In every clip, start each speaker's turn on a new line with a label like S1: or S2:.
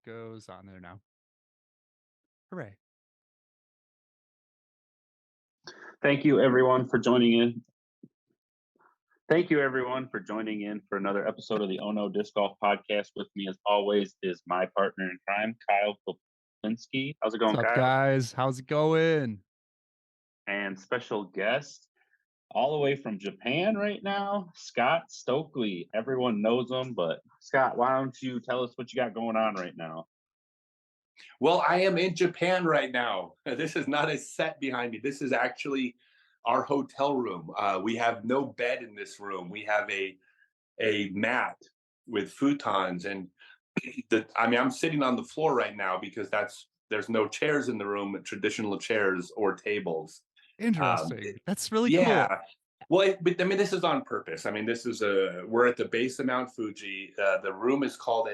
S1: goes on there now. Hooray.
S2: Thank you, everyone, for joining in. Thank you, everyone, for joining in for another episode of the Ono Disc Golf Podcast. With me, as always, is my partner in crime, Kyle Koplinski. How's it
S1: What's
S2: going,
S1: up,
S2: Kyle?
S1: guys? How's it going?
S2: And special guest, all the way from Japan right now, Scott Stokely. Everyone knows him, but Scott, why don't you tell us what you got going on right now?
S3: Well, I am in Japan right now. This is not a set behind me. This is actually our hotel room. We have no bed in this room. We have a mat with futons, and I'm sitting on the floor right now because there's no chairs in the room, traditional chairs or tables.
S1: Interesting.
S3: It-
S1: That's really cool.
S3: yeah. Well, but I mean, this is on purpose. I mean, we're at the base of Mount Fuji. The room is called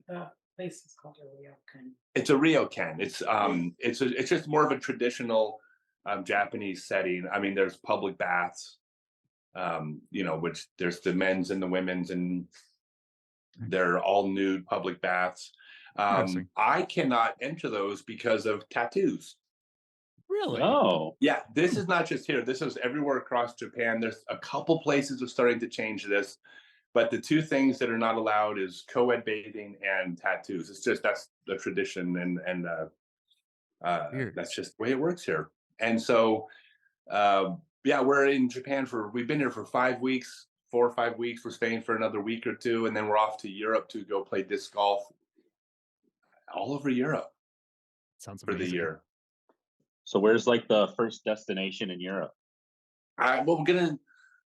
S4: The place is called a ryokan.
S3: it's a ryokan. It's just more of a traditional Japanese setting. I mean, there's public baths, which there's the men's and the women's, and they're all nude public baths.
S1: Interesting.
S3: I cannot enter those because of tattoos.
S1: Really?
S2: Oh,
S3: Yeah, this is not just here. This is everywhere across Japan. There's a couple places are starting to change this, but the two things that are not allowed is co-ed bathing and tattoos. That's the tradition, and
S1: Weird.
S3: that's just the way it works here. And so, yeah, we've been here for 5 weeks, 4 or 5 weeks. We're staying for another week or two, and then we're off to Europe to go play disc golf all over Europe
S1: Sounds
S3: for the
S1: amazing.
S3: year.
S2: so where's like the first destination in Europe?
S3: Well,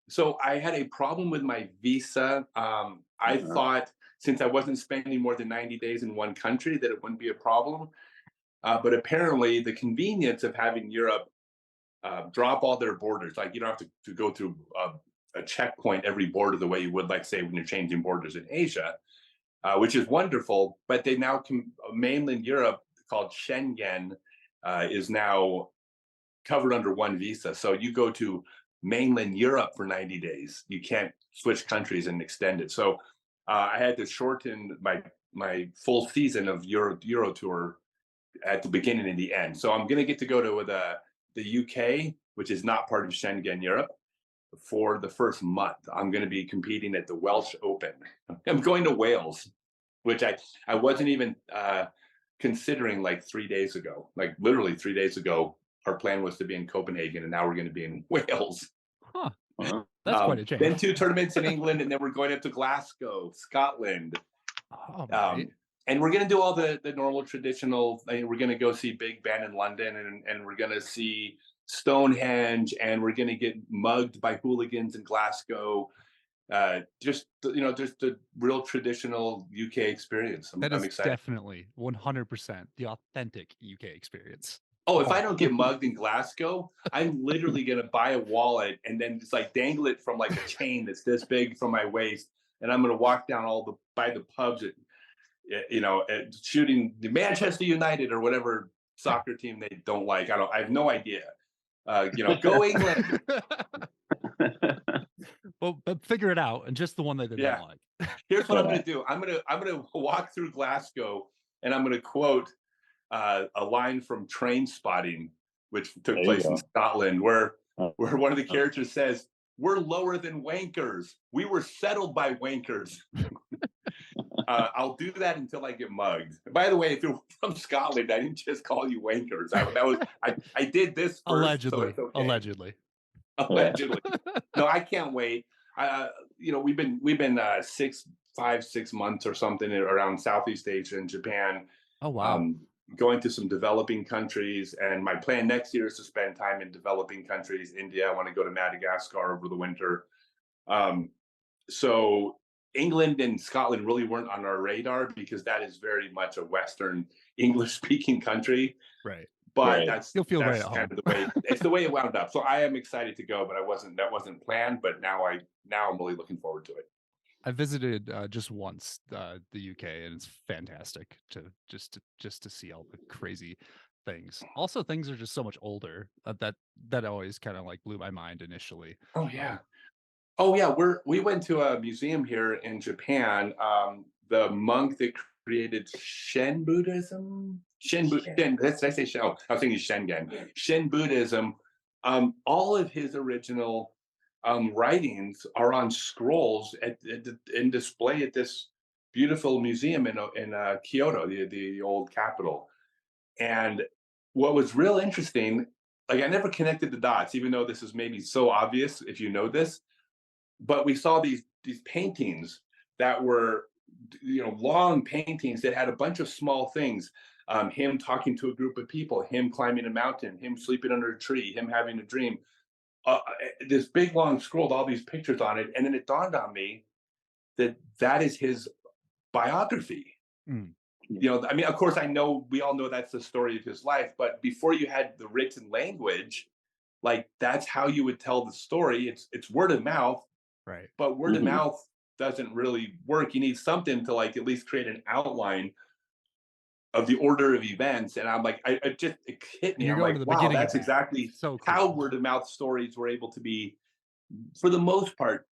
S3: so I had a problem with my visa. I
S2: Uh-huh.
S3: thought since I wasn't spending more than 90 days in one country that it wouldn't be a problem. But apparently, the convenience of having Europe drop all their borders, like you don't have to go through a checkpoint every border the way you would, like, say, when you're changing borders in Asia, which is wonderful. But they now mainland Europe, called Schengen, is now covered under one visa. So you go to mainland Europe for 90 days. You can't switch countries and extend it. So I had to shorten my full season of Euro Tour at the beginning and the end. So I'm going to get to go to the UK, which is not part of Schengen Europe, for the first month. I'm going to be competing at the Welsh Open. I'm going to Wales, which I wasn't even considering like 3 days ago. Like literally 3 days ago, our plan was to be in Copenhagen, and now we're going to be in Wales.
S1: Huh.
S2: Uh-huh.
S1: That's quite a
S3: Then
S1: change.
S3: 2 tournaments in England, and then we're going up to Glasgow, Scotland.
S1: Oh, right.
S3: And we're going to do all the normal traditional. I mean, we're going to go see Big Ben in London, and we're going to see Stonehenge, and we're going to get mugged by hooligans in Glasgow. Just the real traditional UK experience.
S1: That
S3: I'm
S1: is
S3: excited.
S1: definitely 100% the authentic UK experience.
S3: Oh, if I don't get mugged in Glasgow, I'm literally gonna buy a wallet and then just like dangle it from like a chain that's this big from my waist, and I'm gonna walk down by the pubs at shooting the Manchester United or whatever soccer team they don't like. I have no idea. Go England.
S1: Well, but figure it out, and just the one that they
S3: Yeah.
S1: don't like.
S3: Here's what I'm
S2: Yeah.
S3: gonna do. I'm gonna walk through Glasgow, and I'm gonna quote a line from Train Spotting, which took
S2: There you
S3: place in
S2: go.
S3: Scotland, where
S2: Oh.
S3: one of the characters says, "We're lower than wankers. We were settled by wankers." I'll do that until I get mugged. By the way, if you're from Scotland, I didn't just call you wankers. I did this first, so
S1: Allegedly.
S3: it's okay.
S1: Allegedly.
S3: Allegedly. No, I can't wait. We've been 6 months or something around Southeast Asia and Japan,
S1: Oh, wow.
S3: going to some developing countries. And my plan next year is to spend time in developing countries. India, I want to go to Madagascar over the winter. So England and Scotland really weren't on our radar because that is very much a Western English speaking country.
S1: Right.
S3: But
S2: Right.
S1: You'll feel
S3: that's
S1: right at
S3: kind
S1: home.
S3: of the way it's the way it wound up. So I am excited to go, but that wasn't planned. But now I'm really looking forward to it.
S1: I visited just once the UK, and it's fantastic to see all the crazy things. Also, things are just so much older. That always kind of like blew my mind initially.
S3: Oh yeah. Oh yeah. We went to a museum here in Japan. The monk that created Shen Buddhism. Shen. Did I say Shen? Oh, I was thinking Shengen. Shen Buddhism. All of his original writings are on scrolls in display at this beautiful museum in Kyoto, the old capital. And what was real interesting, like I never connected the dots, even though this is maybe so obvious if you know this, but we saw these paintings that were, long paintings that had a bunch of small things. Him talking to a group of people, him climbing a mountain, him sleeping under a tree, him having a dream. This big long scroll with all these pictures on it, and then it dawned on me that is his biography. I mean, of course, we all know that's the story of his life, but before you had the written language, like that's how you would tell the story. It's word of mouth,
S1: right?
S3: But word of mouth doesn't really work. You need something to like at least create an outline of the order of events. And I'm like, it hit me. I'm like, wow, that's exactly
S1: so cool.
S3: How word of mouth stories were able to be, for the most part,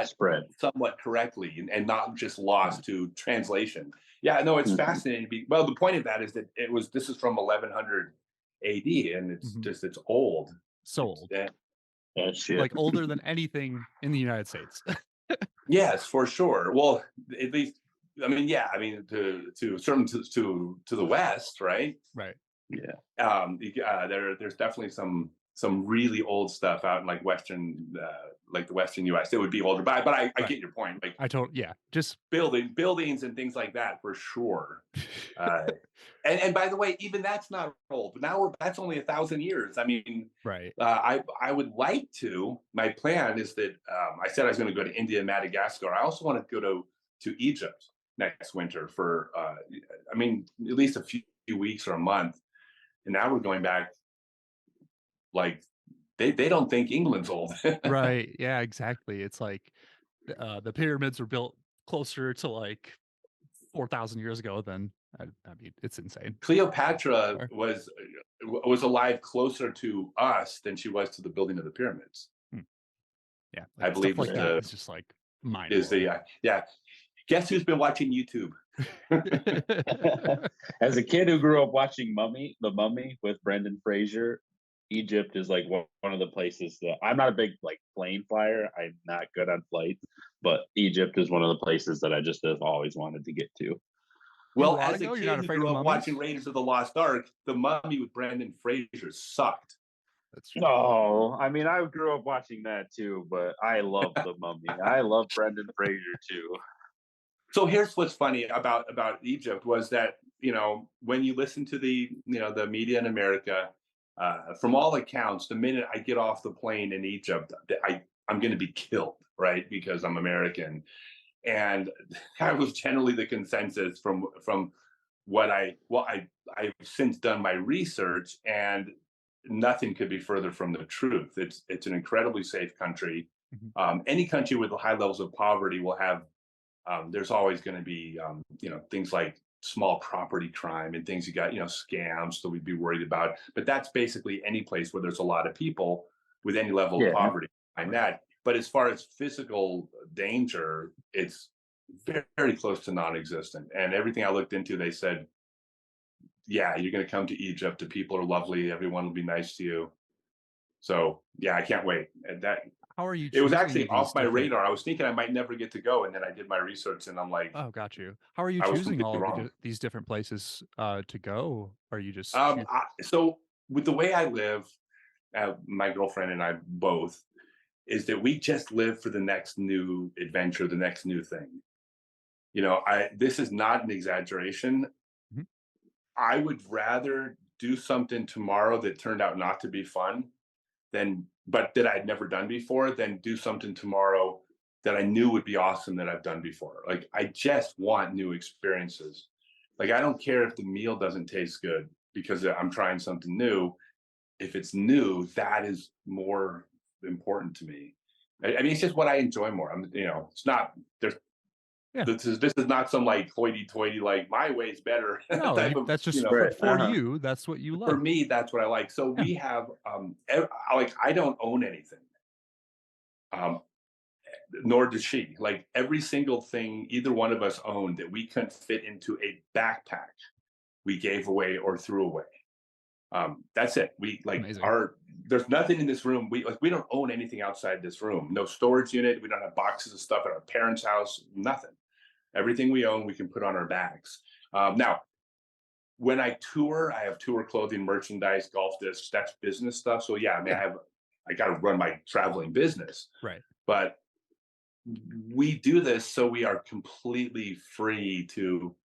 S3: spread somewhat correctly and not just lost to translation. Yeah, no, it's fascinating. Well, the point of that is that this is from 1100 AD, and it's old.
S1: So old.
S2: Shit.
S1: Like older than anything in the United States.
S3: Yes, for sure. Well, at least, I mean, yeah, I mean, to the west, right?
S1: Right.
S2: Yeah.
S3: There's definitely some really old stuff out in like the Western U.S. It would be older, but I get your point. Like
S1: just
S3: buildings and things like that for sure. And by the way, even that's not old. But now that's only 1,000 years. I mean,
S1: right.
S3: I would like to. My plan is that I said I was going to go to India and Madagascar. I also want to go to Egypt next winter for I mean, at least a few weeks or a month. And now we're going back. Like they don't think England's old.
S1: Right. Yeah, exactly. It's like the pyramids were built closer to like 4,000 years ago than I mean, it's insane.
S3: Cleopatra was alive closer to us than she was to the building of the pyramids.
S1: Yeah,
S3: I believe
S1: like that. It's just like mind.
S3: Is yeah. Guess who's been watching YouTube?
S2: As a kid who grew up watching The Mummy with Brendan Fraser, Egypt is like one of the places that I'm not a big like plane flyer. I'm not good on flights, but Egypt is one of the places that I just have always wanted to get to.
S3: Well, as a kid who grew up watching Raiders of the Lost Ark, The Mummy with Brendan Fraser sucked.
S1: That's true.
S2: No, I mean I grew up watching that too, but I love The Mummy. I love Brendan Fraser too.
S3: So here's what's funny about Egypt was that, when you listen to the media in America, from all accounts, the minute I get off the plane in Egypt, I'm going to be killed, right? Because I'm American. And that was generally the consensus from what I've since done my research, and nothing could be further from the truth. It's an incredibly safe country. Any country with high levels of poverty will have, there's always going to be, things like small property crime and things scams that we'd be worried about. But that's basically any place where there's a lot of people with any level of poverty behind that. But as far as physical danger, it's very, very close to non-existent. And everything I looked into, they said, yeah, you're going to come to Egypt. The people are lovely. Everyone will be nice to you. So yeah, I can't wait. And
S1: how are you?
S3: It was actually off my radar. I was thinking I might never get to go, and then I did my research, and I'm like,
S1: oh, got you. How are you choosing all of these different places to go? Are you just
S3: so with the way I live, my girlfriend and I both, is that we just live for the next new adventure, the next new thing. This is not an exaggeration. I would rather do something tomorrow that turned out not to be fun but that I'd never done before, than do something tomorrow that I knew would be awesome that I've done before. Like, I just want new experiences. Like, I don't care if the meal doesn't taste good because I'm trying something new. If it's new, that is more important to me. I mean, it's just what I enjoy more. It's not, this is not some like hoity-toity, like my way's better.
S1: No, that's just for you. That's what you love.
S3: For me, that's what I like. So we have, I don't own anything. nor does she. Like every single thing either one of us owned that we couldn't fit into a backpack, we gave away or threw away. That's it. We like
S1: Amazing.
S3: there's nothing in this room. We don't own anything outside this room. No storage unit. We don't have boxes of stuff at our parents' house. Nothing. Everything we own, we can put on our bags. Now, when I tour, I have tour clothing, merchandise, golf discs. That's business stuff. So yeah, I mean, I got to run my traveling business.
S1: Right.
S3: But we do this so we are completely free to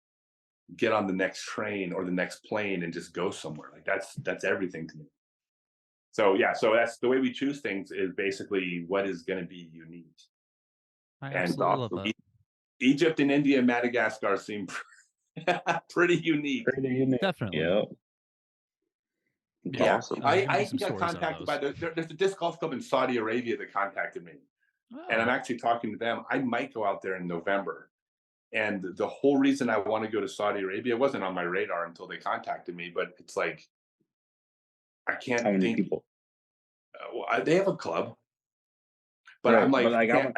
S3: get on the next train or the next plane and just go somewhere. Like that's everything to me. So yeah, so that's the way we choose things, is basically what is going to be unique.
S1: I
S3: And
S1: absolutely love that.
S3: Egypt and India and Madagascar seem pretty unique.
S2: Pretty unique.
S1: Definitely.
S2: Yep.
S3: Yeah,
S2: Awesome.
S1: I
S3: I
S1: some
S3: got
S1: stories out of
S3: contacted by
S1: those.
S3: there's a disc golf club in Saudi Arabia that contacted me, and I'm
S1: Oh,
S3: actually talking to them. I might go out there in November, and the whole reason I want to go to Saudi Arabia wasn't on my radar until they contacted me. But it's like I can't
S2: How many
S3: think.
S2: people?
S3: They have a club, but
S2: Right,
S3: I'm like,
S2: but like,
S3: can't-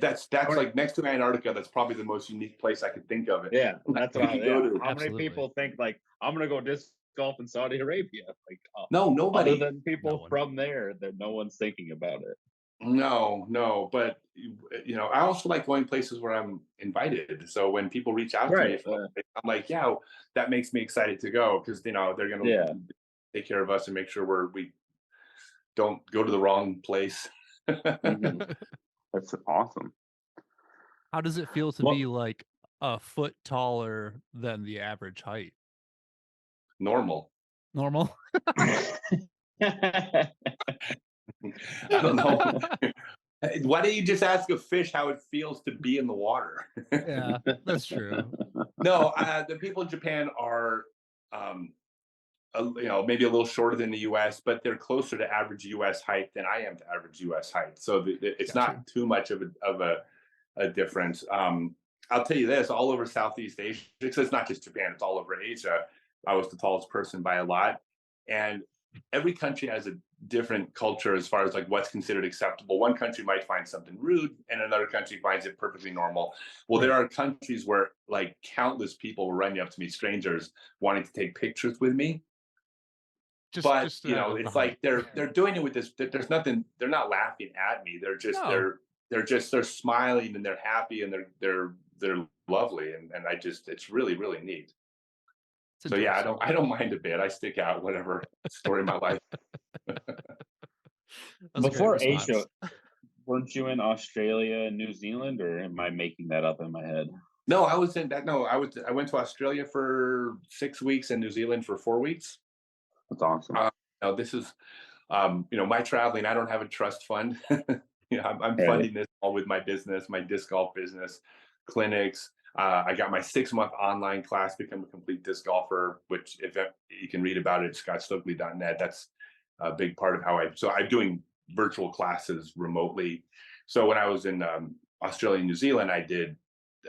S3: that's
S2: How many-
S3: like next to Antarctica. That's probably the most unique place I could think of it.
S2: Yeah, that's what I
S3: You go to-
S2: How
S1: Absolutely.
S2: many people think like I'm gonna go disc golf in Saudi Arabia? Like,
S3: No,
S2: other
S3: nobody.
S2: than people
S1: No one.
S2: from there, that no one's thinking about it.
S3: No, but I also like going places where I'm invited. So when people reach out to me,
S2: Right,
S3: I'm like, yeah, that makes me excited to go, because they're gonna
S2: Yeah.
S3: take care of us and make sure we don't go to the wrong place.
S2: Mhm. That's awesome.
S1: how does it feel to
S2: Well-
S1: be like a foot taller than the average height?
S3: Normal.
S1: Normal.
S3: I don't know. Why don't you just ask a fish how it feels to be in the water?
S1: Yeah, that's true.
S3: No, the people in Japan are, maybe a little shorter than the U.S., but they're closer to average U.S. height than I am to average U.S. height. So it's
S1: Gotcha.
S3: not too much of a difference. I'll tell you this: all over Southeast Asia, because it's not just Japan; it's all over Asia. I was the tallest person by a lot, and every country has a different culture as far as like what's considered acceptable. One country might find something rude, and another country finds it perfectly normal. Well, there are countries where like countless people will run up to me, strangers, wanting to take pictures with me. But
S1: Just the
S3: it's
S1: height.
S3: like they're doing it with this. There's nothing. They're not laughing at me. They're just
S1: No.
S3: they're smiling, and they're happy, and they're lovely, and it's really really neat.
S1: It's
S3: So yeah,
S1: interesting.
S3: I don't mind a bit. I stick out, whatever story of my life.
S1: That's a great
S2: Before
S1: response.
S2: Asia, weren't you in Australia and New Zealand, or am I making that up in my head?
S3: No, I was in that. No, I went to Australia for 6 weeks and New Zealand for 4 weeks.
S2: That's awesome.
S3: Now this is, my traveling. I don't have a trust fund. I'm
S2: Right.
S3: funding this all with my business, my disc golf business, clinics. I got my 6-month online class, Become a Complete Disc Golfer, which if you can read about it, scottstokely.net. That's a big part of so I'm doing virtual classes remotely. So when I was in Australia and New Zealand, I did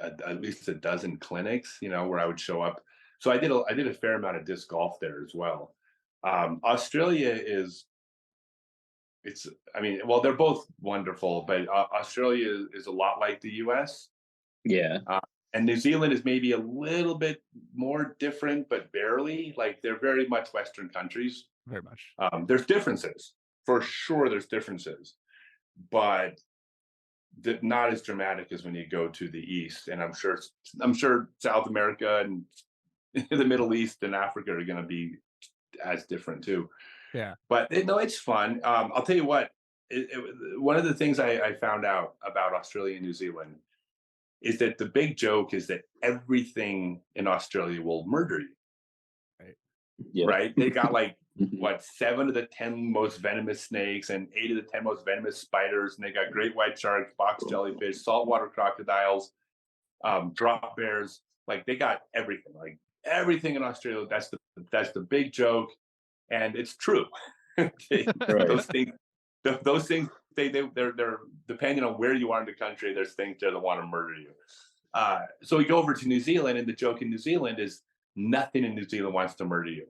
S3: at least a dozen clinics, where I would show up. So I did a fair amount of disc golf there as well. Australia they're both wonderful, but Australia is a lot like the US.
S2: Yeah.
S3: And New Zealand is maybe a little bit more different, but barely. Like they're very much Western countries.
S1: Very much.
S3: There's differences, for sure. There's differences, but not as dramatic as when you go to the East. And I'm sure South America and the Middle East and Africa are going to be as different too.
S1: Yeah.
S3: But it's fun. I'll tell you what. One of the things I found out about Australia and New Zealand is that the big joke is that everything in Australia will murder you.
S2: Yeah.
S3: Right? They got like 7 of the 10 most venomous snakes and 8 of the 10 most venomous spiders, and they got great white sharks, box jellyfish, saltwater crocodiles, drop bears. Like they got everything. Like everything in Australia. That's the big joke, and it's true.
S2: Right.
S3: Those things. They're depending on where you are in the country, there's things there that want to murder you. So we go over to New Zealand, and the joke in New Zealand is nothing in New Zealand wants to murder you.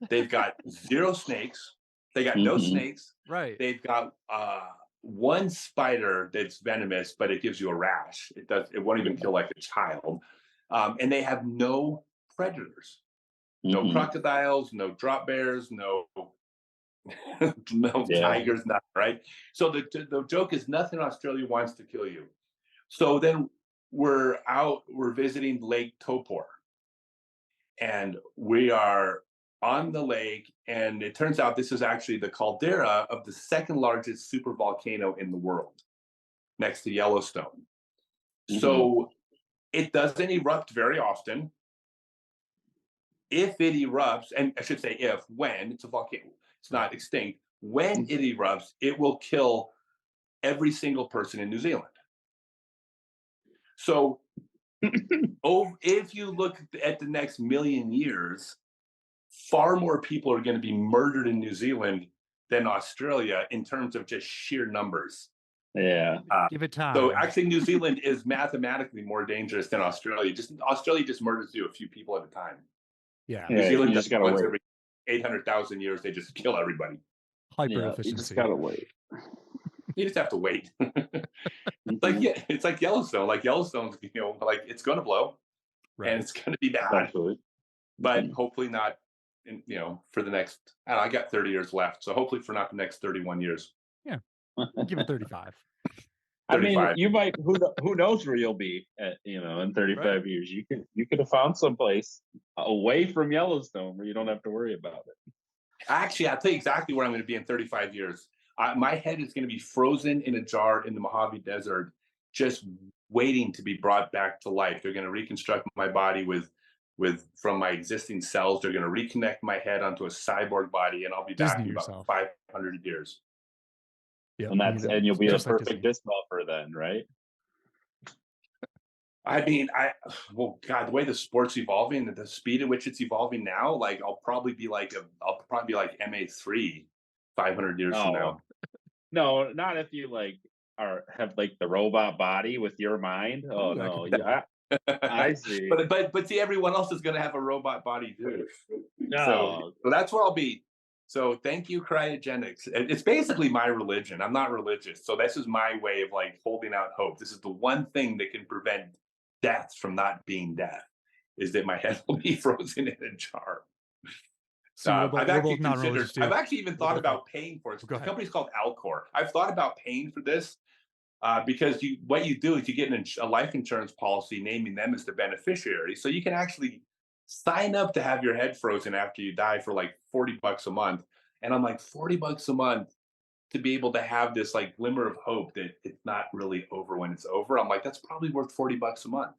S3: They've got 0 snakes. They got no
S2: Mhm.
S3: snakes.
S1: Right.
S3: They've got one spider that's venomous, but it gives you a rash. It won't even kill like a child. And they have no predators, no crocodiles, no drop bears, no no tigers, nothing, right? So the joke is nothing in Australia wants to kill you. So then we're visiting Lake Topor, and we are on the lake, and it turns out this is actually the caldera of the second largest supervolcano in the world, next to Yellowstone. So it doesn't erupt very often. If it erupts, and I should say when it's a volcano, it's not extinct. When it erupts, it will kill every single person in New Zealand. So if you look at the next million years, far more people are going to be murdered in New Zealand than Australia in terms of just sheer numbers.
S2: Yeah.
S1: Give it time.
S3: So actually, New Zealand is mathematically more dangerous than Australia. Australia just murders you a few people at a time.
S1: Yeah.
S3: New Zealand
S2: you just gotta
S3: once
S2: wait.
S3: every 800,000 years, they just kill everybody.
S1: Hyper
S2: You
S1: efficiency.
S2: just gotta wait.
S3: You just have to wait. It's like Yellowstone. Like Yellowstone's, like it's going to blow, and it's going to be bad.
S2: Absolutely.
S3: But hopefully not. For the next, I got 30 years left, so hopefully for not the next 31 years.
S1: Yeah. Give it 35.
S2: I mean,
S3: 35.
S2: you might. Who knows where you'll be at? In 35 years, you could have found someplace away from Yellowstone where you don't have to worry about it.
S3: Actually, I'll tell you exactly where I'm going to be in 35 years. My head is going to be frozen in a jar in the Mojave Desert, just waiting to be brought back to life. They're going to reconstruct my body from my existing cells. They're going to reconnect my head onto a cyborg body, and I'll be back in about 500 years.
S1: Yeah,
S2: and you'll be a perfect disc golfer then, right?
S3: I mean, God, the way the sport's evolving, the speed at which it's evolving now, like I'll probably be like MA3 500 years from now.
S2: No, not if you have the robot body with your mind. Oh no, yeah. I see.
S3: But see, everyone else is going to have a robot body too.
S2: No.
S3: So that's where I'll be. So thank you, cryogenics. It's basically my religion. I'm not religious, so this is my way of holding out hope. This is the one thing that can prevent death from not being death, is that my head will be frozen in a jar.
S1: So
S3: I've actually even thought about paying for it. The company's called Alcor. I've thought about paying for this. Because what you do is you get a life insurance policy naming them as the beneficiary. So you can actually sign up to have your head frozen after you die for like $40 a month. And I'm like, $40 a month to be able to have this glimmer of hope that it's not really over when it's over. I'm like, that's probably worth $40 a month.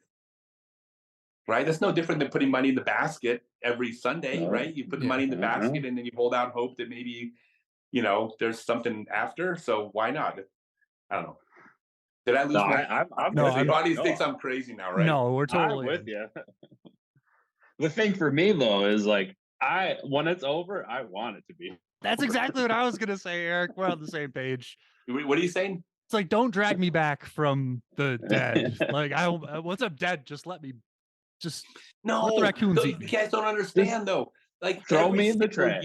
S3: Right? That's no different than putting money in the basket every Sunday, right? You put the money in the basket and then you hold out hope that maybe, there's something after. So why not? I don't know. Did I lose the audience thinks I'm crazy now, right?
S1: No, we're totally
S2: I'm with you. The thing for me though is when it's over, I want it to be.
S1: That's exactly what I was gonna say, Eric. We're on the same page.
S3: What are you saying?
S1: It's like, don't drag me back from the dead. Once I'm dead, just let me. Just
S3: no.
S1: Let the raccoons eat me.
S3: You guys don't understand though.
S2: Throw me in the trash.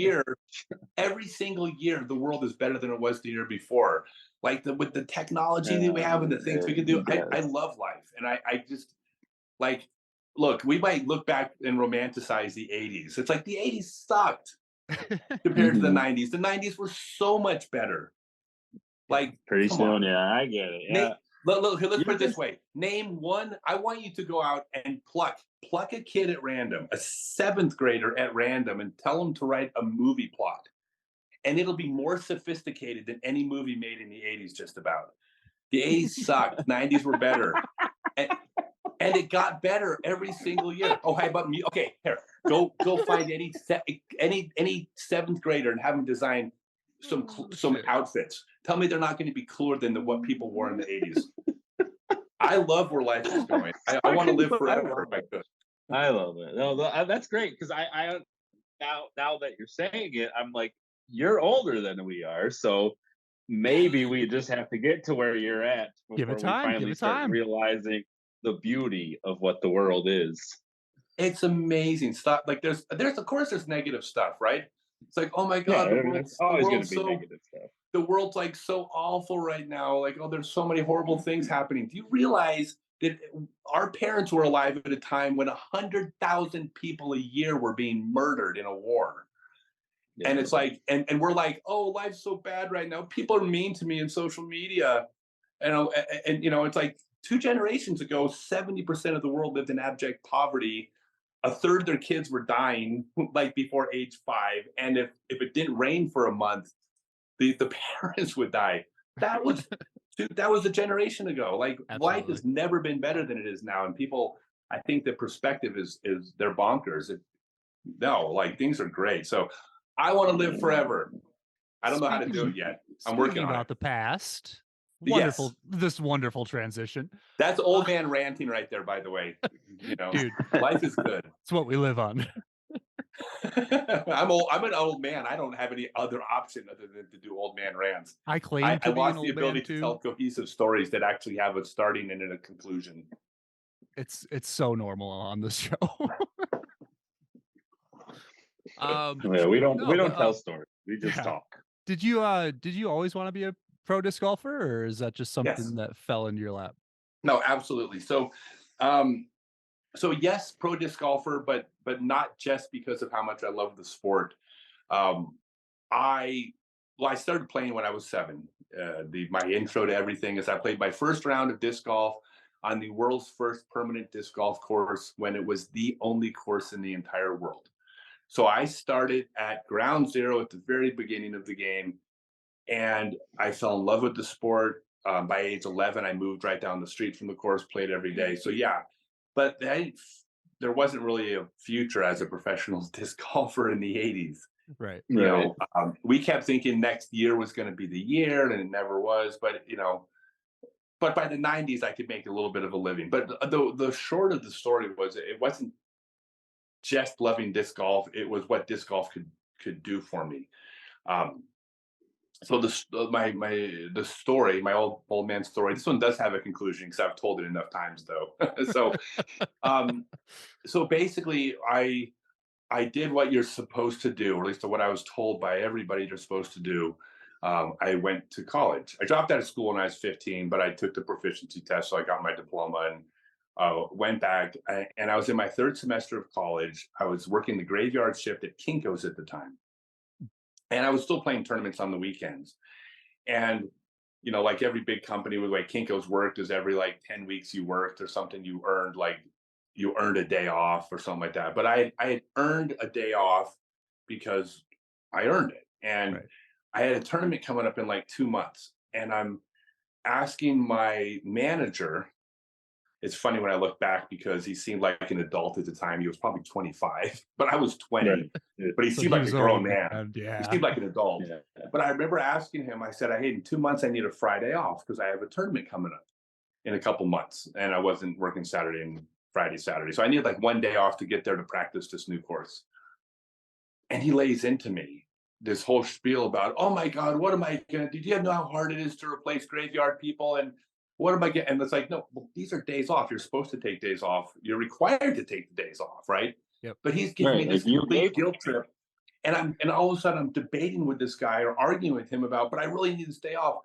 S3: Every single year, the world is better than it was the year before. With the technology that we have and the things we can do, I love life. And I just look, we might look back and romanticize the 80s. It's like the 80s sucked compared to the 90s. The 90s were so much better.
S2: Pretty soon, I get it. Yeah.
S3: Look, let's put it this way. Name one. I want you to go out and pluck a kid at random, a 7th grader at random, and tell them to write a movie plot. And it'll be more sophisticated than any movie made in the 80s, just about. The 80s sucked. 90s were better. And it got better every single year. Oh, how about me? Okay, here. Go find any 7th grader and have them design some outfits. Tell me they're not going to be cooler than what people wore in the 80s. I love where life is going. I want to live forever if I could.
S2: I love it. No, that's great, because I now that you're saying it, I'm like, you're older than we are, so maybe we just have to get to where you're at before we finally start realizing the beauty of what the world is.
S3: It's amazing stuff. There's of course there's negative stuff, right? It's like, oh my
S2: Yeah,
S3: God,
S2: it's always going to
S3: world's
S2: be
S3: so
S2: negative stuff.
S3: the world's like so awful right now. Like, oh, there's so many horrible things happening. Do you realize that our parents were alive at a time when 100,000 people a year were being murdered in a war?
S2: Yeah.
S3: And it's like, and we're like, oh, life's so bad right now. People are mean to me in social media. And you know, it's like 2 generations ago, 70% of the world lived in abject poverty. A third of their kids were dying like before age 5. And if it didn't rain for a month, the parents would die. That was that was a generation ago. Like life
S1: Absolutely.
S3: has never been better than it is now. And people, I think the perspective is they're bonkers. No, like things are great. So I want to live forever. I don't know how to do it yet. I'm working
S1: Speaking
S3: on
S1: about
S3: it.
S1: the past.
S3: Yes.
S1: Wonderful, this wonderful transition.
S3: That's old man ranting right there, by the way. You know,
S1: Dude,
S3: life is good.
S1: it's what we live on.
S3: I'm old. I'm an old man. I don't have any other option other than to do old man rants.
S1: I claim
S3: I
S1: to be an
S3: lost the
S1: old
S3: ability
S1: man
S3: to
S1: too.
S3: tell cohesive stories that actually have a starting and a conclusion.
S1: It's so normal on this show.
S2: Yeah, we don't
S1: no, but,
S2: tell stories. We just
S1: yeah.
S2: talk.
S1: Did you always want to be a pro disc golfer, or is that just something
S3: Yes.
S1: that fell into your lap?
S3: No, absolutely. So yes, pro disc golfer, but not just because of how much I love the sport. Um, I started playing when I was 7. My intro to everything is I played my first round of disc golf on the world's first permanent disc golf course when it was the only course in the entire world. So I started at ground zero at the very beginning of the game, and I fell in love with the sport. By age 11, I moved right down the street from the course, played every day. So yeah, but there wasn't really a future as a professional disc golfer in the 80s.
S1: Right.
S3: You
S2: Right.
S3: know, we kept thinking next year was going to be the year, and it never was. But you know, but by the 90s, I could make a little bit of a living. But the short of the story was it wasn't just loving disc golf; it was what disc golf could do for me. Um, so the story, my old man story. This one does have a conclusion because I've told it enough times, though. so um, so basically, I did what you're supposed to do, or at least what I was told by everybody you're supposed to do. I went to college. I dropped out of school when I was 15, but I took the proficiency test, so I got my diploma and went back. And I was in my 3rd semester of college. I was working the graveyard shift at Kinko's at the time, and I was still playing tournaments on the weekends. And you know, like every big company, with like Kinko's worked is every like 10 weeks you worked or something, you earned a day off or something like that. But I had earned a day off because I earned it. And
S1: Right.
S3: I had a tournament coming up in like 2 months. And I'm asking my manager. It's funny when I look back because he seemed like an adult at the time. He was probably 25, but I was 20.
S2: Right.
S3: But he
S1: So
S3: seemed
S1: he
S3: like a
S1: was
S3: grown
S1: old,
S3: man. He
S1: yeah.
S3: seemed like an adult.
S2: Yeah.
S3: But I remember asking him, I said, hey, in 2 months, I need a Friday off because I have a tournament coming up in a couple months. And I wasn't working Saturday and Friday, Saturday. So I needed like 1 day off to get there to practice this new course. And he lays into me this whole spiel about, oh my God, what am I going to do? Do you know how hard it is to replace graveyard people? And what am I getting? And it's like, no, well, these are days off. You're supposed to take days off. You're required to take the days off, right?
S1: Yep.
S3: But he's giving me
S2: Right,
S3: this
S2: like you
S3: complete
S2: gave
S3: guilt trip. And all of a sudden I'm debating with this guy or arguing with him about, but I really need to stay off,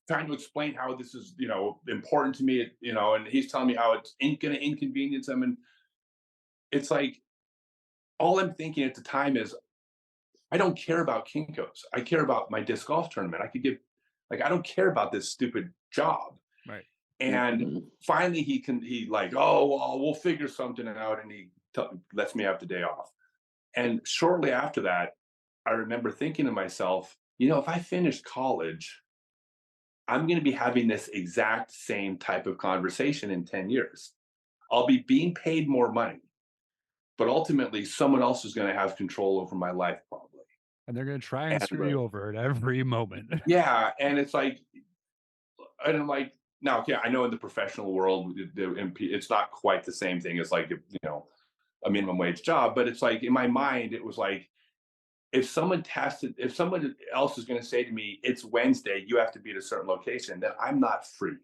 S3: trying to explain how this is, you know, important to me, you know, and he's telling me how it's going to inconvenience him. And it's like, all I'm thinking at the time is, I don't care about Kinko's. I care about my disc golf tournament. I could give, like, I don't care about this stupid job.
S1: Right.
S3: And
S2: Mhm.
S3: finally he like, oh, well, we'll figure something out. And he lets me have the day off. And shortly after that, I remember thinking to myself, you know, if I finish college, I'm going to be having this exact same type of conversation in 10 years. I'll be being paid more money, but ultimately someone else is going to have control over my life probably.
S1: And they're gonna try and
S3: And
S1: screw you over at every moment.
S3: yeah, and it's like, and I'm like, now, yeah, I know in the professional world, it's not quite the same thing as like, you know, a minimum wage job, but it's like in my mind, it was like, if someone else is going to say to me, it's Wednesday, you have to be at a certain location, then I'm not free.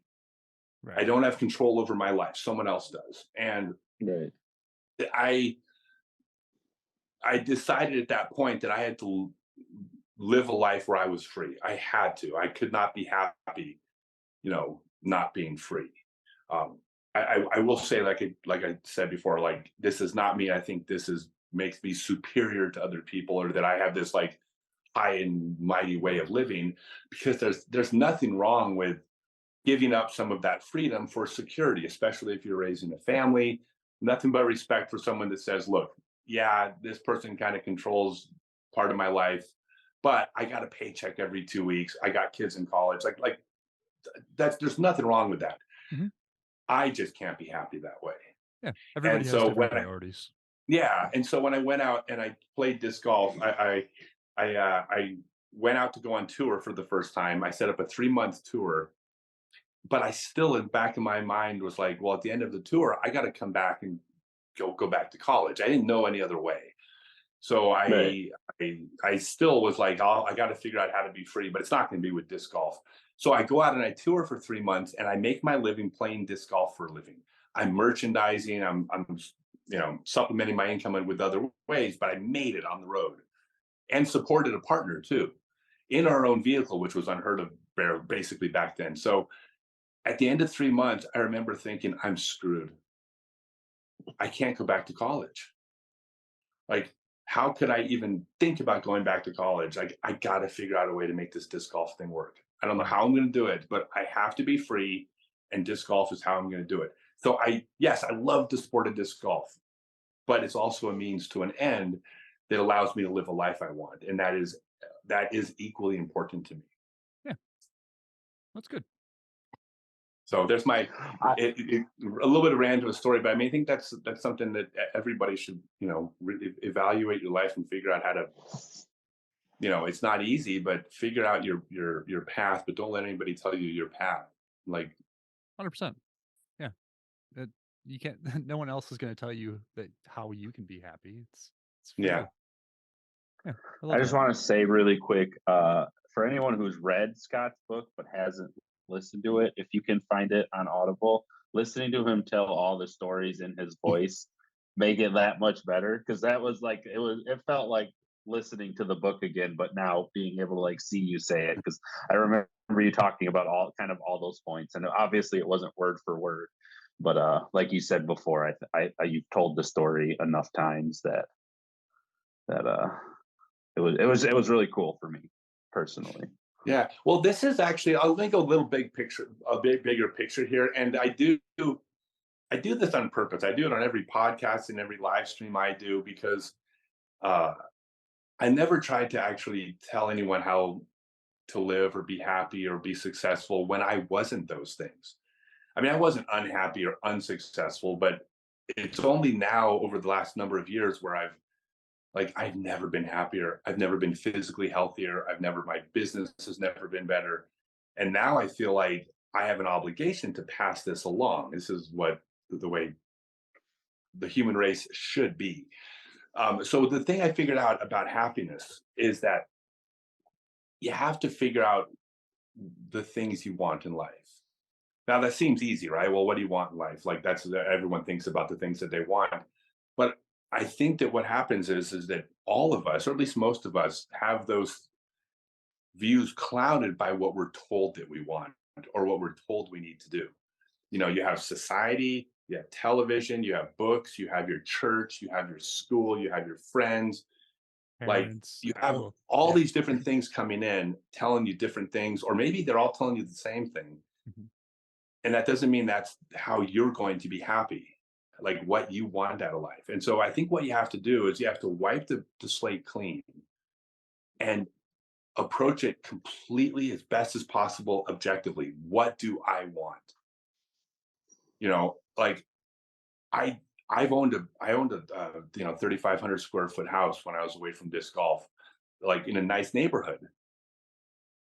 S3: I
S1: Right.
S3: don't have control over my life. Someone else does. And
S2: Right.
S3: I decided at that point that I had to live a life where I was free. I had to. I could not be happy, not being free. I will say, like I said before, like this is not me. I think this is makes me superior to other people, or that I have this like high and mighty way of living, because there's nothing wrong with giving up some of that freedom for security, especially if you're raising a family. Nothing but respect for someone that says, look, yeah, this person kind of controls part of my life, but I got a paycheck every 2 weeks. I got kids in college. Like that's there's nothing wrong with that.
S1: Hmm.
S3: I just can't be happy that way.
S1: Yeah,
S3: And
S1: everybody has
S3: so
S1: different priorities.
S3: when I went out and I played disc golf, I went out to go on tour for the first time. I set up a 3-month tour, but I still, in the back of my mind, was like, well, at the end of the tour, I got to come back and go back to college. I didn't know any other way. So
S2: Right.
S3: I still was like, I got to figure out how to be free, but it's not going to be with disc golf. So I go out and I tour for 3 months, and I make my living playing disc golf for a living. I'm merchandising. I'm supplementing my income with other ways, but I made it on the road and supported a partner too, in our own vehicle, which was unheard of basically back then. So at the end of 3 months, I remember thinking, I'm screwed. I can't go back to college. Like, how could I even think about going back to college? Like, I got to figure out a way to make this disc golf thing work. I don't know how I'm going to do it, but I have to be free, and disc golf is how I'm going to do it. So yes, I love the sport of disc golf, but it's also a means to an end that allows me to live a life I want, and that is equally important to me.
S1: Yeah, that's good.
S3: So there's my
S2: I,
S3: a little bit of random story, but I mean, I think that's something that everybody should, really evaluate your life and figure out how to, it's not easy, but figure out your path, but don't let anybody tell you your path. Like,
S1: 100%. Yeah, you can't. No one else is going to tell you that how you can be happy. It's for
S3: yeah,
S1: you. Yeah, I
S2: I
S1: love
S2: just
S1: that.
S2: want to say really quick, for anyone who's read Scott's book but hasn't listened to it, if you can find it on Audible, listening to him tell all the stories in his voice make it that much better, because that was like it felt like listening to the book again, but now being able to like see you say it, because I remember you talking about all those points, and obviously it wasn't word for word, but like you said before, you've told the story enough times that it was really cool for me personally.
S3: yeah. Well, this is actually, I'll make a little bigger picture here, and I do this on purpose. I do it on every podcast and every live stream I do, because uh, I never tried to actually tell anyone how to live or be happy or be successful when I wasn't those things. I mean, I wasn't unhappy or unsuccessful, but it's only now over the last number of years where I've never been happier. I've never been physically healthier. My business has never been better. And now I feel like I have an obligation to pass this along. This is what the way the human race should be. So the thing I figured out about happiness is that you have to figure out the things you want in life. Now that seems easy, right? Well, what do you want in life? Like that's everyone thinks about the things that they want. But I think that what happens is that all of us, or at least most of us, have those views clouded by what we're told that we want, or what we're told we need to do. You have society, you have television, you have books, you have your church, you have your school, you have your friends. Like
S1: Parents.
S3: you have
S1: Oh,
S3: all
S1: yeah.
S3: these different things coming in, telling you different things, or maybe they're all telling you the same thing.
S1: Mhm.
S3: And that doesn't mean that's how you're going to be happy, like what you want out of life. And so I think what you have to do is you have to wipe the slate clean and approach it completely as best as possible objectively. What do I want? Like I I owned a 3,500 square foot house when I was away from disc golf, like in a nice neighborhood,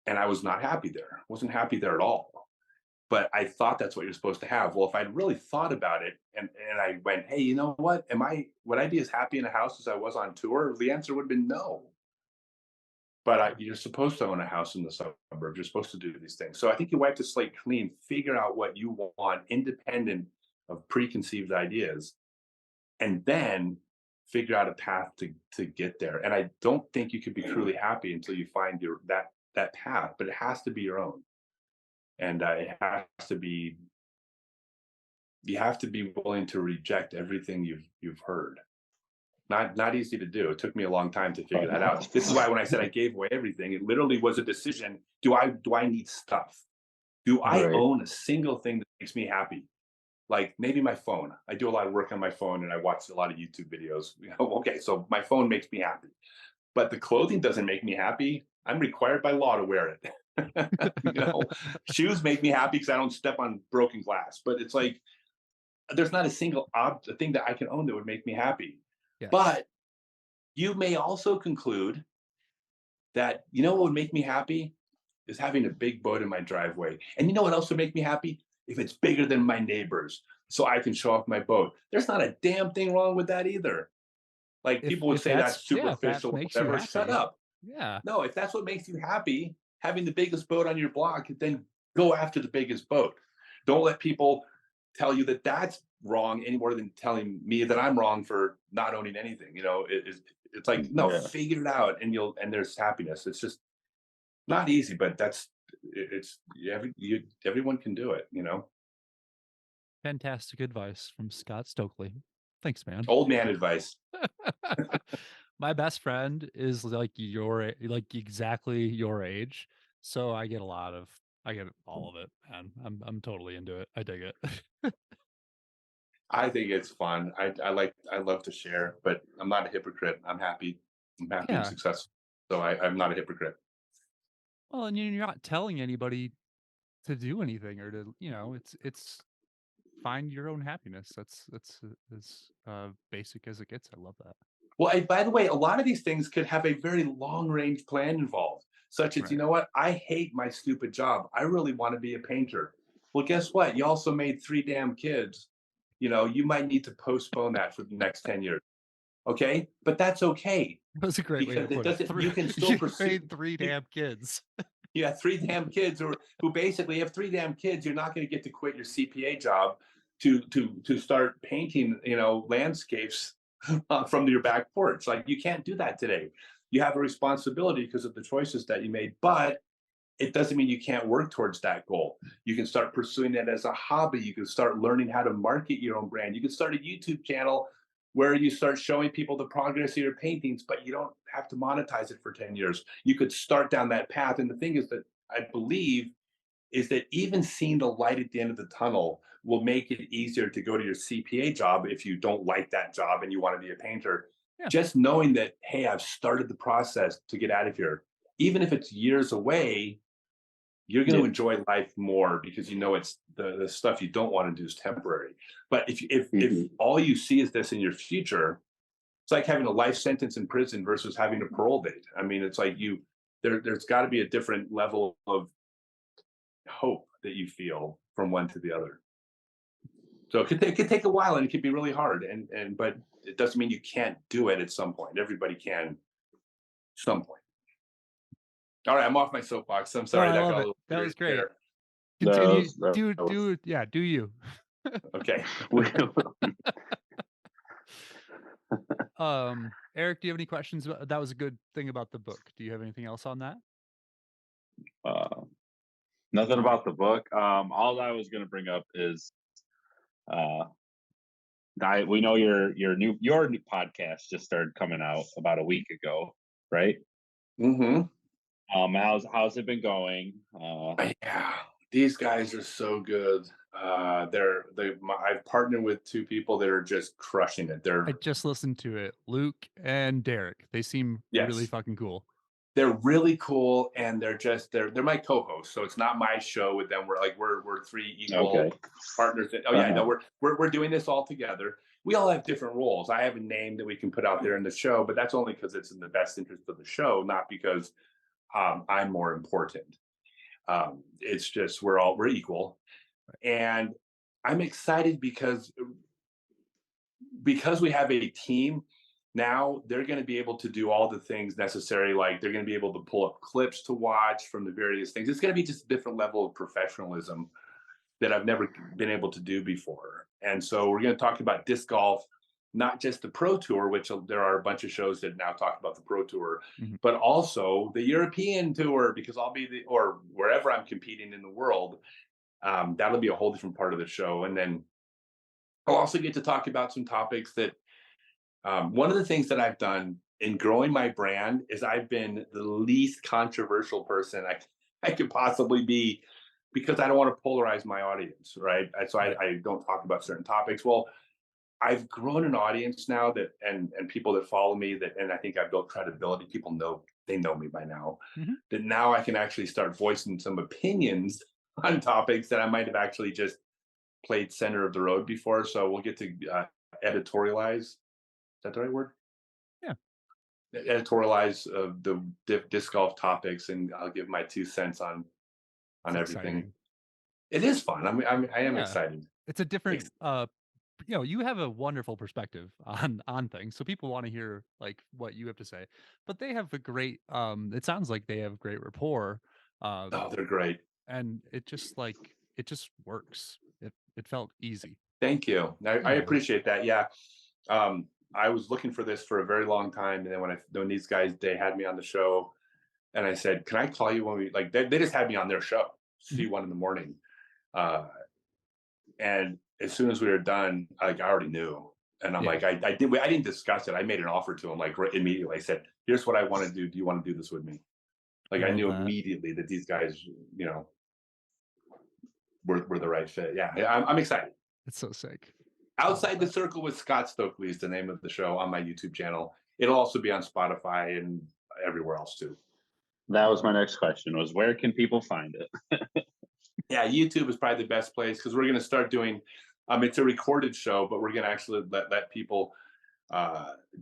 S3: and I was not happy there. Wasn't happy there at all. But I thought that's what you're supposed to have. Well, if I'd really thought about it, and I went, hey, you know what? Would I be as happy in a house as I was on tour? The answer would have been no. But you're supposed to own a house in the suburbs. You're supposed to do these things. So I think you wipe the slate clean, figure out what you want, independent of preconceived ideas, and then figure out a path to get there. And I don't think you can be truly happy until you find that path, but it has to be your own. And it has to be, you have to be willing to reject everything you've heard. Not easy to do. It took me a long time to figure that out. This is why when I said I gave away everything, it literally was a decision. Do I need stuff? Do I
S2: Right.
S3: own a single thing that makes me happy? Like maybe my phone. I do a lot of work on my phone and I watch a lot of YouTube videos. Okay, so my phone makes me happy. But the clothing doesn't make me happy. I'm required by law to wear it. Shoes make me happy because I don't step on broken glass. But it's like there's not a single thing that I can own that would make me happy.
S1: Yes.
S3: But you may also conclude that, what would make me happy is having a big boat in my driveway. And you know what else would make me happy? If it's bigger than my neighbor's, so I can show off my boat. There's not a damn thing wrong with that either. Like people would say that's superficial,
S1: makes you
S3: whatever. Shut
S1: happy.
S3: up.
S1: Yeah.
S3: No, if that's what makes you happy, having the biggest boat on your block, then go after the biggest boat. Don't let people tell you that that's wrong any more than telling me that I'm wrong for not owning anything. It's like, no,
S2: Yeah.
S3: figure it out and there's happiness. It's just not easy, but everyone can do it,
S1: Fantastic advice from Scott Stokely. Thanks, man.
S3: Old man advice.
S1: My best friend is like exactly your age, so I get all of it, and I'm totally into it. I dig it.
S3: I think it's fun. I love to share, but I'm not a hypocrite. I'm happy
S1: Yeah.
S3: and successful. So I'm not a hypocrite.
S1: Well, and you're not telling anybody to do anything or to, it's find your own happiness. That's as basic as it gets. I love that.
S3: Well, by the way, a lot of these things could have a very long range plan involved, such as,
S1: Right.
S3: you know what? I hate my stupid job. I really want to be a painter. Well, guess what? You also made 3 damn kids. You might need to postpone that for the next 10 years. Okay? But that's okay.
S1: That's a great way to
S3: Because it
S1: put it.
S3: doesn't, you can still pursue.
S1: made 3 damn kids.
S3: You have 3 damn kids who basically have 3 damn kids. You're not going to get to quit your CPA job to start painting, landscapes from your back porch. Like you can't do that today. You have a responsibility because of the choices that you made, but it doesn't mean you can't work towards that goal. You can start pursuing it as a hobby. You can start learning how to market your own brand. You can start a YouTube channel where you start showing people the progress of your paintings, but you don't have to monetize it for 10 years. You could start down that path. And the thing is that I believe is that even seeing the light at the end of the tunnel will make it easier to go to your CPA job if you don't like that job and you want to be a painter.
S1: Yeah.
S3: Just knowing that, hey, I've started the process to get out of here. Even if it's years away, you're going to enjoy life more because it's the stuff you don't want to do is temporary. But if all you see is this in your future, it's like having a life sentence in prison versus having a parole date. I mean, it's like there's got to be a different level of hope that you feel from one to the other. So it could take a while and it could be really hard. But it doesn't mean you can't do it at some point. Everybody can at some point. All right, I'm off my soapbox. I'm sorry.
S1: That was great.
S3: There.
S1: Continue. Do you?
S3: Okay.
S1: Eric, do you have any questions? That was a good thing about the book. Do you have anything else on that?
S2: Nothing about the book. All I was going to bring up is, we know your new podcast just started coming out about a week ago, right?
S3: Mm-hmm.
S2: How's it been going?
S3: Yeah, these guys are so good. I've partnered with 2 people that are just crushing it.
S1: I just listened to it. Luke and Derek. They seem really fucking cool.
S3: They're really cool, and they're my co-hosts. So it's not my show with them. We're 3 equal partners. We're doing this all together. We all have different roles. I have a name that we can put out there in the show, but that's only because it's in the best interest of the show, not because I'm more important. It's just we're equal, and I'm excited because we have a team. Now they're going to be able to do all the things necessary. Like they're going to be able to pull up clips to watch from the various things. It's going to be just a different level of professionalism that I've never been able to do before. And so we're going to talk about disc golf not just the Pro Tour, which there are a bunch of shows that now talk about the Pro Tour,
S1: Mhm.
S3: but also the European Tour, because I'll be or wherever I'm competing in the world. That'll be a whole different part of the show. And then I'll also get to talk about some topics that one of the things that I've done in growing my brand is I've been the least controversial person I could possibly be, because I don't want to polarize my audience, right? So
S1: Right.
S3: I don't talk about certain topics. Well, I've grown an audience now that and people that follow me, that, and I think I've built credibility. People know, they know me by now.
S1: Mhm.
S3: That now I can actually start voicing some opinions on topics that I might have actually just played center of the road before. So we'll get to editorialize. Is that the right word?
S1: Yeah.
S3: Editorialize the disc golf topics, and I'll give my 2 cents on
S1: It's
S3: everything.
S1: exciting.
S3: It is fun. I am
S1: Yeah.
S3: excited.
S1: It's a different
S3: Ex-
S1: you have a wonderful perspective on things. So people want to hear like what you have to say. But they have a great it sounds like they have great rapport.
S3: Oh, they're great.
S1: And it just works. It felt easy.
S3: Thank you. I
S1: Yeah.
S3: appreciate that. Yeah. I was looking for this for a very long time, and then when these guys, they had me on the show, and I said, "Can I call you when we like?" They just had me on their show,
S1: Mhm.
S3: C1 in the morning, uh, and as soon as we were done, like I already knew, and I'm
S1: Yeah.
S3: like, I didn't discuss it. I made an offer to him like immediately. I said, "Here's what I want to do. Do you want to do this with me?" Like
S1: I
S3: I
S1: love
S3: knew
S1: that.
S3: immediately that these guys, you know, were the right fit. Yeah, I'm excited.
S1: It's so sick.
S3: Outside the Circle with Scott Stokely is the name of the show on my YouTube channel. It'll also be on Spotify and everywhere else too.
S2: That was my next question: was where can people find it?
S3: Yeah, YouTube is probably the best place, because we're going to start doing. It's a recorded show, but we're going to actually let people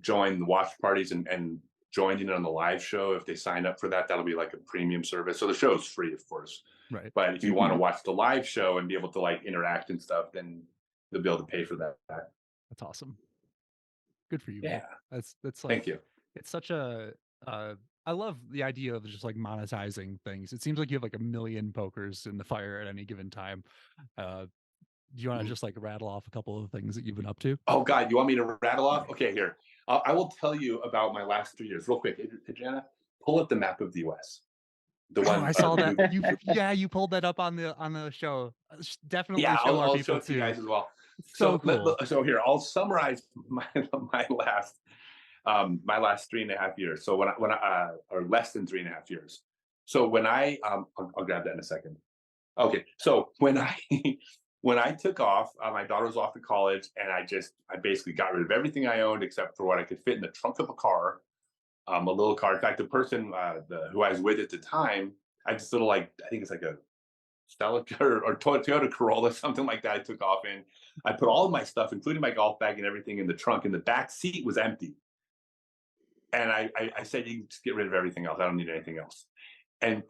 S3: join the watch parties and join in on the live show if they sign up for that. That'll be like a premium service. So the show is free, of course.
S1: Right.
S3: But if you want to
S2: Mhm.
S3: watch the live show and be able to like interact and stuff, then you'll be able to pay for that.
S1: That's awesome. Good for you,
S3: Yeah.
S1: man. That's
S3: Thank
S1: like
S3: you.
S1: it's such a I love the idea of just like monetizing things. It seems like you have like a million pokers in the fire at any given time. Uh do you want to
S3: Mhm.
S1: just like rattle off a couple of things that you've been up to?
S3: Oh God, you want me to rattle off? Okay, here. I will tell you about my last 3 years real quick. Adriana, pull up the map of the U.S. The
S1: Oh,
S3: one.
S1: I saw that. You pulled that up on the show. Definitely
S3: Yeah,
S1: show our
S3: I'll show
S1: people
S3: it to you
S1: too.
S3: guys as well.
S1: It's so
S3: So
S1: cool.
S3: so here, I'll summarize my last 3.5 years. So when I or less than 3.5 years. So when I'll grab that in a second. Okay, so when I when I took off, my daughter was off to college, and I basically got rid of everything I owned except for what I could fit in the trunk of a car, a little car. In fact, the person who I was with at the time, I had this little, like, I think it's like a Stella or Toyota Corolla, something like that. I took off in. I put all of my stuff, including my golf bag and everything, in the trunk, and the back seat was empty. And I said, "You can just get rid of everything else. I don't need anything else." And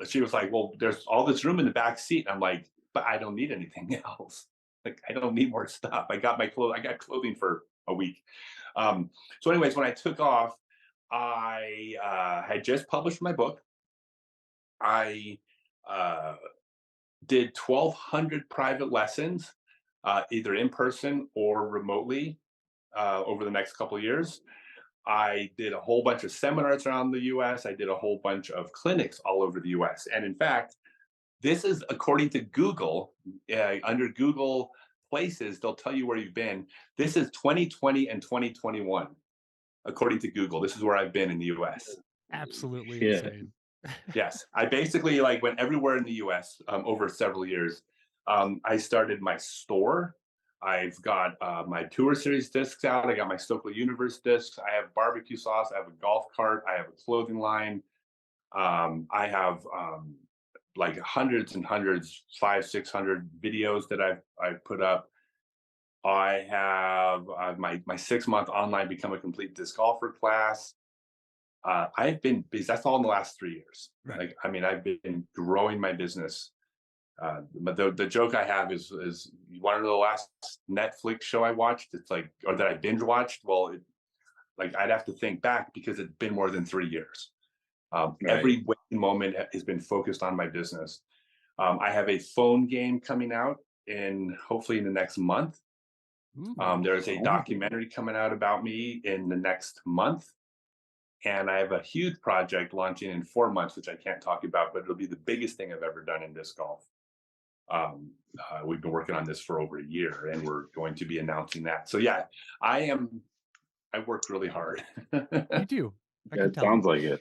S3: she was like, "Well, there's all this room in the back seat." And I'm like, "But I don't need anything else. Like, I don't need more stuff. I got my clothes. I got clothing for a week." So, anyways, when I took off, I had just published my book. I uh, did 1,200 private lessons, either in person or remotely, over the next couple of years. I did a whole bunch of seminars around the US. I did a whole bunch of clinics all over the US. And in fact, this is according to Google. Under Google Places, they'll tell you where you've been. This is 2020 and 2021, according to Google. This is where I've been in the US.
S1: Absolutely
S2: Shit.
S1: insane.
S3: Yes, I basically like went everywhere in the U.S. Over several years. I started my store. I've got my Tour Series discs out. I got my Stokely Universe discs. I have barbecue sauce. I have a golf cart. I have a clothing line. I have like hundreds and hundreds, 600 videos that I've put up. I have my 6 month online Become a Complete Disc Golfer class. I've been busy. That's all in the last 3 years.
S1: Right.
S3: Like, I mean, I've been growing my business. But the joke I have is you want to know the last Netflix show I watched? It's like, or that I binge watched. Well, like I'd have to think back because it's been more than 3 years.
S2: Right.
S3: Every waking moment has been focused on my business. I have a phone game coming out hopefully in the next month.
S1: Ooh,
S3: There's a
S2: Oh.
S3: documentary coming out about me in the next month. And I have a huge project launching in 4 months, which I can't talk about, but it'll be the biggest thing I've ever done in disc golf. We've been working on this for over a year, and we're going to be announcing that. So yeah, I worked really hard.
S1: you do. I
S2: Yeah,
S1: can
S2: it
S1: tell.
S2: sounds like it.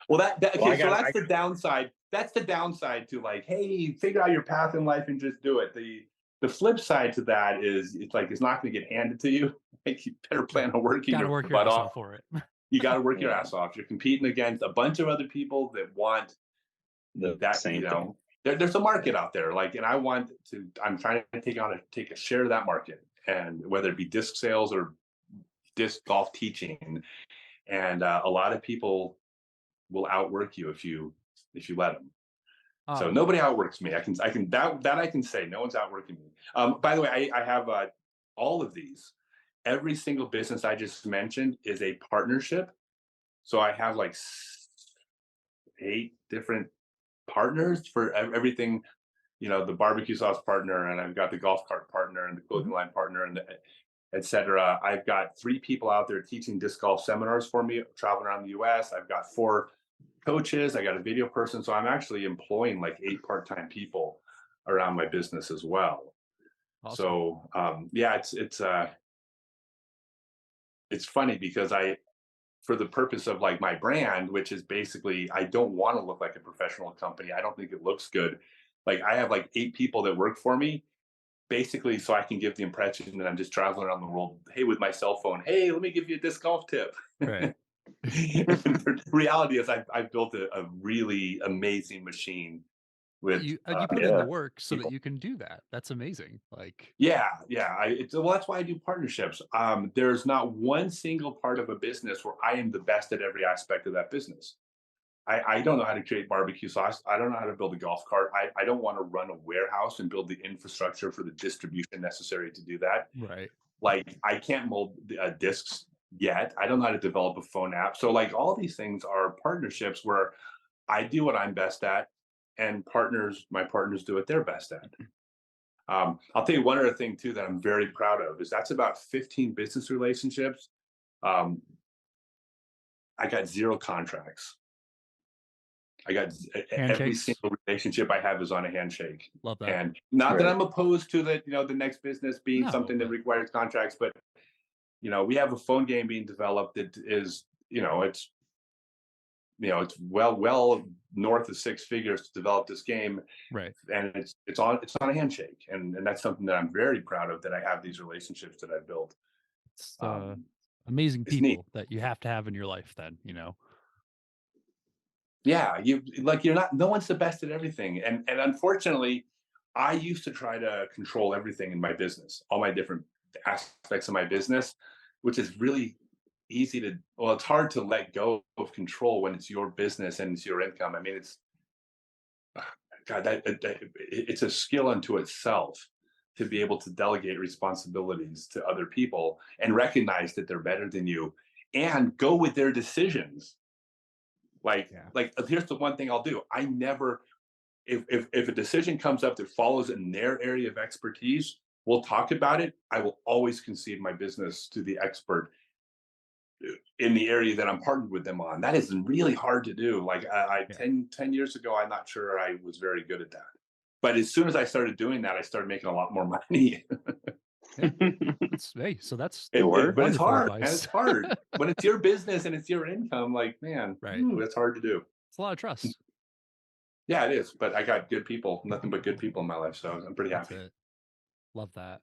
S3: Well, okay,
S2: Well,
S3: so that's the downside. That's the downside to like, hey, figure out your path in life and just do it. The flip side to that is it's like it's not going to get handed to you. Like you better plan on working
S1: Gotta
S3: your
S1: work your
S3: butt
S1: ass
S3: off.
S1: off for it.
S3: You got to work your
S2: Yeah.
S3: ass off. You're competing against a bunch of other people that want
S2: The
S3: that.
S2: same
S3: You
S2: thing.
S3: know, there's a market out there. Like, and I'm trying to take a share of that market, and whether it be disc sales or disc golf teaching, and a lot of people will outwork you if you let them. So nobody outworks me. I can that I can say. No one's outworking me. By the way, I have all of these. Every single business I just mentioned is a partnership. So I have like 8 different partners for everything. You know, the barbecue sauce partner, and I've got the golf cart partner, and the clothing line partner, and etc. I've got 3 people out there teaching disc golf seminars for me, traveling around the U.S. I've got 4 coaches. I got a video person, so I'm actually employing like 8 part-time people around my business as well.
S1: Awesome.
S3: So yeah, it's funny because for the purpose of like my brand, which is basically I don't want to look like a professional company. I don't think it looks good. Like I have like 8 people that work for me, basically, so I can give the impression that I'm just traveling around the world. Hey, with my cell phone. Hey, let me give you a disc golf tip.
S1: Right.
S3: The reality is I've built a really amazing machine with
S1: You put in the
S2: Yeah.
S1: work so
S3: people.
S1: that you can do that. That's amazing. Like,
S3: Yeah. Well, that's why I do partnerships. There's not one single part of a business where I am the best at every aspect of that business. I don't know how to create barbecue sauce. I don't know how to build a golf cart. I don't want to run a warehouse and build the infrastructure for the distribution necessary to do that.
S1: right.
S3: Like I can't mold discs yet. I don't know how to develop a phone app. So like all these things are partnerships where I do what I'm best at, and my partners do what they're best at. I'll tell you one other thing too that I'm very proud of is that's about 15 business relationships. Um, I got 0 contracts. I got every
S1: Handshakes.
S3: single relationship I have is on a handshake.
S1: Love that.
S3: And not that
S2: Right.
S3: I'm opposed to the the next business being
S1: No,
S3: something that
S1: but-
S3: requires contracts, but we have a phone game being developed that is it's well north of 6 figures to develop this game,
S1: Right.
S3: and it's on a handshake, and that's something that I'm very proud of, that I have these relationships that I've built.
S1: It's amazing
S3: it's neat.
S1: people that you have to have in your life then,
S3: Yeah, no one's the best at everything, and unfortunately, I used to try to control everything in my business, all my different aspects of my business, which is really it's hard to let go of control when it's your business and it's your income. I mean, it's God, it's a skill unto itself to be able to delegate responsibilities to other people and recognize that they're better than you and go with their decisions. Like here's the one thing I'll do. I never, if a decision comes up that follows in their area of expertise, we'll talk about it. I will always concede my business to the expert in the area that I'm partnered with them on. That is really hard to do. Like 10 years ago, I'm not sure I was very good at that. But as soon as I started doing that, I started making a lot more money.
S1: Hey, so that's
S2: It worked.
S3: But it's
S1: wonderful
S3: hard,
S1: advice.
S3: and it's hard. When it's your business and it's your income, like, man,
S1: Right.
S3: It's hard to do.
S1: It's a lot of trust.
S3: Yeah, it is. But I got good people, nothing but good people in my life. So I'm pretty
S1: That's
S3: happy.
S1: it. Love that.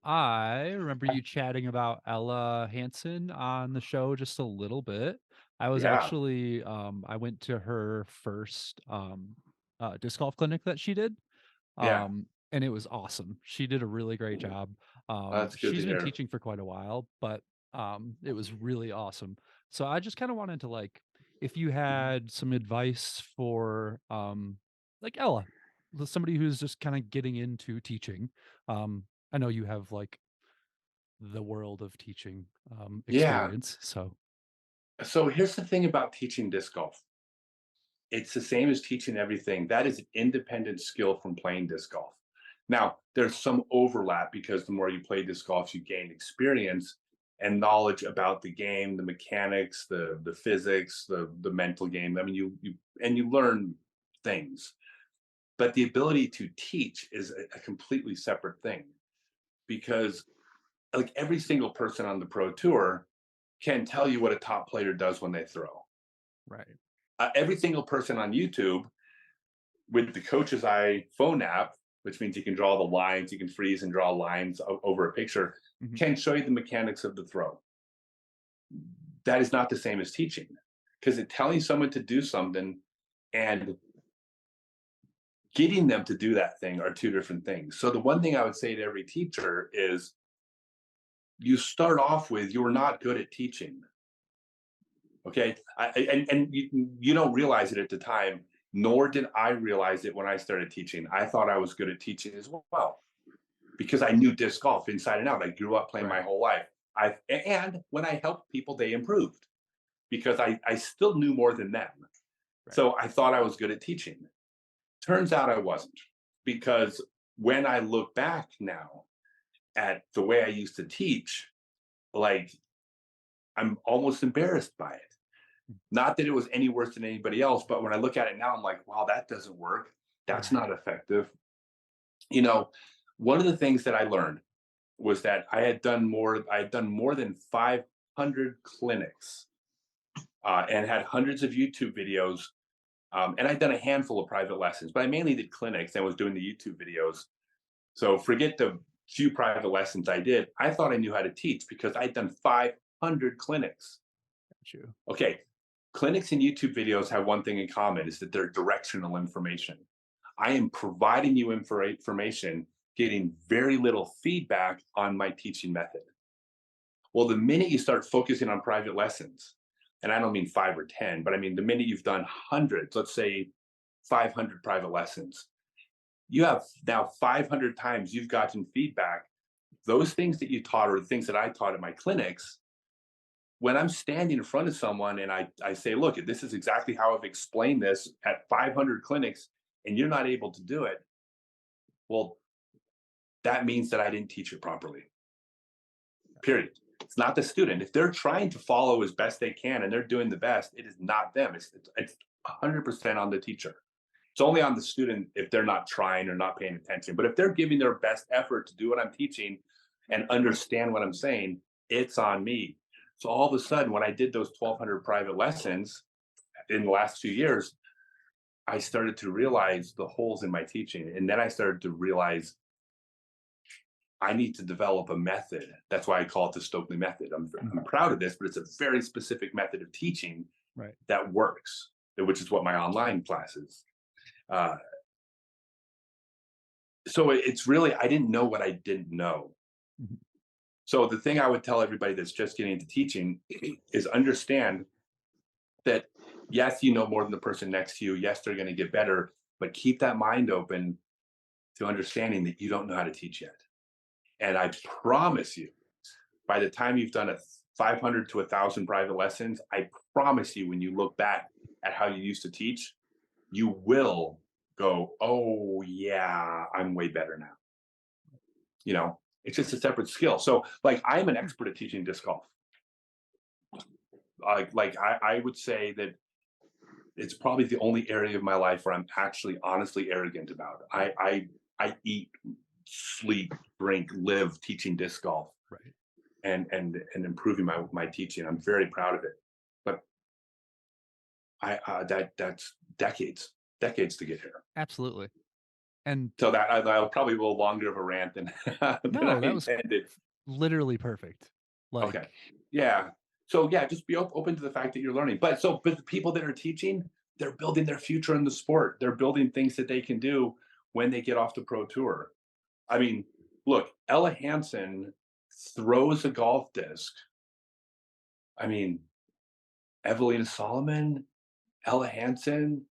S1: I remember you chatting about Ella Hansen on the show just a little bit. I was
S3: Yeah.
S1: actually I went to her first disc golf clinic that she did.
S3: Yeah.
S1: And it was awesome. She did a really great job.
S3: That's good to
S1: She's been
S3: hear.
S1: teaching for quite a while, but it was really awesome. So I just kind of wanted to if you had some advice for like Ella, somebody who's just kind of getting into teaching. I know you have the world of teaching
S3: Yeah.
S1: experience.
S3: So here's the thing about teaching disc golf. It's the same as teaching everything. That is an independent skill from playing disc golf. Now, there's some overlap because the more you play disc golf, you gain experience and knowledge about the game, the mechanics, the physics, the mental game. I mean, you learn things, but the ability to teach is a completely separate thing, because like every single person on the pro tour can tell you what a top player does when they throw.
S1: Right.
S3: Every single person on YouTube with the Coach's Eye phone app, which means you can draw the lines, you can freeze and draw lines over a picture, can show you the mechanics of the throw. That is not the same as teaching, because telling someone to do something and getting them to do that thing are two different things. So the one thing I would say to every teacher is, you start off with, you're not good at teaching. Okay. And you don't realize it at the time, nor did I realize it when I started teaching. I thought I was good at teaching as well, because I knew disc golf inside and out. I grew up playing my whole life. And when I helped people, they improved, because I still knew more than them. Right. So I thought I was good at teaching. Turns out I wasn't, because when I look back now at the way I used to teach, like, I'm almost embarrassed by it. Not that it was any worse than anybody else, but when I look at it now, I'm like, wow, that doesn't work. That's not effective. You know, one of the things that I learned was that I had done more than 500 clinics and had hundreds of YouTube videos. And I'd done a handful of private lessons, but I mainly did clinics and was doing the YouTube videos. So forget the few private lessons I did. I thought I knew how to teach because I'd done 500 clinics.
S1: True.
S3: Okay. Clinics and YouTube videos have one thing in common, is that they're directional information. I am providing you information, getting very little feedback on my teaching method. Well, the minute you start focusing on private lessons, and I don't mean 5 or 10, but I mean the minute you've done hundreds, let's say 500 private lessons, you have now 500 times you've gotten feedback. Those things that you taught, or the things that I taught at my clinics, when I'm standing in front of someone and I say, look, this is exactly how I've explained this at 500 clinics, and you're not able to do it, well, that means that I didn't teach it properly. Period. It's not the student. If they're trying to follow as best they can and they're doing the best, it is not them. It's 100% on the teacher. It's only on the student if they're not trying or not paying attention. But if they're giving their best effort to do what I'm teaching and understand what I'm saying, it's on me. So all of a sudden, when I did those 1,200 private lessons in the last few years, I started to realize the holes in my teaching. And then I started to realize I need to develop a method. That's why I call it the Stokely method. I'm proud of this, but it's a very specific method of teaching that works, which is what my online class is. So it's really, I didn't know what I didn't know. So the thing I would tell everybody that's just getting into teaching is understand that, yes, you know more than the person next to you. Yes, they're going to get better, but keep that mind open to understanding that you don't know how to teach yet. And I promise you, by the time you've done 500 to 1,000 private lessons, I promise you, when you look back at how you used to teach, you will go, oh yeah, I'm way better now. You know, it's just a separate skill. So like, I'm an expert at teaching disc golf. I would say that it's probably the only area of my life where I'm actually honestly arrogant about it. I eat, sleep, drink, live teaching disc golf, and improving my teaching. I'm very proud of it. But that's decades to get here.
S1: Absolutely. And
S3: so that I'll probably go longer of a rant than
S1: no,
S3: I
S1: that was
S3: intended.
S1: Literally perfect. Like,
S3: okay, yeah. So yeah, just be open to the fact that you're learning. But the people that are teaching, they're building their future in the sport. They're building things that they can do when they get off the pro tour. I mean, look, Ella Hansen throws a golf disc. I mean, Evelina Solomon, Ella Hansen,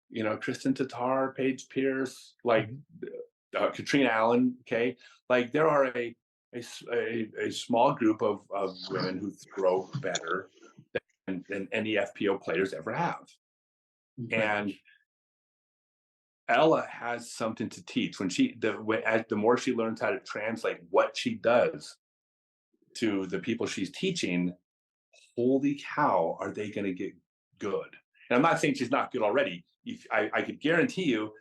S3: you know, Kristen Tatar, Paige Pierce, like Katrina Allen. Okay, like there are a small group of women who throw better than any FPO players ever have. And Ella has something to teach. As the more she learns how to translate what she does to the people she's teaching, holy cow, are they going to get good? And I'm not saying she's not good already. I could guarantee you,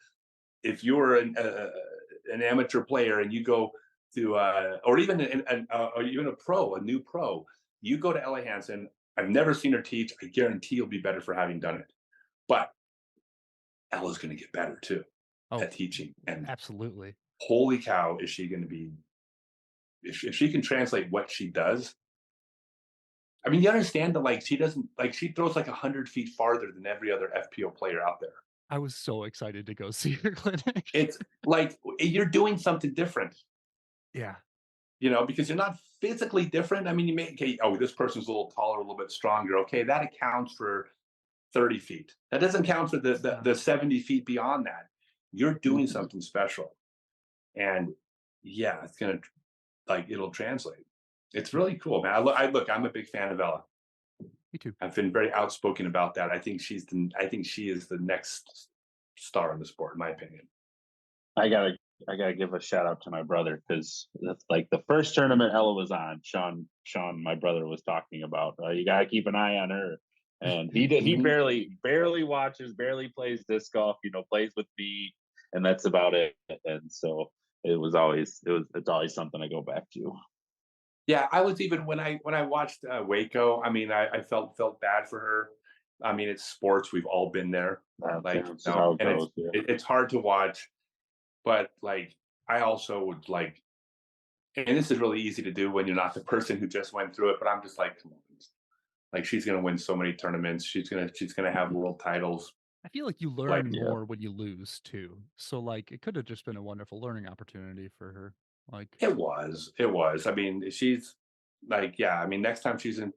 S3: if you're an amateur player and you go to, or even a new pro, you go to Ella Hansen. I've never seen her teach. I guarantee you'll be better for having done it. But Ella's going to get better too at teaching. And
S1: absolutely.
S3: Holy cow, is she going to be? If she can translate what she does, I mean, you understand that, like, she throws like 100 feet farther than every other FPO player out there.
S1: I was so excited to go see her clinic.
S3: It's like you're doing something different.
S1: Yeah.
S3: Because you're not physically different. I mean, you may, this person's a little taller, a little bit stronger. Okay, that accounts for 30 feet. That doesn't count for the 70 feet beyond that. You're doing something special. And yeah, it's going to, it'll translate. It's really cool, man. I'm a big fan of Ella.
S1: Me too.
S3: I've been very outspoken about that. I think she is the next star in the sport, in my opinion.
S2: I gotta give a shout out to my brother, because that's like the first tournament Ella was on. Sean, my brother, was talking about. You gotta keep an eye on her, and he barely watches, barely plays disc golf. Plays with me, and that's about it. And so it's always something I go back to.
S3: Yeah, I was even when I watched Waco. I mean, I felt bad for her. I mean, it's sports. We've all been there. It's hard to watch, but I also would and this is really easy to do when you're not the person who just went through it. But I'm just like, come on, she's gonna win so many tournaments. She's gonna have world titles.
S1: I feel like you learn more when you lose too. So it could have just been a wonderful learning opportunity for her.
S3: It was. I mean, she's I mean, next time she's in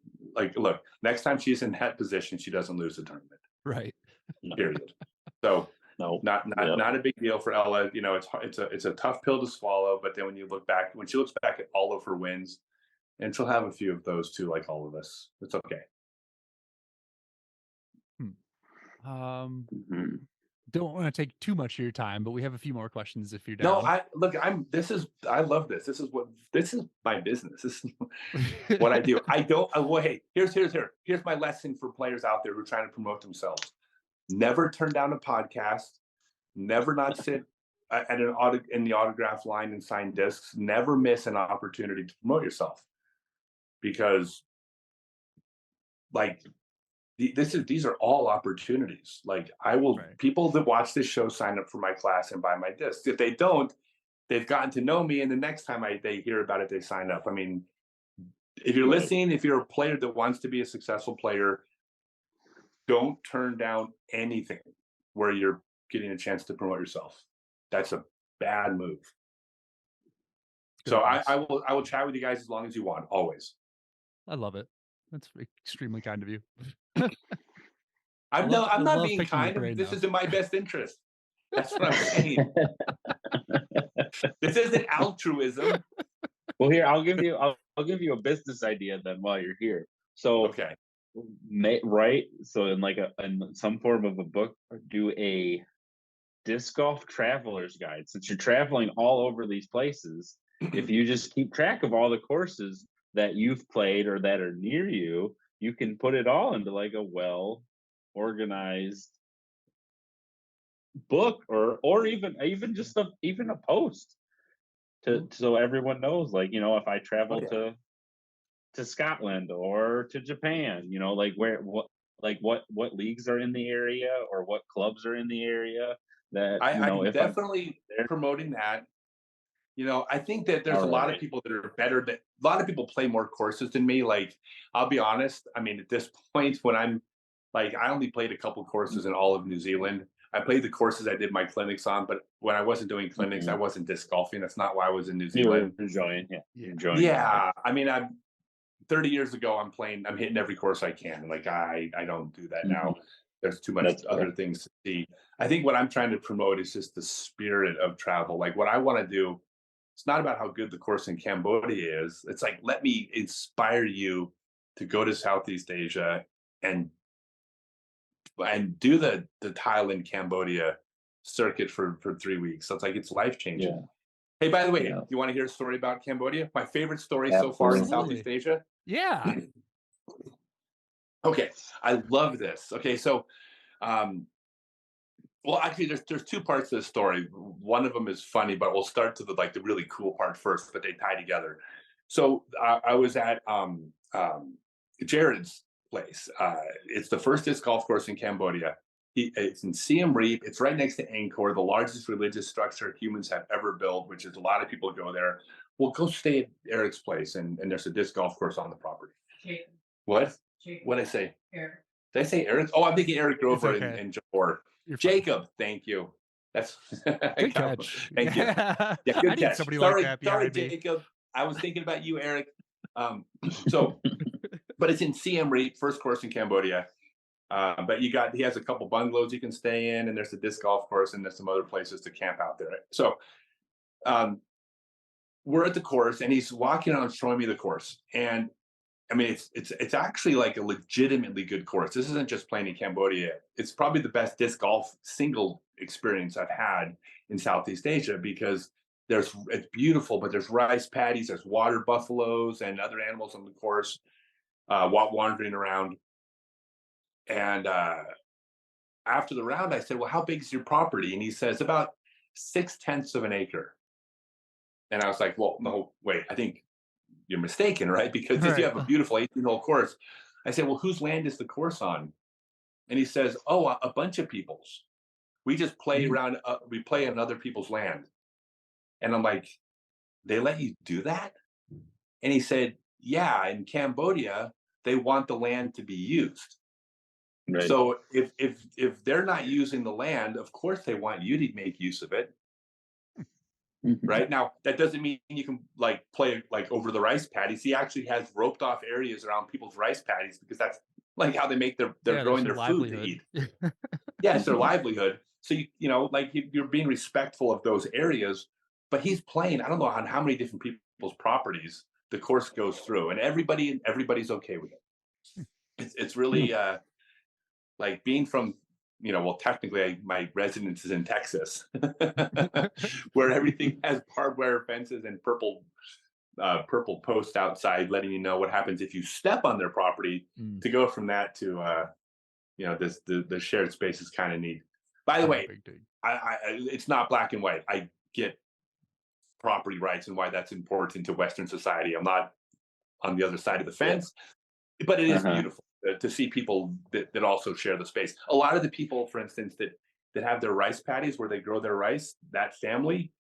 S3: next time she's in that position, she doesn't lose the tournament.
S1: Right.
S3: Period. So
S2: no,
S3: not a big deal for Ella. It's a tough pill to swallow, but then when she looks back at all of her wins, and she'll have a few of those too, like all of us. It's okay.
S1: Don't want to take too much of your time, but we have a few more questions if you're down.
S3: No, I love this. This is my business. This is what I do. Hey, here's my lesson for players out there who are trying to promote themselves. Never turn down a podcast. Never not sit in the autograph line and sign discs. Never miss an opportunity to promote yourself, because these are all opportunities. People that watch this show sign up for my class and buy my discs. If they don't, they've gotten to know me, and the next time they hear about it, they sign up. I mean, if you're listening, if you're a player that wants to be a successful player, don't turn down anything where you're getting a chance to promote yourself. That's a bad move. So I will chat with you guys as long as you want, always.
S1: I love it. That's extremely kind of you.
S3: I'm not being kind. This is in my best interest. That's what I'm saying. This isn't altruism.
S2: Well, here, I'll give you a business idea then while you're here. So
S3: okay.
S2: So in some form of a book, do a disc golf traveler's guide. Since you're traveling all over these places, if you just keep track of all the courses that you've played or that are near you, you can put it all into a well organized book, or even just a post so everyone knows, if I travel to Scotland or to Japan, what leagues are in the area or what clubs are in the area, that
S3: I'm definitely promoting that. I think that there's a lot of people that are better. A lot of people play more courses than me. I'll be honest. I mean, at this point, when I'm I only played a couple courses in all of New Zealand. I played the courses I did my clinics on, but when I wasn't doing clinics, I wasn't disc golfing. That's not why I was in New Zealand.
S2: Enjoying.
S3: Yeah. I mean, 30 years ago, I'm hitting every course I can. I don't do that now. There's too much other things to see. I think what I'm trying to promote is just the spirit of travel. What I want to do, it's not about how good the course in Cambodia is. It's let me inspire you to go to Southeast Asia and do the Thailand, Cambodia circuit for 3 weeks. So it's like it's life changing.
S2: Yeah.
S3: Hey, by the way,
S2: Yeah.
S3: you want to hear a story about Cambodia? My favorite story so far in
S1: Absolutely.
S3: Southeast Asia.
S1: Yeah.
S3: Okay, I love this. Okay, so well, actually, there's two parts to the story. One of them is funny, but we'll start to the really cool part first, but they tie together. So I was at Jared's place. It's the first disc golf course in Cambodia. It's in Siem Reap. It's right next to Angkor, the largest religious structure humans have ever built, which is a lot of people go there. Well, go stay at Eric's place, and there's a disc golf course on the property.
S4: Jacob.
S3: What?
S4: Jacob.
S3: What did I say?
S4: Eric.
S3: Did I say Eric? Oh, I'm thinking Eric Grover
S1: okay.
S3: and Johor.
S1: You're fine.
S3: Jacob, thank you. That's
S1: Good catch.
S3: Thank you.
S1: Yeah,
S3: Yeah, good
S1: I need
S3: catch.
S1: somebody
S3: Sorry,
S1: like that
S3: sorry,
S1: behind me.
S3: Jacob. I was thinking about you, Eric. So, but it's in Siem Reap, first course in Cambodia. But he has a couple bungalows you can stay in, and there's a disc golf course, and there's some other places to camp out there. So, we're at the course, and he's walking around showing me the course, and I mean, it's actually like a legitimately good course. This isn't just playing in Cambodia. It's probably the best disc golf single experience I've had in Southeast Asia because it's beautiful, but there's rice paddies, there's water buffaloes and other animals on the course wandering around. And after the round, I said, "Well, how big is your property?" And he says, "About 6/10 of an acre." And I was like, "Well, no, wait, I think you're mistaken, right? Because you have a beautiful 18-hole course." I said, "Well, whose land is the course on?" And he says, "Oh, a bunch of people's. We just play around. We play on other people's land." And I'm like, "They let you do that?" And he said, "Yeah, in Cambodia, they want the land to be used.
S2: Right.
S3: So if they're not using the land, of course they want you to make use of it." Right now, that doesn't mean you can play over the rice paddies. He actually has roped off areas around people's rice paddies because that's like how they make they're growing their food to eat. Yeah, it's their livelihood. So you're being respectful of those areas. But he's playing. I don't know on how many different people's properties the course goes through, and everybody's okay with it. It's really like being from. Well, technically, my residence is in Texas, where everything has barbed wire fences and purple posts outside, letting you know what happens if you step on their property. To go from that to, the shared space is kind of neat. By the way, it's not black and white. I get property rights and why that's important to Western society. I'm not on the other side of the fence, but it is beautiful to see people that also share the space. A lot of the people, for instance, that have their rice paddies where they grow their rice, that family,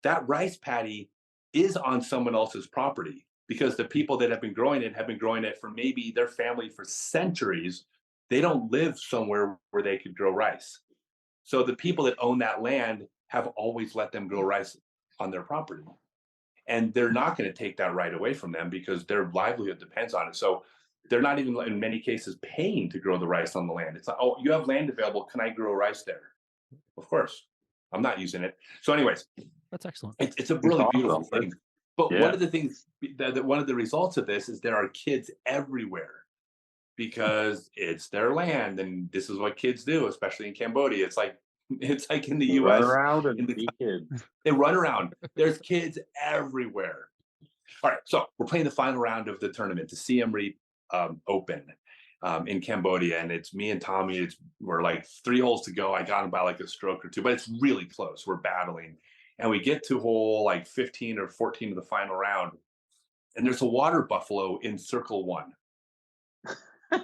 S3: that rice paddy is on someone else's property because the people that have been growing it for maybe their family for centuries. They don't live somewhere where they could grow rice. So the people that own that land have always let them grow rice on their property. And they're not going to take that right away from them because their livelihood depends on it. So they're not even, in many cases, paying to grow the rice on the land. It's like, "Oh, you have land available. Can I grow rice there?" Of course. I'm not using it. So anyways,
S1: that's excellent.
S3: It's a really beautiful thing. But one of the things, one of the results of this is there are kids everywhere because it's their land. And this is what kids do, especially in Cambodia. It's like in the U.S.
S2: Run around and be kids.
S3: They run around. There's kids everywhere. All right, so we're playing the final round of the tournament, the Siem Reap Open in Cambodia, and it's me and Tommy. We're like 3 holes to go. I got him by like a stroke or two, but it's really close. We're battling, and we get to hole like 15 or 14 of the final round, and there's a water buffalo in circle 1. Okay,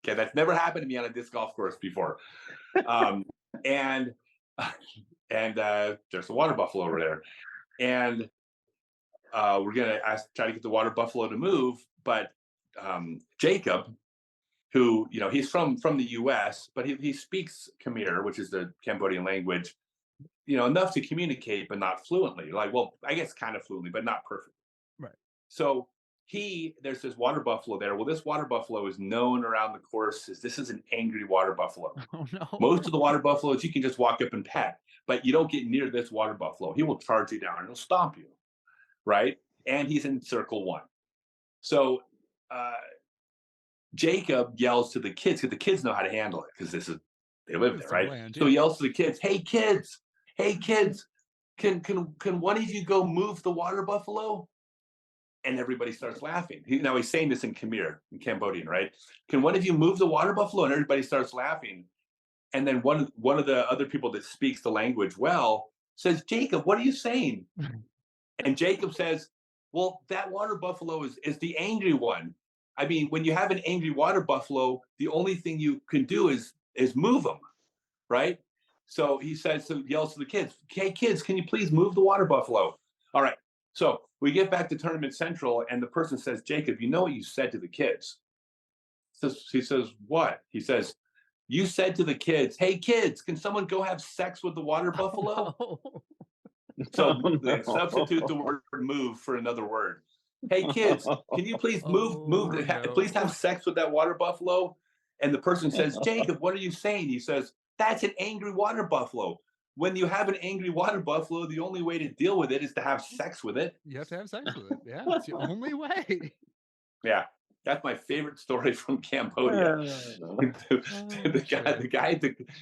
S3: that's never happened to me on a disc golf course before. And there's a water buffalo over there, and we're gonna try to get the water buffalo to move. But Jacob, who he's from the U.S., but he speaks Khmer, which is the Cambodian language, enough to communicate, but not fluently. I guess kind of fluently, but not perfectly.
S1: Right.
S3: So there's this water buffalo there. Well, this water buffalo is known around the course as this is an angry water buffalo.
S1: Oh no.
S3: Most of the water buffaloes you can just walk up and pet, but you don't get near this water buffalo. He will charge you down and he'll stomp you, right? And he's in circle 1. So Jacob yells to the kids because the kids know how to handle it because this is They live
S1: It's
S3: there,
S1: their
S3: right?
S1: land,
S3: So
S1: yeah.
S3: he yells to the kids, hey kids, can one of you go move the water buffalo? And everybody starts laughing. Now he's saying this in Khmer, in Cambodian, right? Can one of you move the water buffalo? And everybody starts laughing. And then one of the other people that speaks the language well says, Jacob, what are you saying? And Jacob says, well, that water buffalo is the angry one. I mean, when you have an angry water buffalo, the only thing you can do is move them, right? So he says, so yells to the kids, hey kids, can you please move the water buffalo? All right. So we get back to Tournament Central, and the person says, Jacob, you know what you said to the kids? He says, what? He says, you said to the kids, hey kids, can someone go have sex with the water buffalo?
S1: Oh,
S3: So
S2: Oh,
S3: they
S2: no.
S3: substitute the word move for another word. Hey kids, can you please
S1: no.
S3: please have sex with that water buffalo? And the person says, Jacob, what are you saying? He says, that's an angry water buffalo. When you have an angry water buffalo, the only way to deal with it is to have sex with it.
S1: You have to have sex with it. Yeah, it's the only way.
S3: Yeah, that's my favorite story from Cambodia.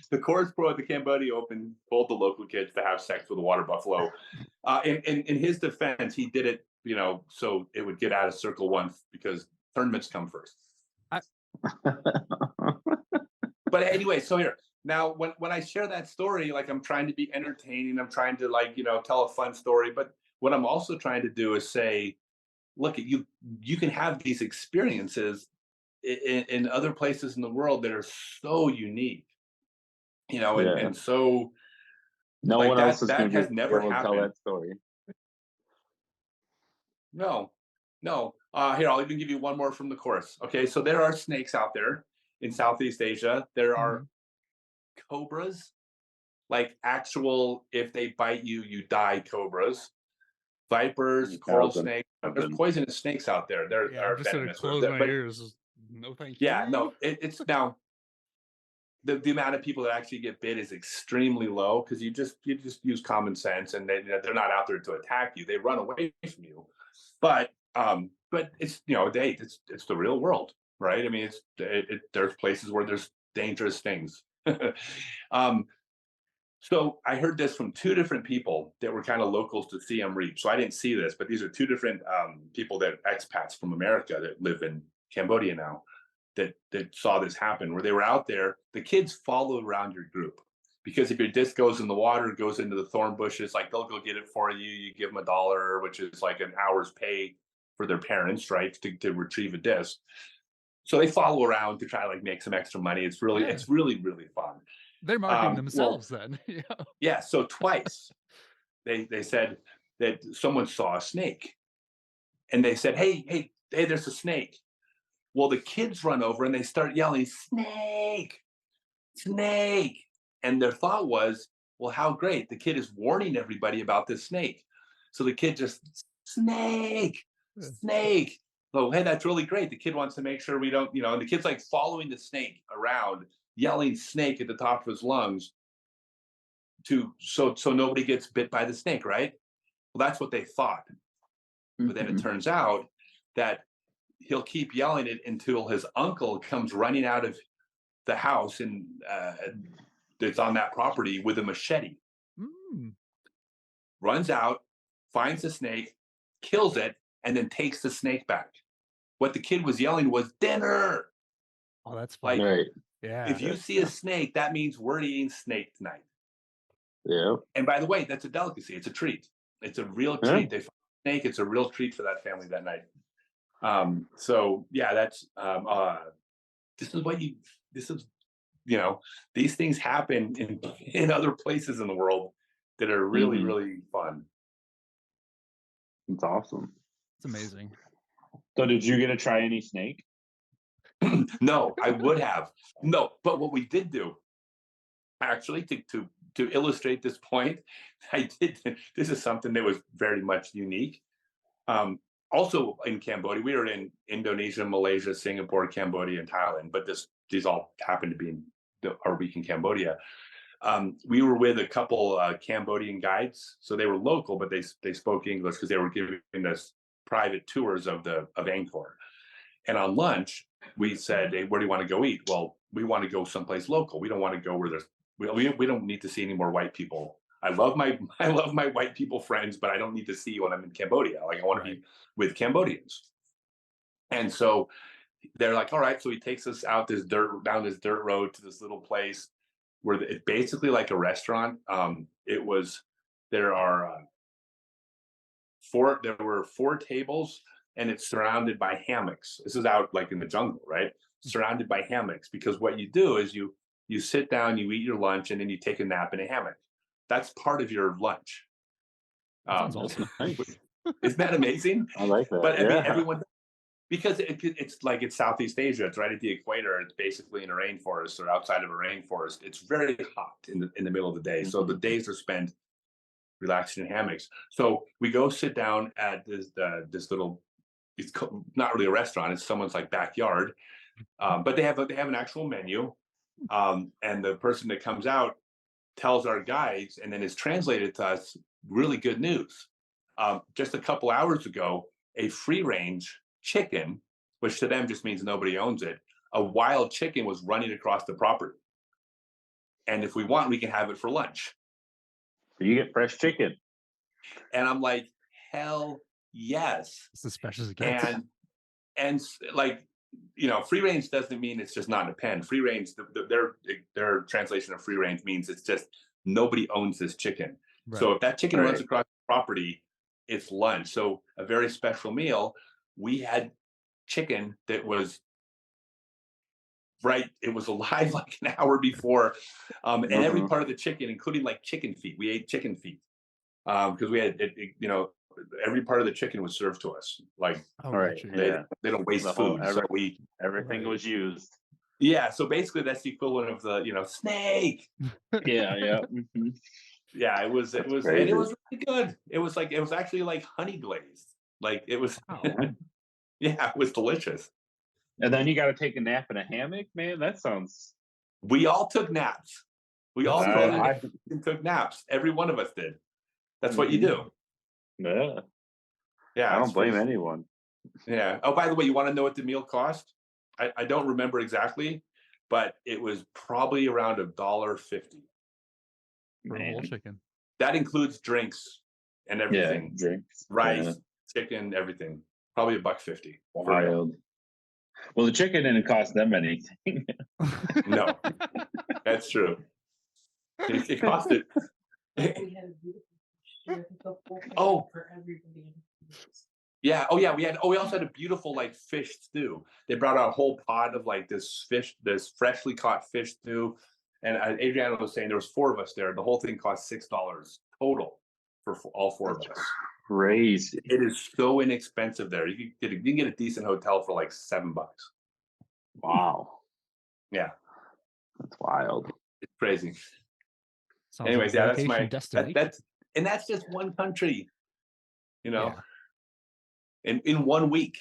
S3: The chorus pro at the Cambodia Open told the local kids to have sex with a water buffalo. In his defense, he did it, so it would get out of Circle One because tournaments come first. But anyway, so here now, when I share that story, like I'm trying to be entertaining, I'm trying to tell a fun story, but what I'm also trying to do is say, look, you can have these experiences in other places in the world that are so unique, and so
S2: no
S3: like
S2: one else is
S3: that
S2: going to
S3: has
S2: be
S3: never
S2: able to tell
S3: happened.
S2: that story.
S3: No. Here, I'll even give you one more from the course. Okay, so there are snakes out there in Southeast Asia. There are cobras, like actual, if they bite you, you die cobras. Vipers, coral snakes. There's poisonous snakes out there. There
S1: Yeah,
S3: are
S1: I'm just gonna
S3: venomous.
S1: close my ears. No, thank you.
S3: Yeah, no, it's now the amount of people that actually get bit is extremely low because you just use common sense, and they're not out there to attack you. They run away from you. But it's it's the real world, right? I mean, there's places where there's dangerous things. So I heard this from two different people that were kind of locals to Siem Reap. So I didn't see this, but these are two different people that expats from America that live in Cambodia now that saw this happen, where they were out there. The kids follow around your group because if your disc goes in the water, it goes into the thorn bushes, like they'll go get it for you. You give them $1, which is like an hour's pay for their parents, right, to retrieve a disc. So they follow around to try to make some extra money. It's really really fun.
S1: They're marketing themselves then. Yeah.
S3: Yeah. So twice they said that someone saw a snake, and they said, hey, there's a snake. Well, the kids run over and they start yelling, snake, snake. And their thought was, well, how great. The kid is warning everybody about this snake. So the kid just, snake, snake. Oh, hey, that's really great. The kid wants to make sure we don't, and the kid's following the snake around, yelling snake at the top of his lungs so nobody gets bit by the snake, right? Well, that's what they thought. But then it turns out that he'll keep yelling it until his uncle comes running out of the house and that's on that property with a machete. Runs out, finds the snake, kills it, and then takes the snake back. What the kid was yelling was dinner.
S1: Oh, that's funny.
S2: Right.
S1: Yeah.
S3: If you see a snake, that means we're eating snake tonight.
S2: Yeah.
S3: And by the way, that's a delicacy. It's a treat. It's a real treat. They find a snake. It's a real treat for that family that night. So yeah, that's these things happen in other places in the world that are really, really fun.
S2: It's awesome.
S1: It's amazing.
S2: So did you get to try any snake?
S3: No, I would have. No, but what we did do, actually, to illustrate this point, I did. This is something that was very much unique. Also in Cambodia, we were in Indonesia, Malaysia, Singapore, Cambodia, and Thailand, but these all happened to be in our week in Cambodia. We were with a couple Cambodian guides, so they were local, but they spoke English because they were giving us private tours of Angkor. And on lunch, we said, hey, where do you want to go eat? Well, we want to go someplace local. We don't want to go where there's we don't need to see any more white people. I love my white people friends, but I don't need to see when I'm in Cambodia. Like I want to be with Cambodians. And so they're like, all right. So he takes us out down this dirt road to this little place where it's basically like a restaurant. There were 4 tables and it's surrounded by hammocks. This is out like in the jungle, right? Surrounded by hammocks, because what you do is you sit down, you eat your lunch, and then you take a nap in a hammock. That's part of your lunch.
S1: Sounds awesome.
S2: Nice.
S3: Isn't that amazing?
S2: I like that.
S3: But I mean,
S2: Yeah.
S3: everyone, because it's like it's Southeast Asia. It's right at the equator. It's basically in a rainforest or outside of a rainforest. It's very hot in the middle of the day. So the days are spent relaxing in hammocks. So we go sit down at this little. It's not really a restaurant. It's someone's like backyard, but they have an actual menu, and the person that comes out tells our guides, and then is translated to us. Really good news. Just a couple hours ago, a free range chicken, which to them just means nobody owns it, a wild chicken was running across the property. And if we want, we can have it for lunch.
S2: So you get fresh chicken.
S3: And I'm like, hell yes.
S1: It's as special as it gets.
S3: And like, free range doesn't mean it's just not in a pen. Free range, their translation of free range means it's just nobody owns this chicken.
S1: Right.
S3: So if that chicken runs across the property, it's lunch. So a very special meal. We had chicken that was it was alive like an hour before, and every part of the chicken, including like chicken feet. We ate chicken feet because we had every part of the chicken was served to us. Like,
S1: Oh,
S2: right.
S1: gotcha.
S3: they don't waste
S2: The whole-
S3: food. So
S2: Everything was used.
S3: yeah. So basically, that's the equivalent of the snake.
S2: Yeah.
S3: Yeah, it was, and
S2: crazy.
S3: it was really good. It was actually like honey glazed. Like it was,
S1: Wow.
S3: yeah, it was delicious.
S2: And then you got to take a nap in a hammock, man. That sounds.
S3: We all took naps. We all
S2: I-
S3: took naps. Every one of us did. That's what you do.
S2: Yeah.
S3: Yeah,
S2: I
S3: it's
S2: don't blame
S3: pretty-
S2: anyone.
S3: Yeah. Oh, by the way, you want to know what the meal cost? I don't remember exactly, but it was probably around $1.50.
S1: For a whole
S2: Man.
S1: chicken.
S3: That includes drinks and
S2: Yeah,
S3: everything,
S2: drinks.
S3: rice,
S2: Yeah.
S3: chicken, everything. Probably $1.50.
S2: Wild. Well, the chicken didn't cost them anything.
S3: No, that's true. It cost it.
S4: We had a beautiful fish. We had to cook full
S3: Oh.
S4: chicken for everybody.
S3: Yeah. Oh, yeah. We also had a beautiful like fish stew. They brought out a whole pot of like this freshly caught fish stew. And Adriana was saying there was 4 of us there. The whole thing cost $6 total for all 4 of us.
S2: Crazy.
S3: It is so inexpensive there. You can get a decent hotel for like $7.
S2: Wow.
S3: Yeah,
S2: That's wild.
S3: it's crazy.
S1: Sounds
S3: Anyways,
S1: like a
S3: yeah, that's
S1: vacation
S3: my
S1: destination.
S3: that's just one country.
S1: Yeah.
S3: In 1 week.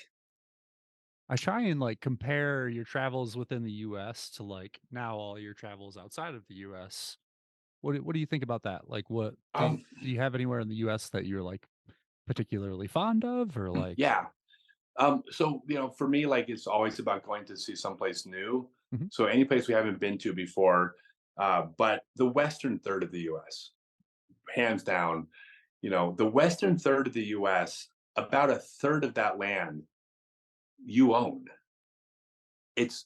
S1: I try and like compare your travels within the US to like now all your travels outside of the US. What do you think about that? Like what do you have anywhere in the US that you're like particularly fond of, or like
S3: Yeah. So for me, like it's always about going to see someplace new.
S1: Mhm.
S3: So any place we haven't been to before, but the western third of the U.S., hands down, the western third of the U.S., about a third of that land you own. It's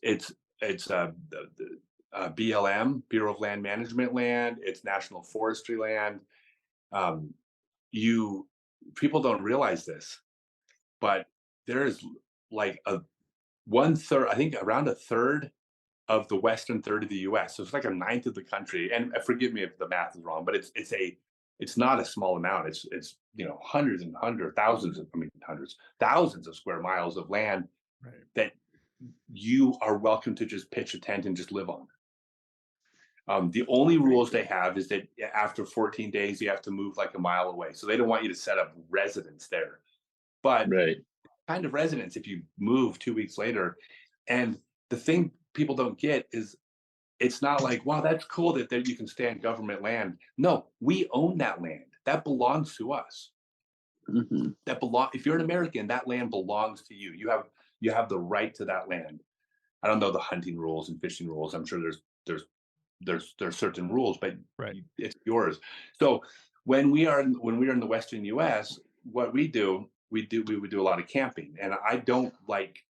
S3: BLM, Bureau of Land Management land. It's National Forestry land. People don't realize this, but there is like a 1/3, I think around a third of the western third of the U.S. So it's like a 1/9 of the country. And forgive me if the math is wrong, but it's not a small amount. It's thousands of square miles of land
S1: Right.
S3: that you are welcome to just pitch a tent and just live on. The only rules they have is that after 14 days, you have to move like a mile away. So they don't want you to set up residence there. But
S2: Right.
S3: kind of residence if you move 2 weeks later. And the thing people don't get is it's not like, wow, that's cool that you can stay on government land. No, we own that land. That belongs to us.
S2: Mhm.
S3: If you're an American, that land belongs to you. You have the right to that land. I don't know the hunting rules and fishing rules. I'm sure there's certain rules, but
S1: Right.
S3: it's yours. So when we are when we are in the Western U.S., what we would do a lot of camping, and I don't like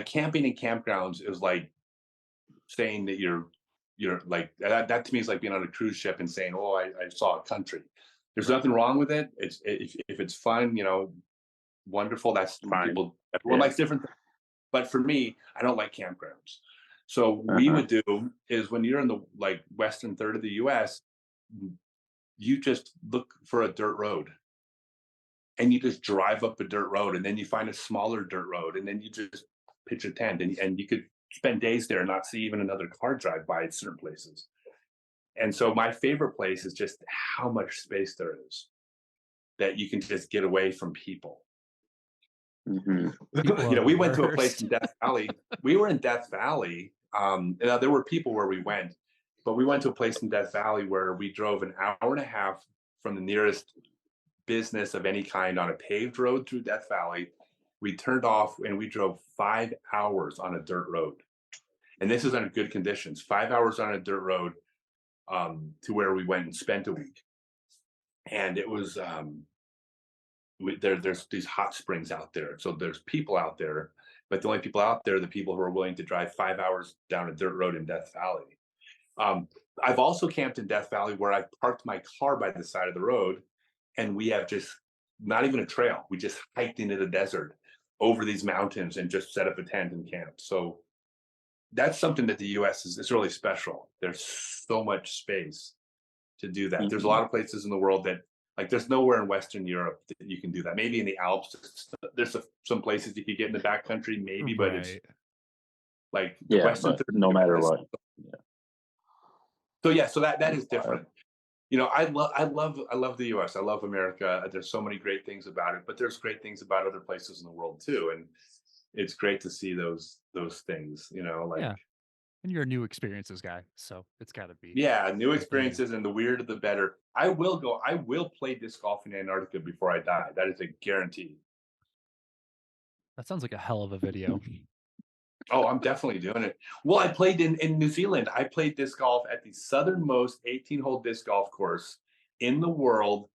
S3: camping in campgrounds is like saying that you're like that to me is like being on a cruise ship and saying, oh, I saw a country. There's
S1: Right.
S3: nothing wrong with it. It's if it's fun, wonderful. That's
S2: Fine.
S3: people. Everyone
S2: Yeah.
S3: likes different things. But for me, I don't like campgrounds. So what we
S2: Uh-huh.
S3: would do is when you're in the like western third of the U.S., you just look for a dirt road, and you just drive up a dirt road, and then you find a smaller dirt road, and then you just pitch a tent, and you could spend days there and not see even another car drive by at certain places. And so my favorite place is just how much space there is that you can just get away from people.
S2: Mhm.
S1: People are
S3: We
S1: the
S3: went to a place
S1: worst.
S3: in Death Valley. We were in Death Valley. Now there were people where we went, but we went to a place in Death Valley where we drove an hour and a half from the nearest business of any kind on a paved road through Death Valley. We turned off and we drove 5 hours on a dirt road. And this is under good conditions. 5 hours on a dirt road to where we went and spent a week. And it was there's these hot springs out there. So there's people out there, but the only people out there are the people who are willing to drive 5 hours down a dirt road in Death Valley. I've also camped in Death Valley where I parked my car by the side of the road, and we have just not even a trail. We just hiked into the desert over these mountains and just set up a tent and camped. So that's something that the U.S. is really special. There's so much space to do that. There's a lot of places in the world that like there's nowhere in Western Europe that you can do that. Maybe in the Alps, there's some places you could get in the backcountry, maybe, but it's
S1: Right.
S3: like the
S2: Yeah,
S3: Western.
S2: but no matter what.
S3: So yeah, so that is different. I love the U.S. I love America. There's so many great things about it, but there's great things about other places in the world too, and it's great to see those things.
S1: Yeah. And you're a new experiences guy, so it's got to be.
S3: Yeah, new
S1: good for you.
S3: experiences, and the weirder the better. I will play disc golf in Antarctica before I die. That is a guarantee.
S1: That sounds like a hell of a video.
S3: Oh, I'm definitely doing it. Well, I played in New Zealand. I played disc golf at the southernmost 18-hole disc golf course in the world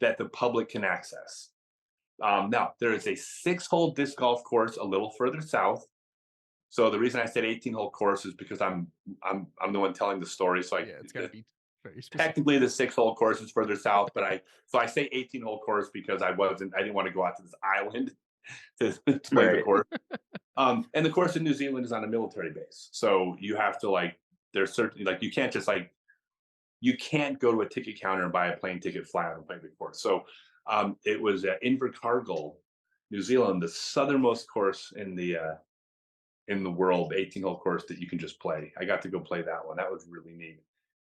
S3: that the public can access. Now, there is a 6-hole disc golf course a little further south. So the reason I said 18-hole course is because I'm the one telling the story. So
S1: Yeah, it's got to be very specific.
S3: technically the 6-hole course is further south, but I say 18-hole course because I didn't want to go out to this island to play the
S2: Right.
S3: course. And the course in New Zealand is on a military base, so you have to there's certainly you can't just you can't go to a ticket counter and buy a plane ticket, fly out and play the course. So it was Invercargill, New Zealand, the southernmost course in the world, 18-hole course that you can just play. I got to go play that one. That was really neat.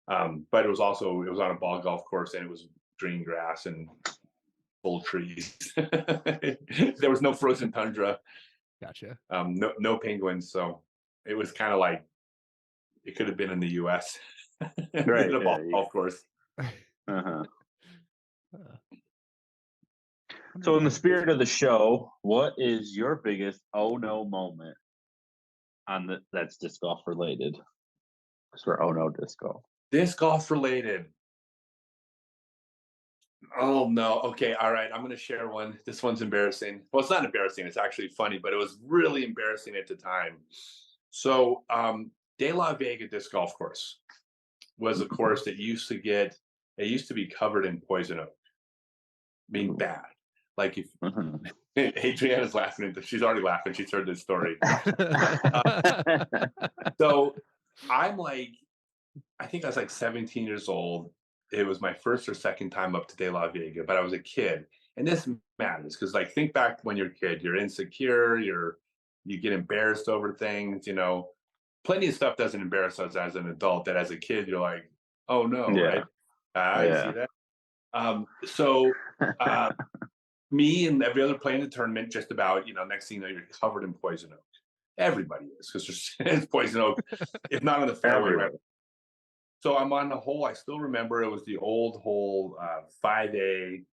S3: But it was on a ball golf course, and it was green grass and full trees. There was no frozen tundra.
S1: Gotcha.
S3: No penguins. So it was kind of like it could have been in the U.S.
S2: Right,
S3: in a
S2: yeah,
S3: golf course.
S2: Uh-huh.
S1: Uh,
S2: So in the spirit of the show, what is your biggest oh no moment that's disc golf related? Because we're oh no disc golf.
S3: Disc golf related. Oh no. Okay. All right. I'm going to share one. This one's embarrassing. Well, it's not embarrassing. It's actually funny, but it was really embarrassing at the time. So, De La Vega disc golf course was a course that used to be covered in poison oak. I mean, bad. Like if Adriana's laughing, she's already laughing. She's heard this story. So I'm I think I was 17 years old. It was my first or second time up to De La Vega, but I was a kid. And this matters because think back when you're a kid, you're insecure, you get embarrassed over things, Plenty of stuff doesn't embarrass us as an adult that as a kid you're like, oh no,
S2: Yeah.
S3: right? I see that. So me and every other player in the tournament, just about, next thing you know, you're covered in poison oak. Everybody is, because there's poison oak, if not on the fairway, right? So I'm on the hole. I still remember it was the old hole 5A,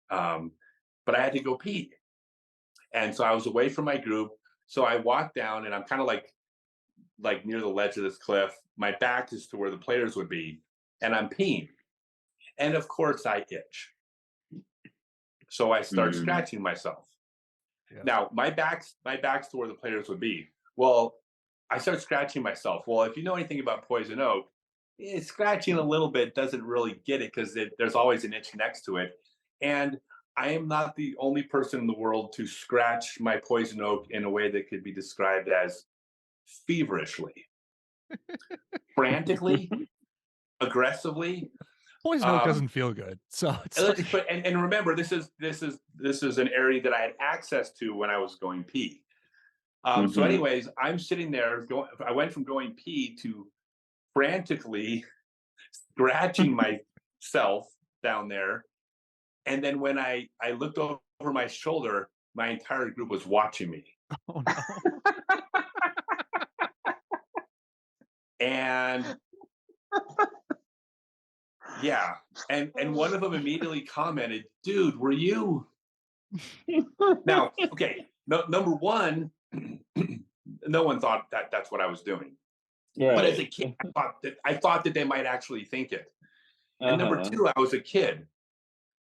S3: but I had to go pee. And so I was away from my group. So I walk down, and I'm kind of like near the ledge of this cliff. My back is to where the players would be, and I'm peeing. And of course, I itch. So I start scratching myself.
S1: Yeah.
S3: Now my back's to where the players would be. Well, I start scratching myself. Well, if you know anything about poison oak, scratching a little bit doesn't really get it because there's always an itch next to it. And I am not the only person in the world to scratch my poison oak in a way that could be described as feverishly, frantically, aggressively.
S1: Poison oak doesn't feel good, so it's like,
S3: But and remember, this is an area that I had access to when I was going pee. So, anyways, I'm sitting there going. I went from going pee to frantically scratching myself down there, and then when I looked over my shoulder, my entire group was watching me,
S1: oh no.
S3: and yeah, and one of them immediately commented, "Dude, were you?" Now, okay, no, number one, no one thought that that's what I was doing. But as a kid, I thought that they might actually think it. And number two, I was a kid,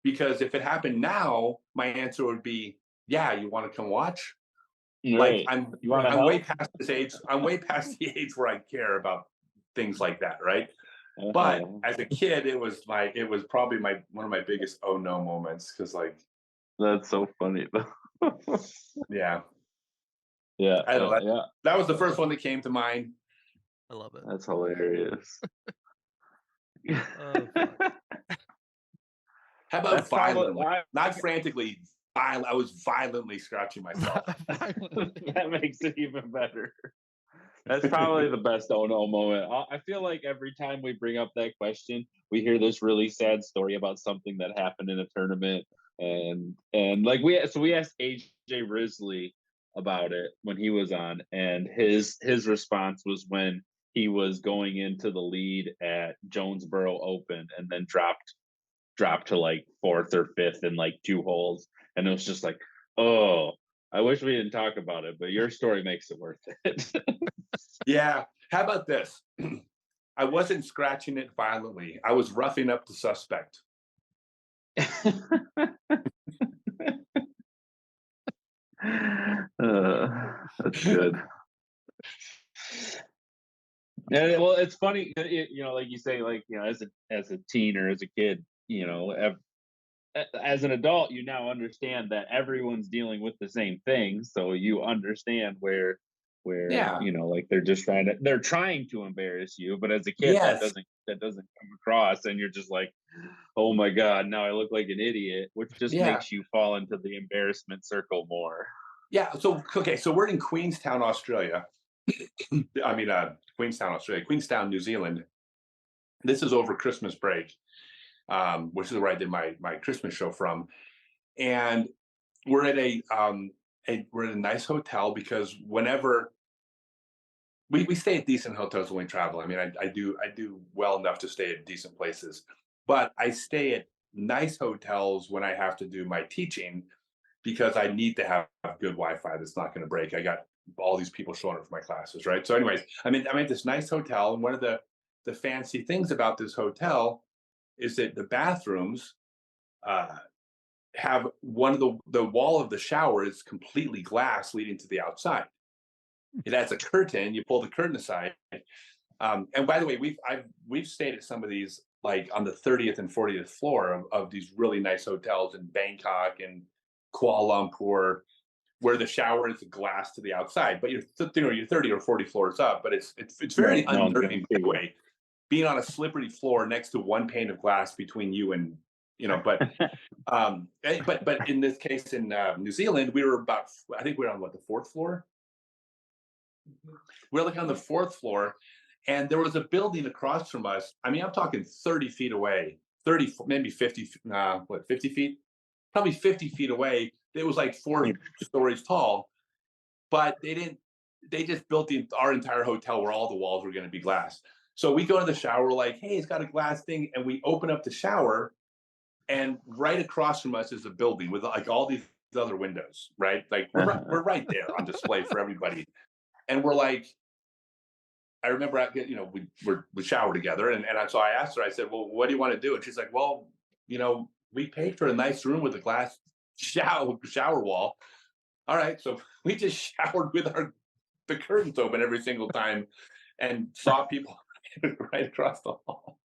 S3: because if it happened now, my answer would be, "Yeah, you want to come watch?" Like I'm way past this age. I'm way past the age where I care about things like that, right? But as a kid, it was probably one of my biggest oh no moments, because like,
S2: That's so funny though.
S3: yeah,
S2: Yeah,
S3: I don't know.
S2: yeah,
S3: That was the first one that came to mind.
S1: I love it.
S2: that's hilarious.
S1: Oh, fuck.
S3: How about
S2: That's probably-
S3: violently? Not frantically. I was violently scratching myself.
S2: That makes it even better. That's probably the best oh no moment. I feel like every time we bring up that question, we hear this really sad story about something that happened in a tournament, and like we asked AJ Risley about it when he was on, and his response was when he was going into the lead at Jonesboro Open and then dropped to like fourth or fifth in like 2 holes, and it was just like, oh, I wish we didn't talk about it, but your story makes it worth it.
S3: Yeah. How about this? I wasn't scratching it violently. I was roughing up the suspect.
S2: That's good. Yeah, well, it's funny, like you say, like, as a teen or as a kid, as an adult, you now understand that everyone's dealing with the same thing, so you understand where
S3: Yeah.
S2: like they're trying to embarrass you, but as a kid,
S3: Yes.
S2: that doesn't come across, and you're just like, oh my god, now I look like an idiot, which just
S3: Yeah.
S2: makes you fall into the embarrassment circle more.
S3: Yeah. So okay. So we're in Queenstown, Australia. I mean, Queenstown, Australia, Queenstown, New Zealand. This is over Christmas break, which is where I did my Christmas show from, and we're at we're at a nice hotel, because whenever we stay at decent hotels when we travel. I mean, I do well enough to stay at decent places, but I stay at nice hotels when I have to do my teaching, because I need to have good Wi-Fi that's not going to break. I got all these people showing up for my classes, right? So, anyways, I'm at this nice hotel, and one of the fancy things about this hotel is that the bathrooms have one of the wall of the shower is completely glass leading to the outside. It has a curtain. You pull the curtain aside, and by the way, we've stayed at some of these, like on the 30th and 40th floor of these really nice hotels in Bangkok and Kuala Lumpur, where the shower is glass to the outside. But you're 30 or 40 floors up, but it's very unnerving, by the way, being on a slippery floor next to one pane of glass between you and but in this case in New Zealand, we were I think we were on the 4th floor. We're like on the 4th floor, and there was a building across from us. I mean, I'm talking 30 feet away, 30, maybe 50, 50 feet? Probably 50 feet away. It was like 4 stories tall, but they just built our entire hotel where all the walls were going to be glass. So we go to the shower, we're like, hey, it's got a glass thing. And we open up the shower, and right across from us is a building with like all these other windows, right? Like we're right there on display for everybody. And we're like, I remember, we shower together, and so I asked her. I said, "Well, what do you want to do?" And she's like, "Well, we paid for a nice room with a glass shower wall. All right, so we just showered with the curtains open every single time, and saw people right across the hall.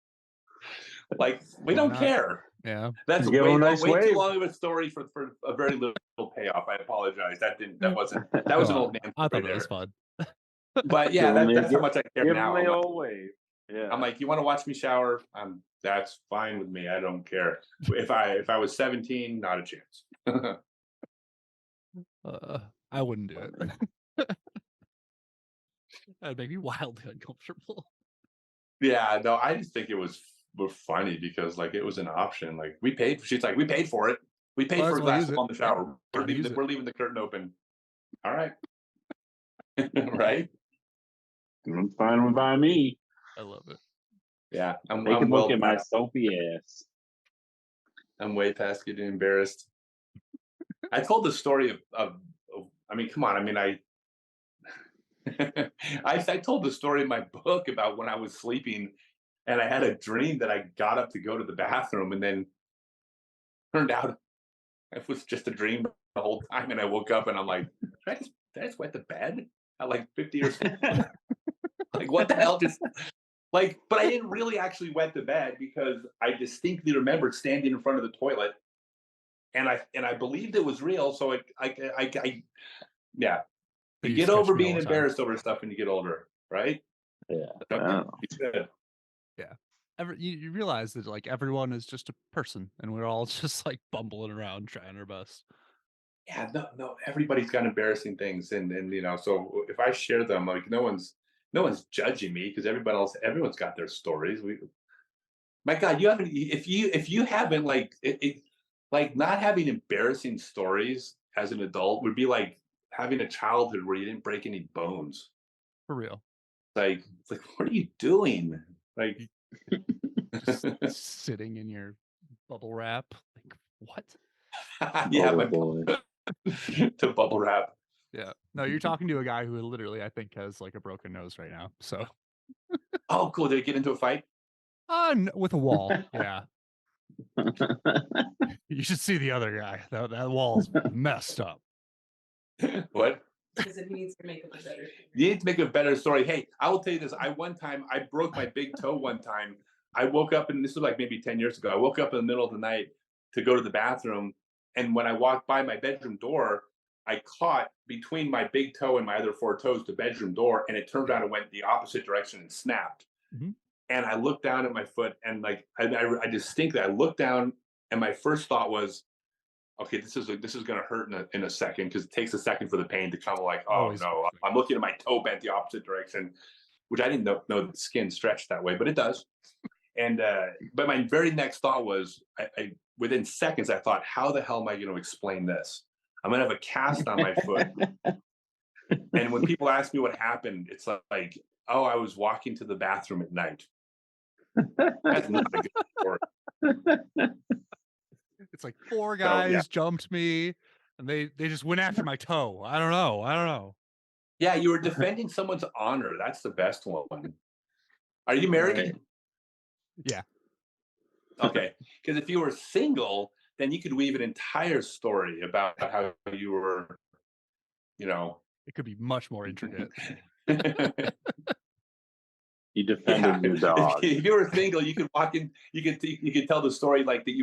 S3: Like we
S1: Why
S3: don't
S1: not?
S3: care.
S1: Yeah.
S3: That's
S2: Give
S3: way,
S2: them a nice
S3: way too
S2: wave.
S3: long of a story for a very little payoff. I apologize. That wasn't that was an old man
S1: I
S3: story
S1: thought it was fun.
S3: But yeah, that's how much I care
S2: Give
S3: now.
S2: them the old wave. Yeah.
S3: I'm like, you want to watch me shower? That's fine with me. I don't care. If I was 17, not a chance.
S1: I wouldn't do it. That'd make me wildly uncomfortable.
S3: Yeah, no, I just think it was funny because like it was an option. Like we paid. She's like, we paid for it. We paid
S1: Might
S3: for
S1: as
S3: a
S1: well
S3: glass
S1: use it.
S3: on the shower.
S1: Gotta use it.
S3: We're leaving the curtain open. All right. Right?
S2: I'm fine by me.
S1: I love it.
S3: Yeah,
S2: They can
S3: well
S2: look at my
S3: past-
S2: soapy ass.
S3: I'm way past getting embarrassed. I told the story of I mean, come on. I mean, I told the story in my book about when I was sleeping and I had a dream that I got up to go to the bathroom, and then turned out it was just a dream the whole time. And I woke up and I'm like, did I just wet the bed at like 50 years old? Like, what the hell? Just like, but I didn't really actually wet the bed because I distinctly remembered standing in front of the toilet, and I believed it was real. So yeah.
S1: They
S3: You
S1: used
S3: get
S1: to catch
S3: over
S1: me all
S3: being
S1: the time.
S3: embarrassed over stuff when you get older, right?
S2: Yeah.
S3: Okay, you should.
S1: You realize that like everyone is just a person, and we're all just like bumbling around trying our best.
S3: Yeah, no, everybody's got embarrassing things, and so if I share them, like no one's judging me because everyone's got their stories. My God, you haven't if you haven't like like not having embarrassing stories as an adult would be like having a childhood where you didn't break any bones.
S1: For real.
S3: It's like what are you doing? Like
S1: Just sitting in your bubble wrap. Like what?
S3: yeah,
S2: Oh,
S3: my
S2: boy.
S3: to bubble wrap.
S1: Yeah. No, you're talking to a guy who literally I think has like a broken nose right now. So
S3: Oh, cool. Did it get into a fight?
S1: with a wall. Yeah. You should see the other guy. That wall's messed up.
S3: What?
S4: Because it needs to make it better.
S3: You need to make a better story. Hey, I will tell you this. One time I broke my big toe one time. I woke up, and this was like maybe 10 years ago. I woke up in the middle of the night to go to the bathroom. And when I walked by my bedroom door, I caught between my big toe and my other four toes the bedroom door, and it turned around and went the opposite direction and snapped.
S1: Mhm.
S3: And I looked down at my foot, and like I distinctly, I looked down, and my first thought was, okay, this is going to hurt in a second because it takes a second for the pain to come. Like, oh
S1: Always.
S3: no, I'm looking at my toe bent the opposite direction, which I didn't know the skin stretched that way, but it does. And but my very next thought was, I within seconds I thought, how the hell am I going to explain this? I'm going to have a cast on my foot, and when people ask me what happened, it's like, oh, I was walking to the bathroom at night. That's not a good story.
S1: It's like four guys jumped me, and they just went after my toe. I don't know.
S3: Yeah, you were defending someone's honor. That's the best one. Are you married?
S2: Right.
S1: Yeah.
S3: Okay, because if you were single, then you could weave an entire story about how you were,
S1: It could be much more intricate.
S2: You defended your dog.
S3: If you were single, you could walk in. You could tell the story like that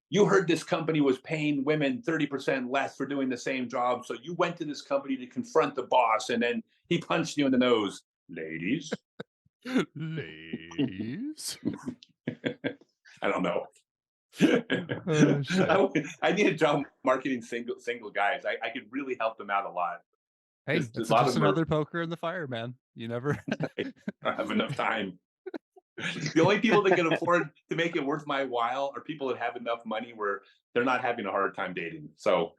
S3: you heard this company was paying women 30% less for doing the same job, so you went to this company to confront the boss, and then he punched you in the nose, ladies.
S1: Ladies.
S3: I don't know.
S1: Oh, shit.
S3: I need a job marketing single guys. I could really help them out a lot.
S1: Hey,
S3: Just
S1: it's
S3: a lot
S1: just
S3: of them are-
S1: another poker in the fire, man. You never.
S3: I don't have enough time. The only people that can afford to make it worth my while are people that have enough money where they're not having a hard time dating. So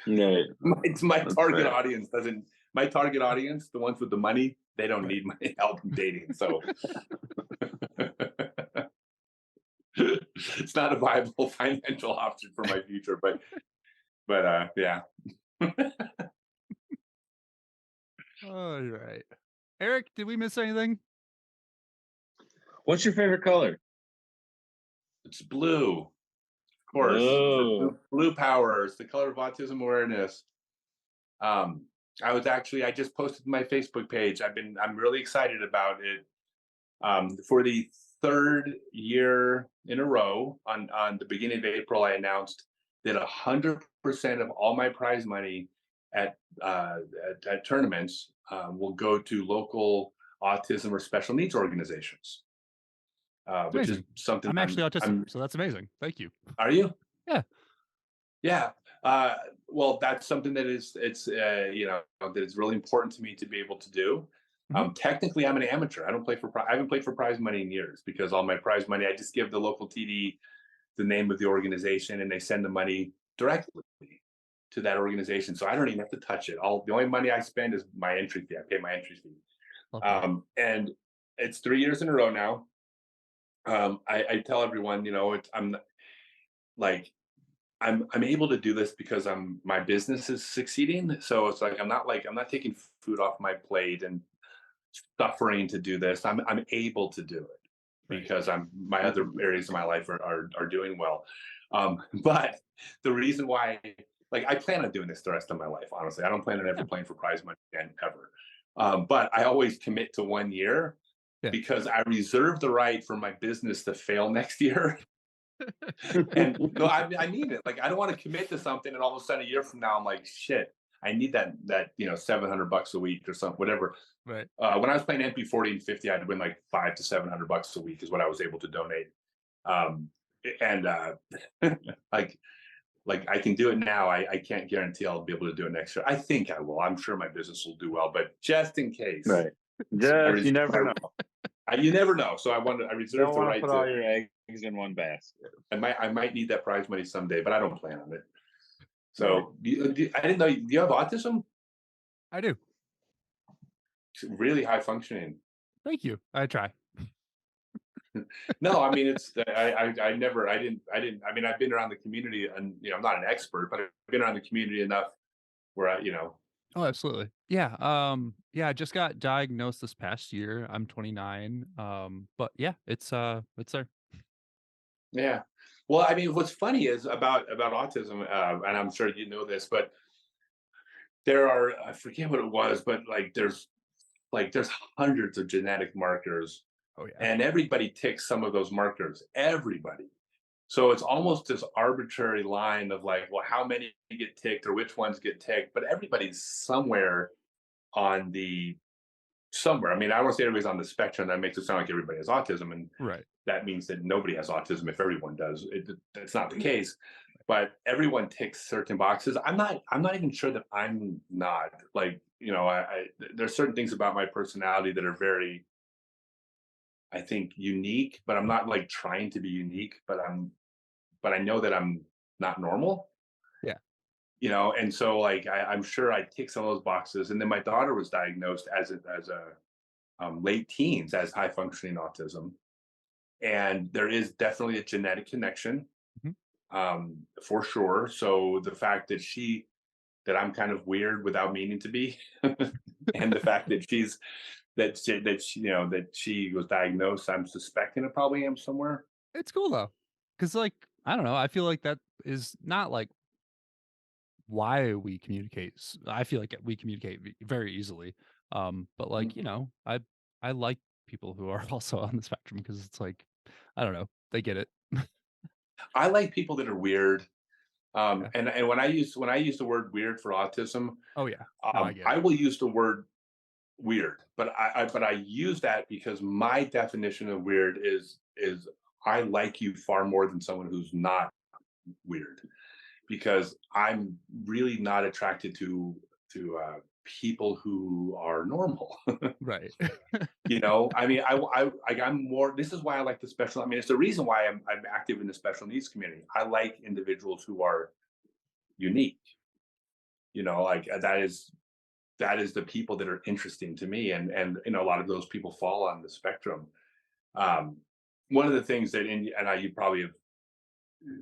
S2: Yeah.
S3: it's my
S2: That's
S3: target
S2: fair.
S3: audience doesn't. My target audience, the ones with the money, they don't need my help in dating. So it's not a viable financial option for my future. But But yeah.
S1: All right. Eric, did we miss anything?
S2: What's your favorite color?
S3: It's blue, of course.
S2: Blue.
S3: Blue power is the color of autism awareness. I just posted my Facebook page. I'm really excited about it. For the third year in a row, on the beginning of April, I announced that 100% of all my prize money at tournaments will go to local autism or special needs organizations, which is
S1: Amazing.
S3: something
S1: I'm actually autistic, so that's amazing. Thank you.
S3: Are you?
S1: Yeah.
S3: Yeah. Well, that's something that that is really important to me to be able to do. Technically, I'm an amateur. I haven't played for prize money in years, because all my prize money, I just give the local TD the name of the organization, and they send the money directly to that organization. So I don't even have to touch it. The only money I spend is my entry fee. I pay my entry fee. And it's 3 years in a row now. I tell everyone, I'm able to do this because my business is succeeding. So it's like I'm not taking food off my plate and suffering to do this. I'm able to do it because my other areas of my life are doing well. But the reason why, I plan on doing this the rest of my life. Honestly, I don't plan on ever playing for prize money again, ever. But I always commit to 1 year because I reserve the right for my business to fail next year. And no, I mean it. I don't want to commit to something, and all of a sudden a year from now I'm like, shit, I need that $700 a week or something, whatever.
S1: Right.
S3: When I was playing MP40 and 50, I'd win like $500 to $700 a week is what I was able to donate. And I can do it now. I can't guarantee I'll be able to do it next year. I think I will. I'm sure my business will do well, but just in case,
S2: Right? You never know.
S3: You never know. So I reserve the right
S2: to put all your eggs in one basket.
S3: I might need that prize money someday, but I don't plan on it. So I didn't know. Do you have autism?
S1: I do.
S3: Really high functioning.
S1: Thank you. I try.
S3: No, I mean I didn't. I mean, I've been around the community, and I'm not an expert, but I've been around the community enough where
S1: Oh, absolutely. Yeah. I just got diagnosed this past year. I'm 29. But yeah, it's there.
S3: Yeah. Well, I mean, what's funny is about autism, and I'm sure you know this, but there are, I forget what it was, but there's hundreds of genetic markers.
S1: Oh yeah.
S3: And everybody ticks some of those markers. Everybody. So it's almost this arbitrary line of how many get ticked or which ones get ticked, but everybody's somewhere. I mean, I don't want to say everybody's on the spectrum. That makes it sound like everybody has autism, and
S1: Right.
S3: that means that nobody has autism if everyone does. That's not the case. But everyone ticks certain boxes. I'm not even sure that I'm not. There's certain things about my personality that are very, I think, unique, but I'm not trying to be unique, but I know that I'm not normal.
S1: Yeah.
S3: And so I'm sure I tick some of those boxes. And then my daughter was diagnosed as a late teens as high functioning autism. And there is definitely a genetic connection, for sure. So the fact that I'm kind of weird without meaning to be, and the fact that she was diagnosed, I'm suspecting it probably am somewhere.
S1: It's cool though. Cause I don't know. I feel like that is not why we communicate. I feel like we communicate very easily. But I like people who are also on the spectrum, because it's I don't know, they get it.
S3: I like people that are weird.
S1: Yeah.
S3: And when I use the word weird for autism,
S1: Oh yeah. No, I get
S3: I
S1: it.
S3: will use the word weird, but I use that because my definition of weird is I like you far more than someone who's not weird, because I'm really not attracted to people who are normal.
S1: Right.
S3: I mean, I'm more. This is why I like the special. I mean, it's the reason why I'm active in the special needs community. I like individuals who are unique. That is the people that are interesting to me, and a lot of those people fall on the spectrum. One of the things that you probably have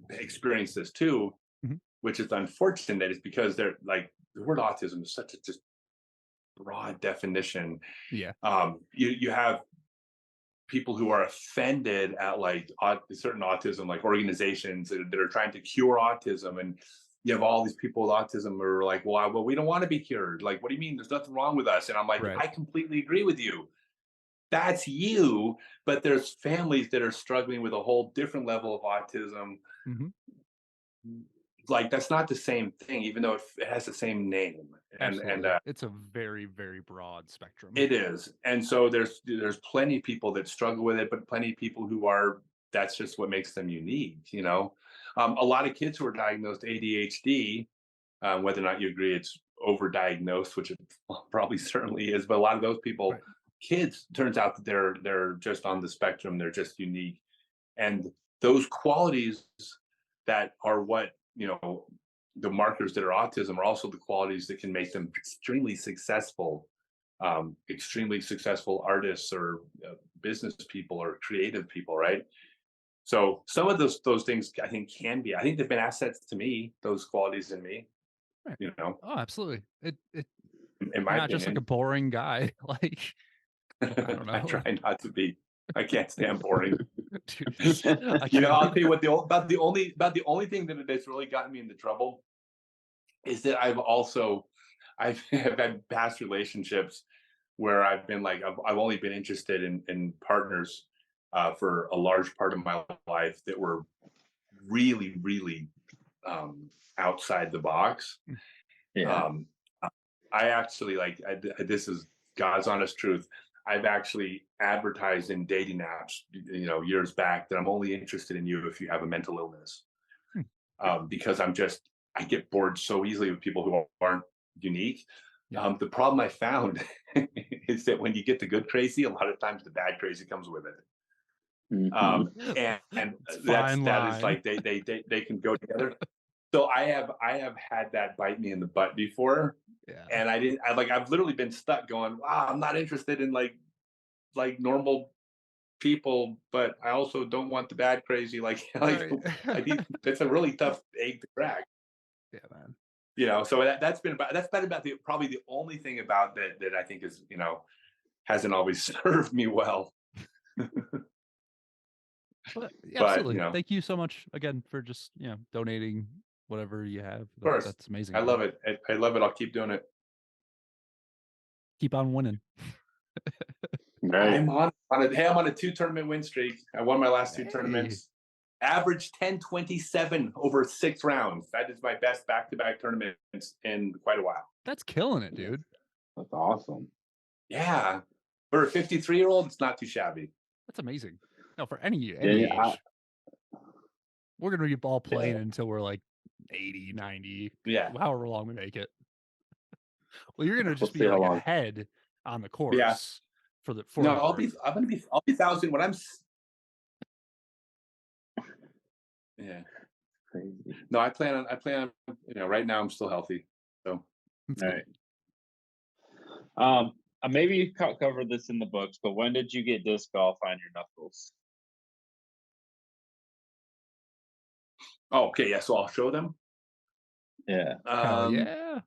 S3: experienced this too,
S1: Mhm.
S3: which is unfortunate, is because they're like the word autism is such a just broad definition.
S1: Yeah.
S3: You have people who are offended at like certain autism, like organizations that are trying to cure autism, and you have all these people with autism who are like, well, we don't want to be cured. Like, what do you mean? There's nothing wrong with us. And I'm like,
S1: Right.
S3: I completely agree with you. That's you, but there's families that are struggling with a whole different level of autism.
S1: Mhm.
S3: Like, that's not the same thing, even though it has the same name. And
S1: Absolutely. It's a very, very broad spectrum.
S3: it is. And so there's plenty of people that struggle with it, but plenty of people who are, that's just what makes them unique, you know. A lot of kids who are diagnosed ADHD, whether or not you agree it's overdiagnosed, which it probably certainly is, but a lot of those people,
S1: Right.
S3: kids, turns out that they're just on the spectrum, they're just unique. And those qualities that are what, you know, the markers that are autism are also the qualities that can make them extremely successful artists or business people or creative people, right? So some of those things I think I think they've been assets to me, those qualities in me,
S1: Right.
S3: you know,
S1: Oh, absolutely. It
S3: in my
S1: not just like a
S3: opinion.
S1: boring guy. Like, I don't
S3: I
S1: know.
S3: try not to be. I can't stand boring.
S1: Dude, I
S3: You know,
S1: can't
S3: I'll
S1: believe
S3: tell you what, about the only thing that's really gotten me into trouble is that I've have had past relationships where I've been like I've only been interested in partners for a large part of my life that were really, really outside the box.
S2: Yeah.
S3: Um, I actually this is God's honest truth. I've actually advertised in dating apps, you know, years back that I'm only interested in you if you have a mental illness, because I get bored so easily with people who aren't unique.
S1: Yeah.
S3: The problem I found is that when you get the good crazy, a lot of times the bad crazy comes with it.
S2: Mhm.
S3: And
S1: It's a
S3: that
S1: fine
S3: is
S1: line.
S3: like they can go together. So I have had that bite me in the butt before,
S1: Yeah.
S3: and I've literally been stuck going, wow, I'm not interested in like normal people, but I also don't want the bad crazy. Like
S1: Right.
S3: it's a really tough egg to crack.
S1: Yeah, man.
S3: You know, so that's been about probably the only thing about that I think is, you know, hasn't always served me well.
S1: But yeah,
S3: But you
S1: absolutely.
S3: know, of
S1: Thank you so much again for just, donating whatever you have.
S3: course,
S1: That's amazing,
S3: I
S1: man.
S3: love it. I love it. I'll keep doing it.
S1: Keep on winning.
S2: Right.
S3: I'm on I'm on a 2 tournament win streak. I won my last two
S1: Hey.
S3: tournaments. Average 10-27 over 6 rounds. That is my best back-to-back tournaments in quite a while.
S1: That's killing it, dude.
S2: That's awesome.
S3: Yeah. For a 53-year-old, it's not too shabby.
S1: That's amazing. No, for any
S2: Yeah,
S1: age.
S2: I-
S1: We're gonna be ball playing until we're like 80, 90,
S3: Yeah.
S1: however long we make it. Well, you're gonna
S2: We'll
S1: just
S2: see
S1: be
S2: how
S1: like
S2: long.
S1: ahead on the course
S3: Yeah.
S1: for
S3: No,
S1: forever.
S3: I'll be 1,000 when I'm yeah.
S2: Crazy.
S3: No, I plan on, you know, right now I'm still healthy. So
S1: That's
S2: All
S1: good.
S2: right. Maybe you covered this in the books, but when did you get disc golf on your knuckles?
S3: oh, okay, yeah. So I'll show them.
S2: Yeah.
S1: Hell yeah.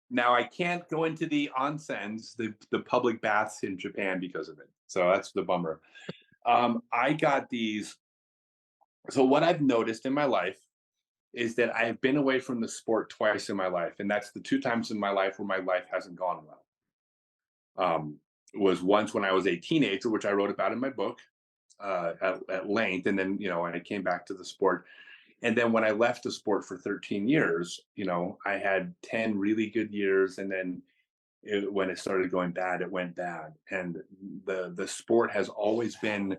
S3: Now I can't go into the onsens, the public baths in Japan because of it. So that's the bummer. I got these. So what I've noticed in my life is that I have been away from the sport twice in my life, and that's the 2 times in my life where my life hasn't gone well. Was once when I was a teenager, which I wrote about in my book at length, and then, you know, I came back to the sport. And then when I left the sport for 13 years, you know, I had 10 really good years, and then when it started going bad, it went bad. And the sport has always been,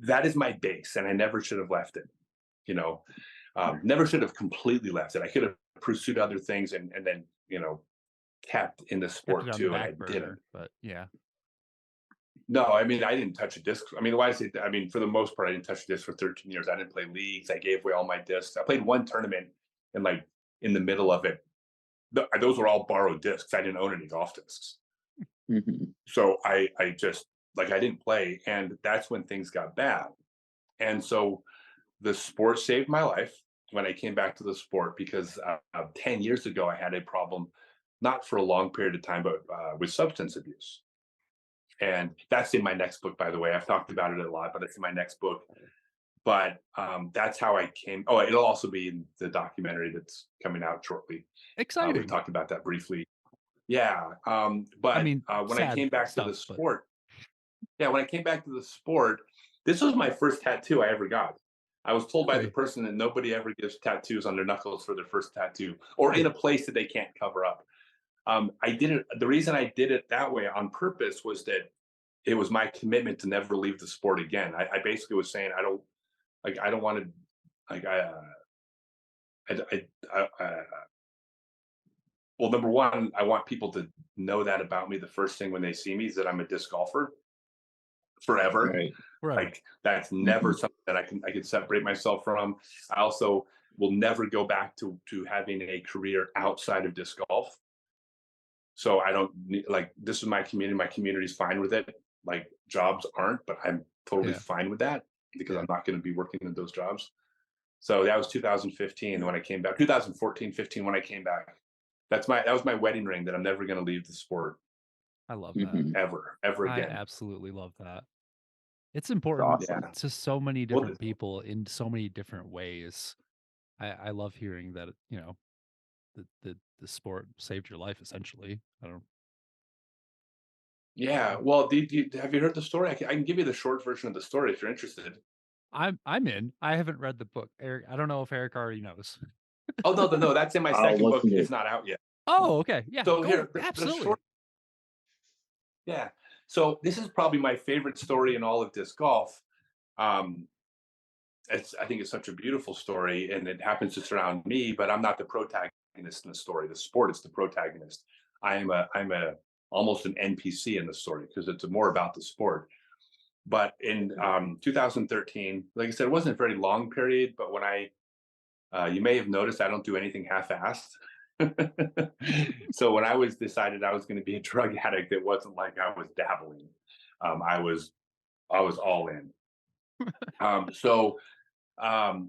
S3: that is my base, and I never should have left it. You know, never should have completely left it. I could have pursued other things and then, you know, kept in the
S1: Kept
S3: sport
S1: it on the
S3: too, and I
S1: back
S3: didn't.
S1: burner, but yeah.
S3: No, I mean, I didn't touch a disc. I mean, why I say, I mean, for the most part, I didn't touch a disc for 13 years. I didn't play leagues. I gave away all my discs. I played one tournament, and like in the middle of it, those were all borrowed discs. I didn't own any golf discs.
S2: Mhm.
S3: So I just, like, I didn't play. And that's when things got bad. And so the sport saved my life. when I came back to the sport because 10 years ago I had a problem, not for a long period of time, but with substance abuse. And that's in my next book, by the way. I've talked about it a lot, but it's in my next book. But that's how I came. Oh, it'll also be in the documentary that's coming out shortly. We
S1: Exciting.
S3: talked about that briefly. Yeah.
S1: I
S3: But
S1: mean,
S3: when I
S1: sad
S3: came back to the
S1: stuff, but
S3: sport, yeah, when I came back to the sport, this was my first tattoo I ever got. I was told by the
S1: really,
S3: person that nobody ever gives tattoos on their knuckles for their first tattoo or in a place that they can't cover up. I did it. The reason I did it that way on purpose was that it was my commitment to never leave the sport again. I basically was saying I don't want to like I well, number one, I want people to know that about me. The first thing when they see me is that I'm a disc golfer forever.
S2: Right.
S1: forever.
S3: Like that's never something that I can separate myself from. I also will never go back to having a career outside of disc golf. So I don't like this is my community. My community's fine with it. Like jobs aren't, but I'm totally
S1: Yeah.
S3: fine with that because
S1: Yeah.
S3: I'm not going to be working in those jobs. So that was 2015 when I came back. 2014, 15 when I came back. That was my wedding ring that I'm never going to leave the sport
S1: I love that.
S2: Mhm.
S3: ever
S1: I
S3: again.
S1: absolutely love that. It's important
S2: Awesome.
S3: Yeah.
S1: to so many
S3: Well,
S1: different people in so many different ways. I love hearing that, the sport saved your life essentially. I don't
S3: yeah. Well, have you heard the story? I can give you the short version of the story if you're interested.
S1: I'm in. I haven't read the book. Eric, I don't know if Eric already knows.
S3: Oh no, that's in my
S2: I'll
S3: second book.
S2: listen to
S3: It's
S2: it.
S3: not out yet.
S1: Oh, okay. Yeah.
S3: So
S1: Go.
S3: here, the
S1: Absolutely.
S3: short. Yeah. So this is probably my favorite story in all of disc golf. Um, I think it's such a beautiful story, and it happens to surround me. But I'm not the protagonist in the story. The sport is the protagonist. I'm a almost an NPC in the story because it's more about the sport. But in 2013, like I said, it wasn't a very long period. But when you may have noticed, I don't do anything half-assed. So when I was decided I was going to be a drug addict, it wasn't like I was dabbling. I was all in. So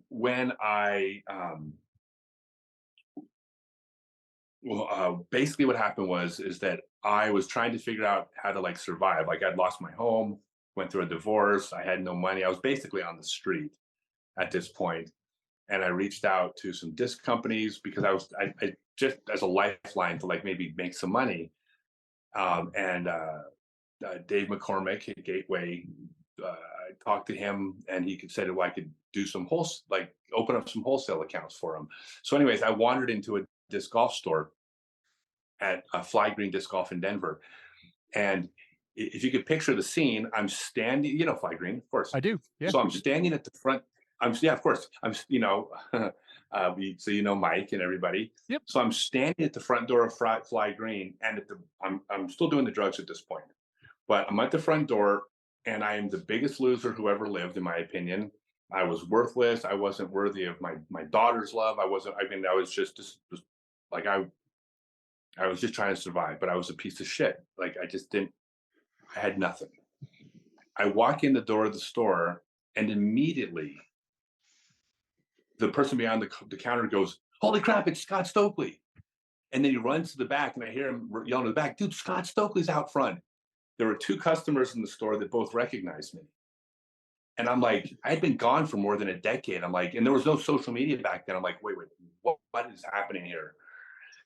S3: when basically what happened is that I was trying to figure out how to like survive. Like I'd lost my home, went through a divorce, I had no money. I was basically on the street at this point, and I reached out to some disc companies because I just as a lifeline to like maybe make some money. And Dave McCormick at Gateway, I talked to him, and he said, "Well, I could do some like open up some wholesale accounts for him." So, anyways, I wandered into a disc golf store at Fly Green Disc Golf in Denver, and if you could picture the scene, I'm standing. You know Fly Green, of course.
S1: I do. Yeah.
S3: So I'm standing at the front. Yeah, of course. So you know Mike and everybody.
S1: Yep.
S3: So I'm standing at the front door of Fly Green, and I'm still doing the drugs at this point, but I'm at the front door, and I am the biggest loser who ever lived, in my opinion. I was worthless. I wasn't worthy of my daughter's love. I wasn't. I mean, I was just like I was just trying to survive, but I was a piece of shit. Like I just didn't. I had nothing. I walk in the door of the store, and immediately the person behind the counter goes, "Holy crap, it's Scott Stokely." And then he runs to the back, and I hear him yelling to the back, "Dude, Scott Stokely's out front." There were two customers in the store that both recognized me. And I'm like, I had been gone for more than a decade. I'm like, and there was no social media back then. I'm like, wait, what is happening here?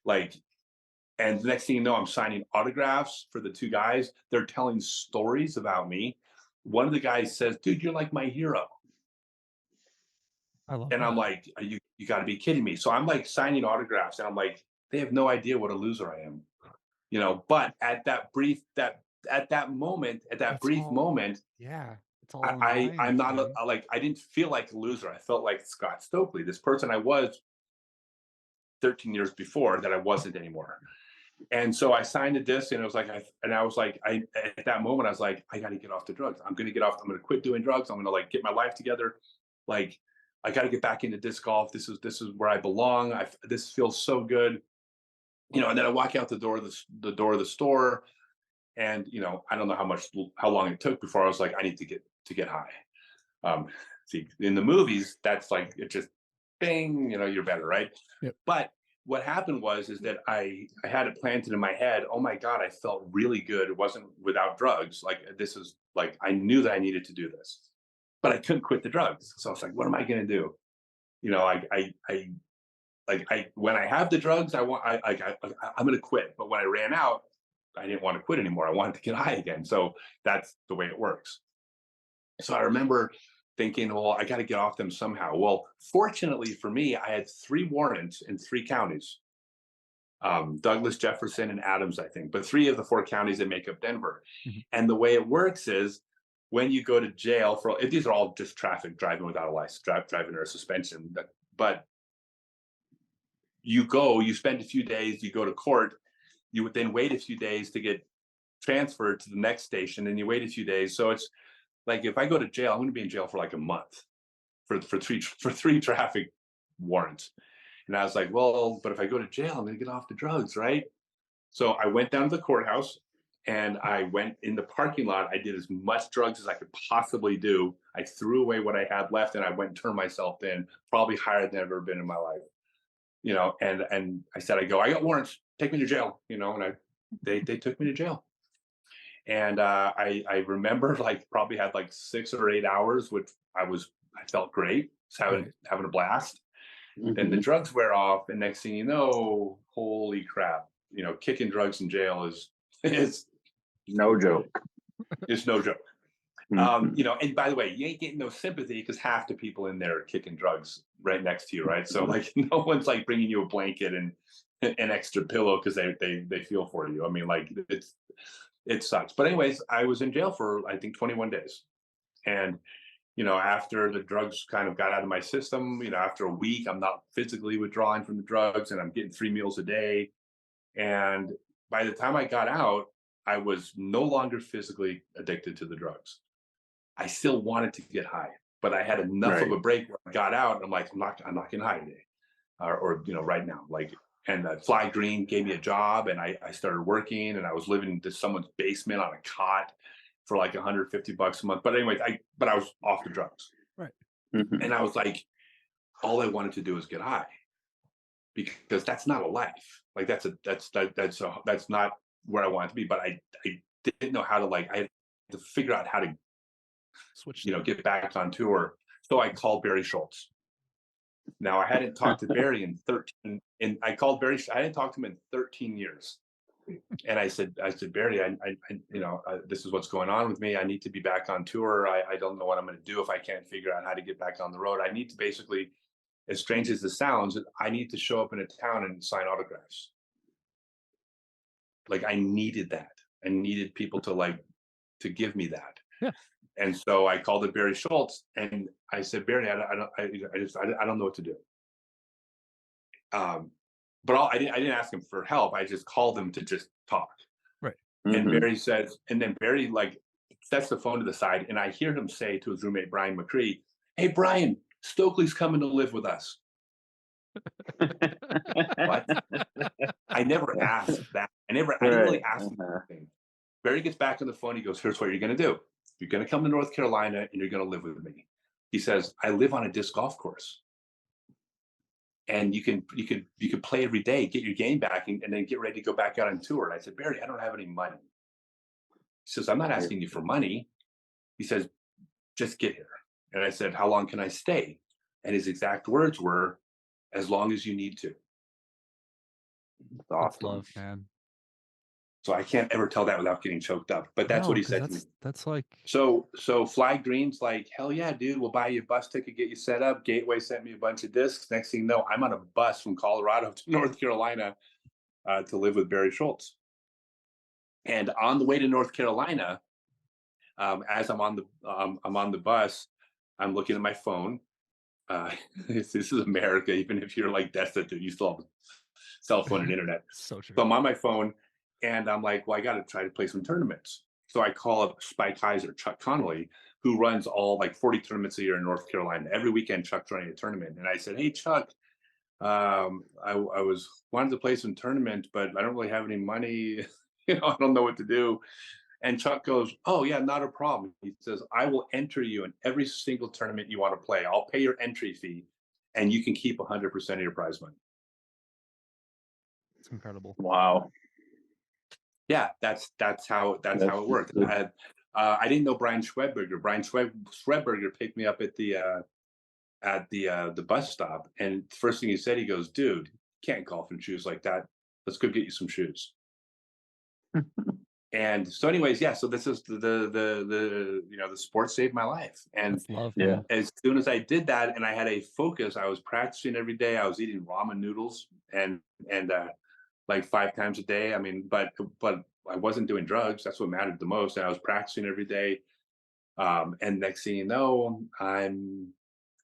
S3: Like, and the next thing you know, I'm signing autographs for the two guys. They're telling stories about me. One of the guys says, "Dude, you're like my hero."
S1: I love
S3: And I'm
S1: that.
S3: like, you got to be kidding me. So I'm like signing autographs, and I'm like, they have no idea what a loser I am, But at that moment,
S1: It's
S3: brief
S1: all,
S3: moment,
S1: yeah. It's all in the
S3: I'm
S1: mind,
S3: not
S1: man.
S3: like I didn't feel like a loser. I felt like Scott Stokely, this person I was 13 years before that I wasn't anymore. And so I signed the disc, and it was like, at that moment, I was like, I got to get off the drugs. I'm going to get off. I'm going to quit doing drugs. I'm going to like get my life together. Like, I got to get back into disc golf. This is where I belong. This feels so good, And then I walk out the door of the store, and I don't know how long it took before I was like, I need to get high. See, in the movies, that's like it just bing, you're better, right?
S1: Yep.
S3: But what happened is that I had it planted in my head. Oh my God, I felt really good. It wasn't without drugs. Like this is like I knew that I needed to do this, but I couldn't quit the drugs. So I was like, what am I going to do? I when I have the drugs, I'm going to quit. But when I ran out, I didn't want to quit anymore. I wanted to get high again. So that's the way it works. So I remember thinking, well, I got to get off them somehow. Well, fortunately for me, I had 3 warrants in 3 counties, Douglas, Jefferson, and Adams, I think, but 3 of the 4 counties that make up Denver.
S1: Mm-hmm.
S3: And the way it works is when you go to jail for, these are all just traffic, driving without a license, driving under a suspension, but you spend a few days, you go to court, you would then wait a few days to get transferred to the next station, and you wait a few days. So it's like, if I go to jail, I'm going to be in jail for like a month for 3 traffic warrants. And I was like, well, but if I go to jail, I'm going to get off the drugs, right? So I went down to the courthouse and I went in the parking lot. I did as much drugs as I could possibly do. I threw away what I had left and I went and turned myself in, probably higher than I've ever been in my life. And I said, I got warrants, take me to jail, and they took me to jail. And I remember like probably had like 6 or 8 hours, which I felt great, having a blast.
S2: Mm-hmm.
S3: Then the drugs wear off, and next thing you know, holy crap, kicking drugs in jail is
S2: no joke.
S3: It's no joke.
S2: Mm-hmm.
S3: And by the way, you ain't getting no sympathy because half the people in there are kicking drugs right next to you, right? So like no one's like bringing you a blanket and an extra pillow because they feel for you. I mean, like it sucks. But anyways, I was in jail for I think 21 days, and after the drugs kind of got out of my system, after a week, I'm not physically withdrawing from the drugs, and I'm getting 3 meals a day. And by the time I got out, I was no longer physically addicted to the drugs. I still wanted to get high, but I had enough of a break where I got out and I'm like, I'm not getting high today, or right now. Like, and Fly Green gave me a job, and I started working, and I was living in someone's basement on a cot for like $150 a month. But anyways, I was off the drugs.
S1: Right.
S2: Mm-hmm.
S3: And I was like, all I wanted to do is get high, because that's not a life. Like that's not where I wanted to be. But I didn't know how to, I had to figure out how to
S1: switch,
S3: get back on tour. So I called Barry Schultz. Now I hadn't talked to Barry in 13, and I called Barry. I hadn't talked to him in 13 years. And I said, Barry, this is what's going on with me. I need to be back on tour. I don't know what I'm going to do if I can't figure out how to get back on the road. I need to basically, as strange as this sounds, I need to show up in a town and sign autographs. Like I needed that. I needed people to give me that.
S1: Yeah.
S3: And so I called it Barry Schultz, and I said, Barry, I don't know what to do. But I didn't ask him for help. I just called him to just talk.
S1: Right.
S2: Mm-hmm.
S3: And Barry says, and then Barry sets the phone to the side, and I hear him say to his roommate Brian McCree, "Hey Brian, Stokely's coming to live with us." What? I never asked that. I didn't really ask him anything. Barry gets back on the phone. He goes, "Here's what you're going to do. You're going to come to North Carolina, and you're going to live with me." He says, "I live on a disc golf course, and you can play every day, get your game back, and then get ready to go back out on tour." And I said, "Barry, I don't have any money." He says, "I'm not asking you for money." He says, "Just get here." And I said, "How long can I stay?" And his exact words were, "As long as you need to."
S2: That's awesome.
S1: That's love, man.
S3: So I can't ever tell that without getting choked up. But that's what he said to me.
S1: That's like,
S3: So Fly Green's like, "Hell yeah, dude, we'll buy you a bus ticket, get you set up." Gateway sent me a bunch of discs. Next thing you know, I'm on a bus from Colorado to North Carolina to live with Barry Schultz. And on the way to North Carolina, as I'm on the bus, I'm looking at my phone. This is America. Even if you're like destitute, you still have a cell phone and internet.
S1: so true.
S3: So I'm on my phone, and I'm like, well, I got to try to play some tournaments. So I call up Spike Heiser, Chuck Connolly, who runs all 40 tournaments a year in North Carolina. Every weekend, Chuck's running a tournament. And I said, "Hey, Chuck, I wanted to play some tournament, but I don't really have any money. I don't know what to do." And Chuck goes, "Oh yeah, not a problem." He says, "I will enter you in every single tournament you want to play. I'll pay your entry fee, and you can keep 100% of your prize money.
S1: It's incredible.
S2: Wow.
S3: Yeah, that's how it worked. I didn't know Brian Schweberger. Brian Schweberger picked me up at the bus stop, and the first thing he said, he goes, "Dude, you can't golf in shoes like that. Let's go get you some shoes." And so, anyways, yeah. So this is the sport saved my life, and
S1: That's love.
S2: Yeah.
S1: Man.
S3: as soon as I did that, and I had a focus, I was practicing every day. I was eating ramen noodles and like 5 times a day. I mean, but I wasn't doing drugs. That's what mattered the most. And I was practicing every day. And next thing you know, I'm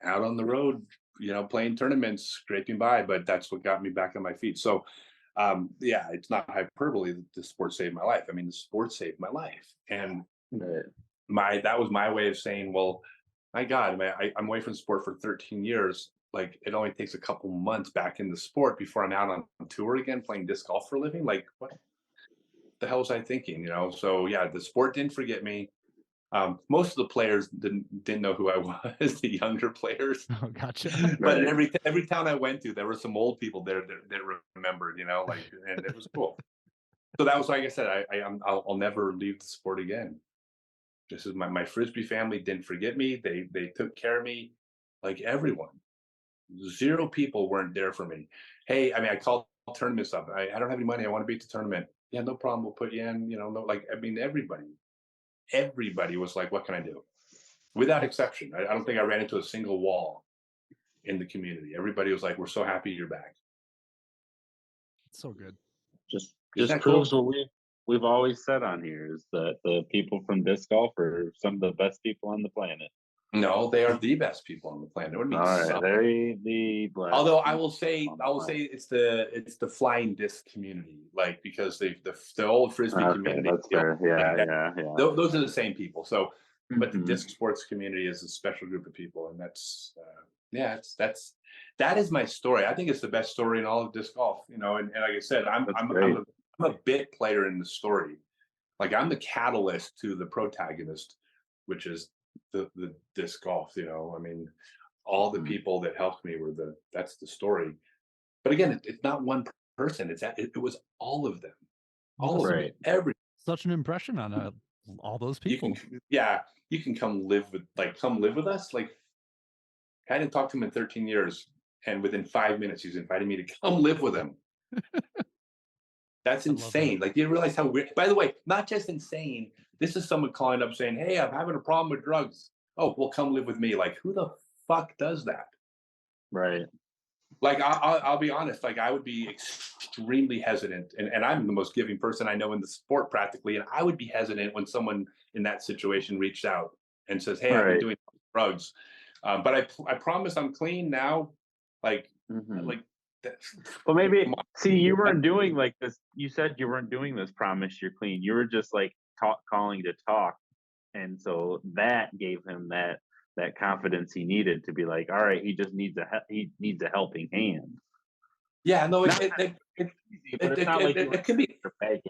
S3: out on the road, playing tournaments, scraping by. But that's what got me back on my feet. So, yeah, it's not hyperbole that the sport saved my life. I mean, the sport saved my life, and that was my way of saying, well, my God, I'm away from sport for 13 years. Like, it only takes a couple months back in the sport before I'm out on tour again, playing disc golf for a living. Like, what the hell was I thinking? So yeah, the sport didn't forget me. Most of the players didn't know who I was, the younger players.
S1: Oh, gotcha.
S3: But
S2: Right.
S3: in every town I went to, there were some old people there that remembered, and it was cool. So that was, like I said, I'll never leave the sport again. This is my Frisbee family didn't forget me. They took care of me, like everyone. 0 people weren't there for me. Hey, I called tournaments up. I don't have any money. I want to be at the tournament. Yeah, no problem. We'll put you in. Everybody was like, what can I do? Without exception. I don't think I ran into a single wall in the community. Everybody was like, we're so happy you're back.
S1: It's so good.
S2: Just
S3: that
S2: proves
S3: cool?
S2: what we've always said on here, is that the people from disc golf are some of the best people on the planet.
S3: No, they are the best people on the planet. What do you mean?
S2: All right,
S3: some?
S2: they're the blessed
S3: Although I will
S2: people
S3: say,
S2: on the planet.
S3: it's the flying disc community, like, because the old Frisbee
S2: Okay,
S3: community.
S2: that's fair. Yeah.
S3: Those are the same people. So, but the
S2: Mhm.
S3: disc sports community is a special group of people, and that's that is my story. I think it's the best story in all of disc golf. And like I said, I'm
S2: great.
S3: a bit player in the story. Like, I'm the catalyst to the protagonist, which is the disc golf. All the people that helped me that's the story. But again, it's not one person. It was all of them. All of them.
S2: Right.
S3: Every
S1: Such an impression on all those people.
S3: you can come live with us. Like, I didn't talk to him in 13 years, and within 5 minutes, he's inviting me to come live with him. That's
S1: I love
S3: insane. Like, you realize how weird. By the way, not just insane. This is someone calling up saying, "Hey, I'm having a problem with drugs. Oh, well, come live with me." Like, who the fuck does that?
S2: Right.
S3: Like, I'll be honest. Like, I would be extremely hesitant, and I'm the most giving person I know in the sport, practically. And I would be hesitant when someone in that situation reached out and says, "Hey, I've been
S2: Right.
S3: doing drugs, but I promise I'm clean now." Like,
S2: Mhm.
S3: like.
S2: Well, maybe see, you weren't doing like this. You said you weren't doing this. Promise you're clean. You were just like calling to talk, and so that gave him that confidence he needed to be like, all right, he just needs a helping hand.
S3: Yeah, no,
S2: Not that it's easy, but it's not like
S3: it could be.
S2: you're begging.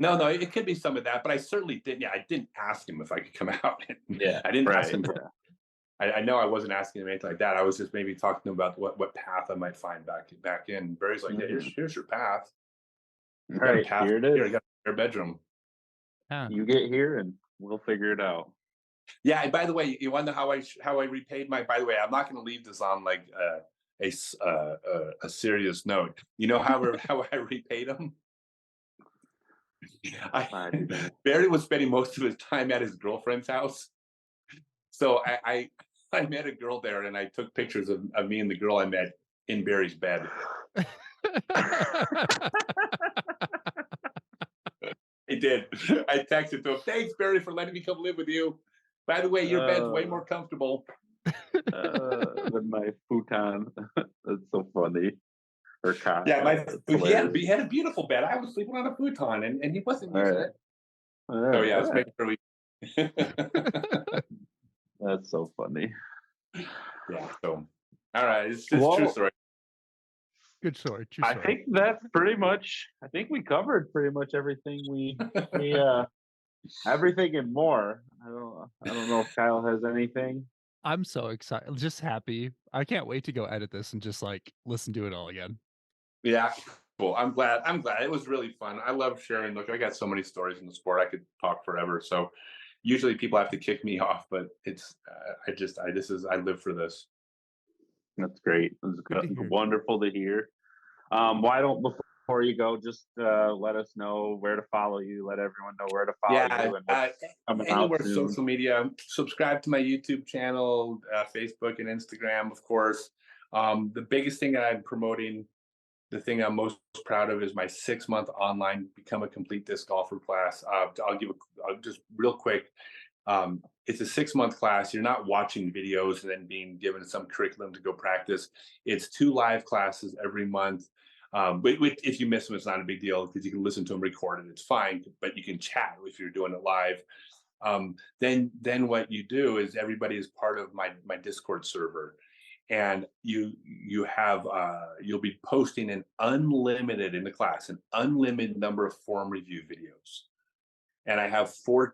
S3: No, it could be some of that, but I certainly didn't. Yeah, I didn't ask him if I could come out.
S2: Yeah,
S3: I didn't ask
S2: right.
S3: him. I know I wasn't asking him anything like that. I was just maybe talking to him about what path I might find back in. Barry's like, "Yeah, here's your path.
S2: All right,
S3: Path
S2: here it is.
S3: Here, you got your bedroom."
S1: Yeah.
S2: You get here, and we'll figure it out.
S3: Yeah. And by the way, you want to know how I repaid my? By the way, I'm not going to leave this on like a serious note. You know how I repaid him? Barry was spending most of his time at his girlfriend's house. So I met a girl there, and I took pictures of me and the girl I met in Barry's bed. I did. I texted to him, "Thanks, Barry, for letting me come live with you. By the way, your bed's way more comfortable
S2: than my futon." That's so funny. Or cot.
S3: Yeah, he had a beautiful bed. I was sleeping on a futon, and he wasn't using it. So yeah, let's make sure we.
S2: That's so funny.
S3: Yeah. So, all right, it's true story.
S1: Good story. True
S2: I
S1: story.
S2: think that's pretty much. I think we covered pretty much everything we everything and more. I don't know if Kyle has anything.
S1: I'm so excited, just happy. I can't wait to go edit this and just like listen to it all again.
S3: Yeah, cool. I'm glad. I'm glad. It was really fun. I love sharing. Look, I got so many stories in the sport. I could talk forever. So usually people have to kick me off, but it's I live for this.
S2: That's great. It's
S1: Good to hear.
S2: wonderful to hear. Why don't before you go, just let us know where to follow you. Let everyone know where to follow
S3: Yeah,
S2: you and what's coming out
S3: anywhere
S2: soon.
S3: social media. Subscribe to my YouTube channel, Facebook and Instagram, of course. The biggest thing that I'm promoting, the thing I'm most proud of, is my 6-month online Become a Complete Disc Golfer class. I'll just real quick. It's a 6-month class. You're not watching videos and then being given some curriculum to go practice. It's 2 live classes every month. If you miss them, it's not a big deal because you can listen to them recorded. It's fine, but you can chat if you're doing it live. Then what you do is everybody is part of my Discord server, and you'll be posting an unlimited in the class, an unlimited number of form review videos. And I have four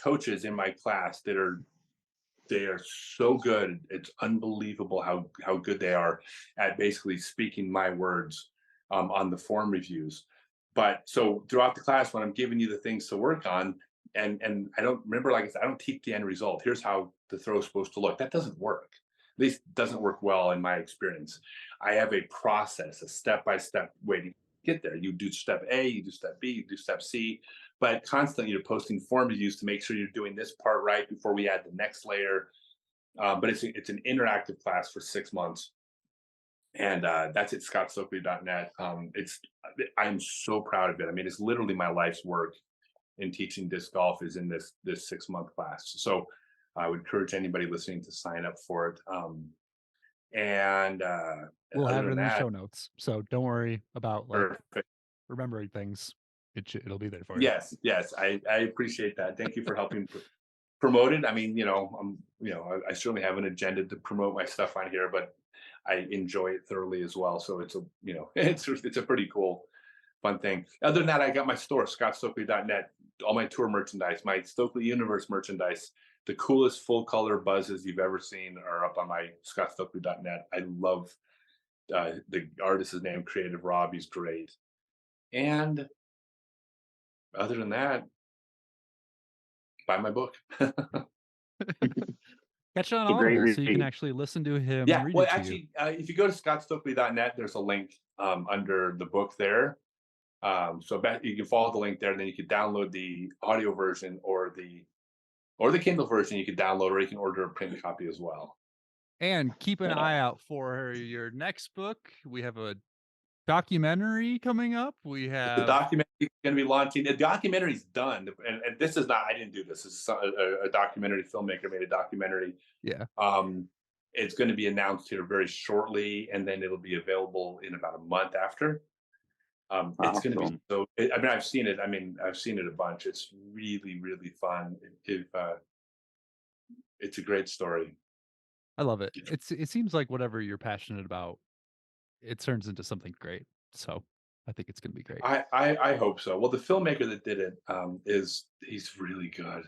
S3: coaches in my class they are so good. It's unbelievable how good they are at basically speaking my words on the form reviews. But so throughout the class, when I'm giving you the things to work on, and I don't remember, like I said, I don't teach the end result. Here's how the throw is supposed to look. That doesn't work. At least doesn't work well in my experience. I have a process, a step-by-step way to get there. You do step A, you do step B, you do step C, but constantly you're posting form reviews to make sure you're doing this part right before we add the next layer. But it's an interactive class for 6 months, and that's at scottstokely.net. I'm so proud of it. I mean, it's literally my life's work in teaching disc golf is in this 6-month class. So I would encourage anybody listening to sign up for it. And
S1: We'll
S3: other
S1: have it
S3: than
S1: in the
S3: that,
S1: show notes, so don't worry about like
S3: perfect.
S1: remembering things. It'll be there for you.
S3: Yes, I appreciate that. Thank you for helping promote it. I mean, I certainly have an agenda to promote my stuff on here, but I enjoy it thoroughly as well. So it's it's a pretty cool, fun thing. Other than that, I got my store, scottstokely.net, all my tour merchandise, my Stokely Universe merchandise. The coolest full color buzzes you've ever seen are up on my scottstokely.net. I love the artist's name, Creative Rob. He's great. And other than that, buy my book.
S1: Catch it on
S2: It's a great
S1: Audible so you can
S2: read.
S1: actually listen to him
S3: Yeah,
S1: read
S3: well,
S1: it to you.
S3: actually, if you go to scottstokely.net, there's a link under the book there. So you can follow the link there, and then you can download the audio version or the Kindle version. You can download, or you can order a print copy as well.
S1: And keep an eye out for your next book. We have a documentary coming up. We
S3: The
S1: have
S3: documentary is going to be launching. The documentary's done, and this is not. I didn't do this. This is a documentary filmmaker made a documentary.
S1: yeah.
S3: It's going to be announced here very shortly, and then it'll be available in about a month after. It's going to be
S2: Awesome.
S3: so. I've seen it. I've seen it a bunch. It's really, really fun. It's a great story.
S1: I love it. It seems like whatever you're passionate about, it turns into something great. So I think it's gonna be great.
S3: I hope so. Well, the filmmaker that did it he's really good.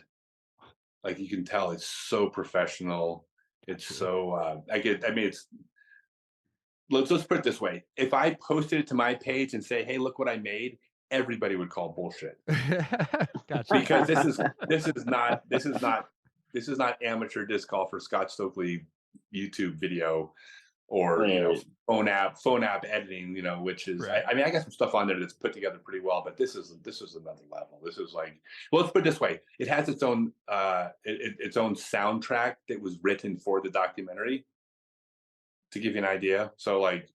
S3: Like you can tell, it's so professional. It's so it's let's put it this way. If I posted it to my page and say, "Hey, look what I made," everybody would call bullshit.
S1: Gotcha.
S3: Because this is not amateur disc golfer Scott Stokely YouTube video or
S2: Right.
S3: phone app editing, which is
S1: Right.
S3: I mean, I got some stuff on there that's put together pretty well, but this is another level. This is like, well, let's put it this way. It has its own its own soundtrack that was written for the documentary, to give you an idea. So like,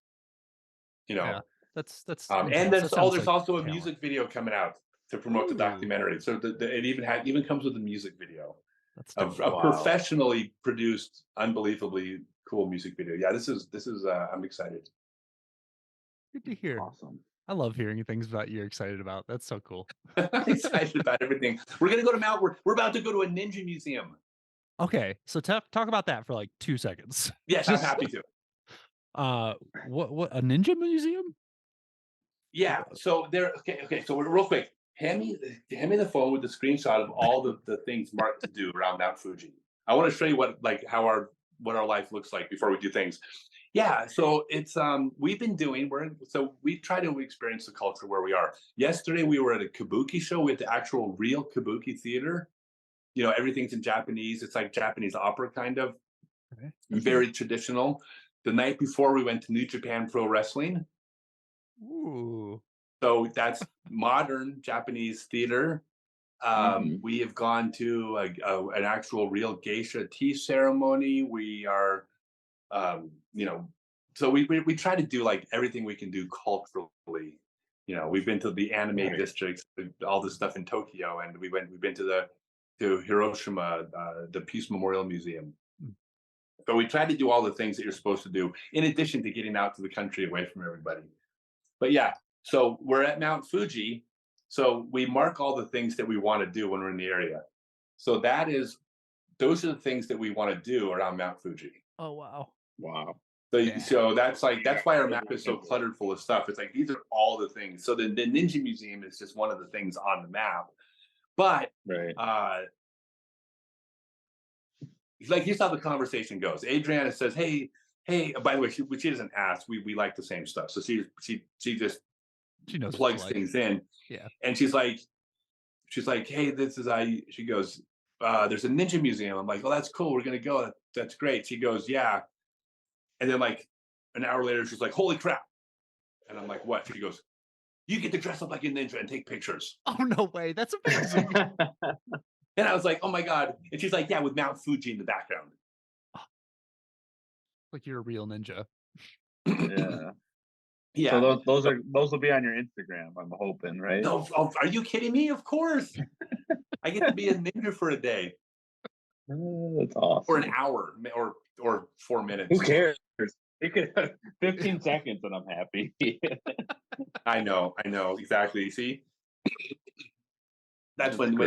S1: Yeah. That's
S3: and
S1: intense.
S3: there's
S1: That sounds
S3: there's
S1: like
S3: also a
S1: talent.
S3: music video coming out to promote the
S1: Ooh.
S3: documentary. So it even comes with a music video.
S1: That's
S3: A
S1: dope.
S2: Wow.
S3: professionally produced, unbelievably cool music video. Yeah, this is I'm excited.
S1: Good to hear.
S2: Awesome.
S1: I love hearing things about you're excited about. That's so cool.
S3: I'm excited about everything. We're gonna go to Mount. We're about to go to a ninja museum.
S1: Okay, so talk about that for like 2 seconds.
S3: Yes, I'm happy to.
S1: What a ninja museum?
S3: Yeah. So there. Okay. So real quick, hand me the phone with the screenshot of all the things marked to do around Mount Fuji. I want to show you how our what our life looks like before we do things. Yeah, so it's we've been doing so we try to experience the culture where we are. Yesterday we were at a kabuki show with the actual real kabuki theater. You know, everything's in Japanese. It's like Japanese opera kind of,
S1: Okay.
S3: very traditional. The night before we went to New Japan Pro Wrestling.
S1: Ooh.
S3: So that's modern Japanese theater. We have gone to an actual real geisha tea ceremony. We are, you know, so we try to do like everything we can do culturally. You know, we've been to the anime districts, all this stuff in Tokyo, and we've been to Hiroshima, the Peace Memorial Museum. So we try to do all the things that you're supposed to do, in addition to getting out to the country away from everybody. But yeah, so we're at Mount Fuji. So we mark all the things that we want to do when we're in the area. So those are the things that we want to do around Mount Fuji.
S1: Oh wow.
S2: Wow.
S3: So that's why our map is so cluttered full of stuff. It's like these are all the things. So the Ninja Museum is just one of the things on the map. But like here's how the conversation goes. Adriana says, "Hey, by the way, she doesn't ask. We like the same stuff. So she just
S1: knows
S3: plugs things in.
S1: Yeah.
S3: And she's like, hey, this is she goes, there's a ninja museum. I'm like, oh, that's cool. We're gonna go. That's great. She goes, yeah. And then like an hour later, she's like, holy crap. And I'm like, what? She goes, you get to dress up like a ninja and take pictures.
S1: Oh no way. That's amazing.
S3: And I was like, oh my God. And she's like, yeah, with Mount Fuji in the background.
S1: Like you're a real ninja.
S2: Yeah.
S3: Yeah.
S2: So those will be on your Instagram, I'm hoping, right?
S3: No, are you kidding me? Of course. I get to be a ninja for a day.
S2: That's awesome.
S3: For an hour or 4 minutes.
S2: Who cares? You could 15 seconds and I'm happy.
S3: I know, exactly. See, that's when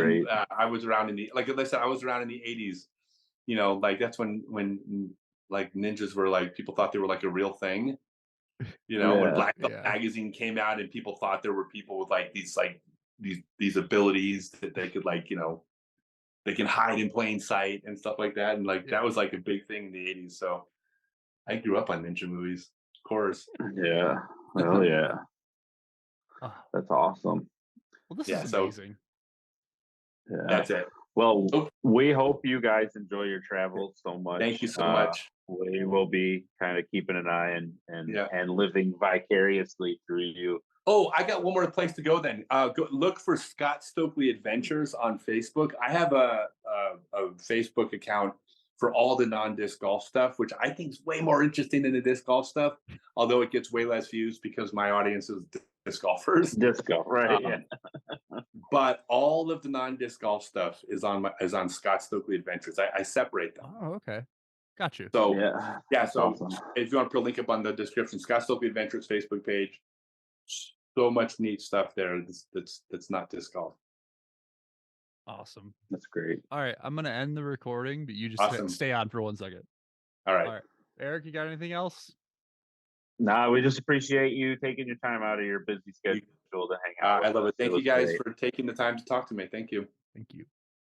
S3: I was around like I said, I was around in the 80s. You know, like that's when like ninjas were like people thought they were like a real thing. You know, when Black Belt magazine came out and people thought there were people with like these abilities that they could like, you know, they can hide in plain sight and stuff like that. And like that was like a big thing in the 80s. So I grew up on ninja movies, of course.
S2: Yeah. Oh yeah. That's awesome.
S1: Well, this is amazing.
S2: Yeah.
S3: That's it.
S2: Well, we hope you guys enjoy your travels so much.
S3: Thank you so much.
S2: We will be kind of keeping an eye and living vicariously through you.
S3: Oh, I got one more place to go then. Go look for Scott Stokely Adventures on Facebook. I have a Facebook account for all the non-disc golf stuff, which I think is way more interesting than the disc golf stuff, although it gets way less views because my audience is disc golfers.
S2: Disc golf, right?
S3: But all of the non-disc golf stuff is on Scott Stokely Adventures. I separate them.
S1: Oh, okay. Got you.
S3: So so
S2: awesome.
S3: If you want to put a link up on the description, Scott Stokely Adventures Facebook page. So much neat stuff there that's not disc golf.
S1: Awesome.
S2: That's great.
S1: All right, I'm gonna end the recording, but you just stay on for 1 second.
S3: All right.
S1: Eric, you got anything else?
S2: Nah, we just appreciate you taking your time out of your busy schedule to hang out.
S3: I love it. Thank you guys for taking the time to talk to me. Thank you.
S1: Thank you.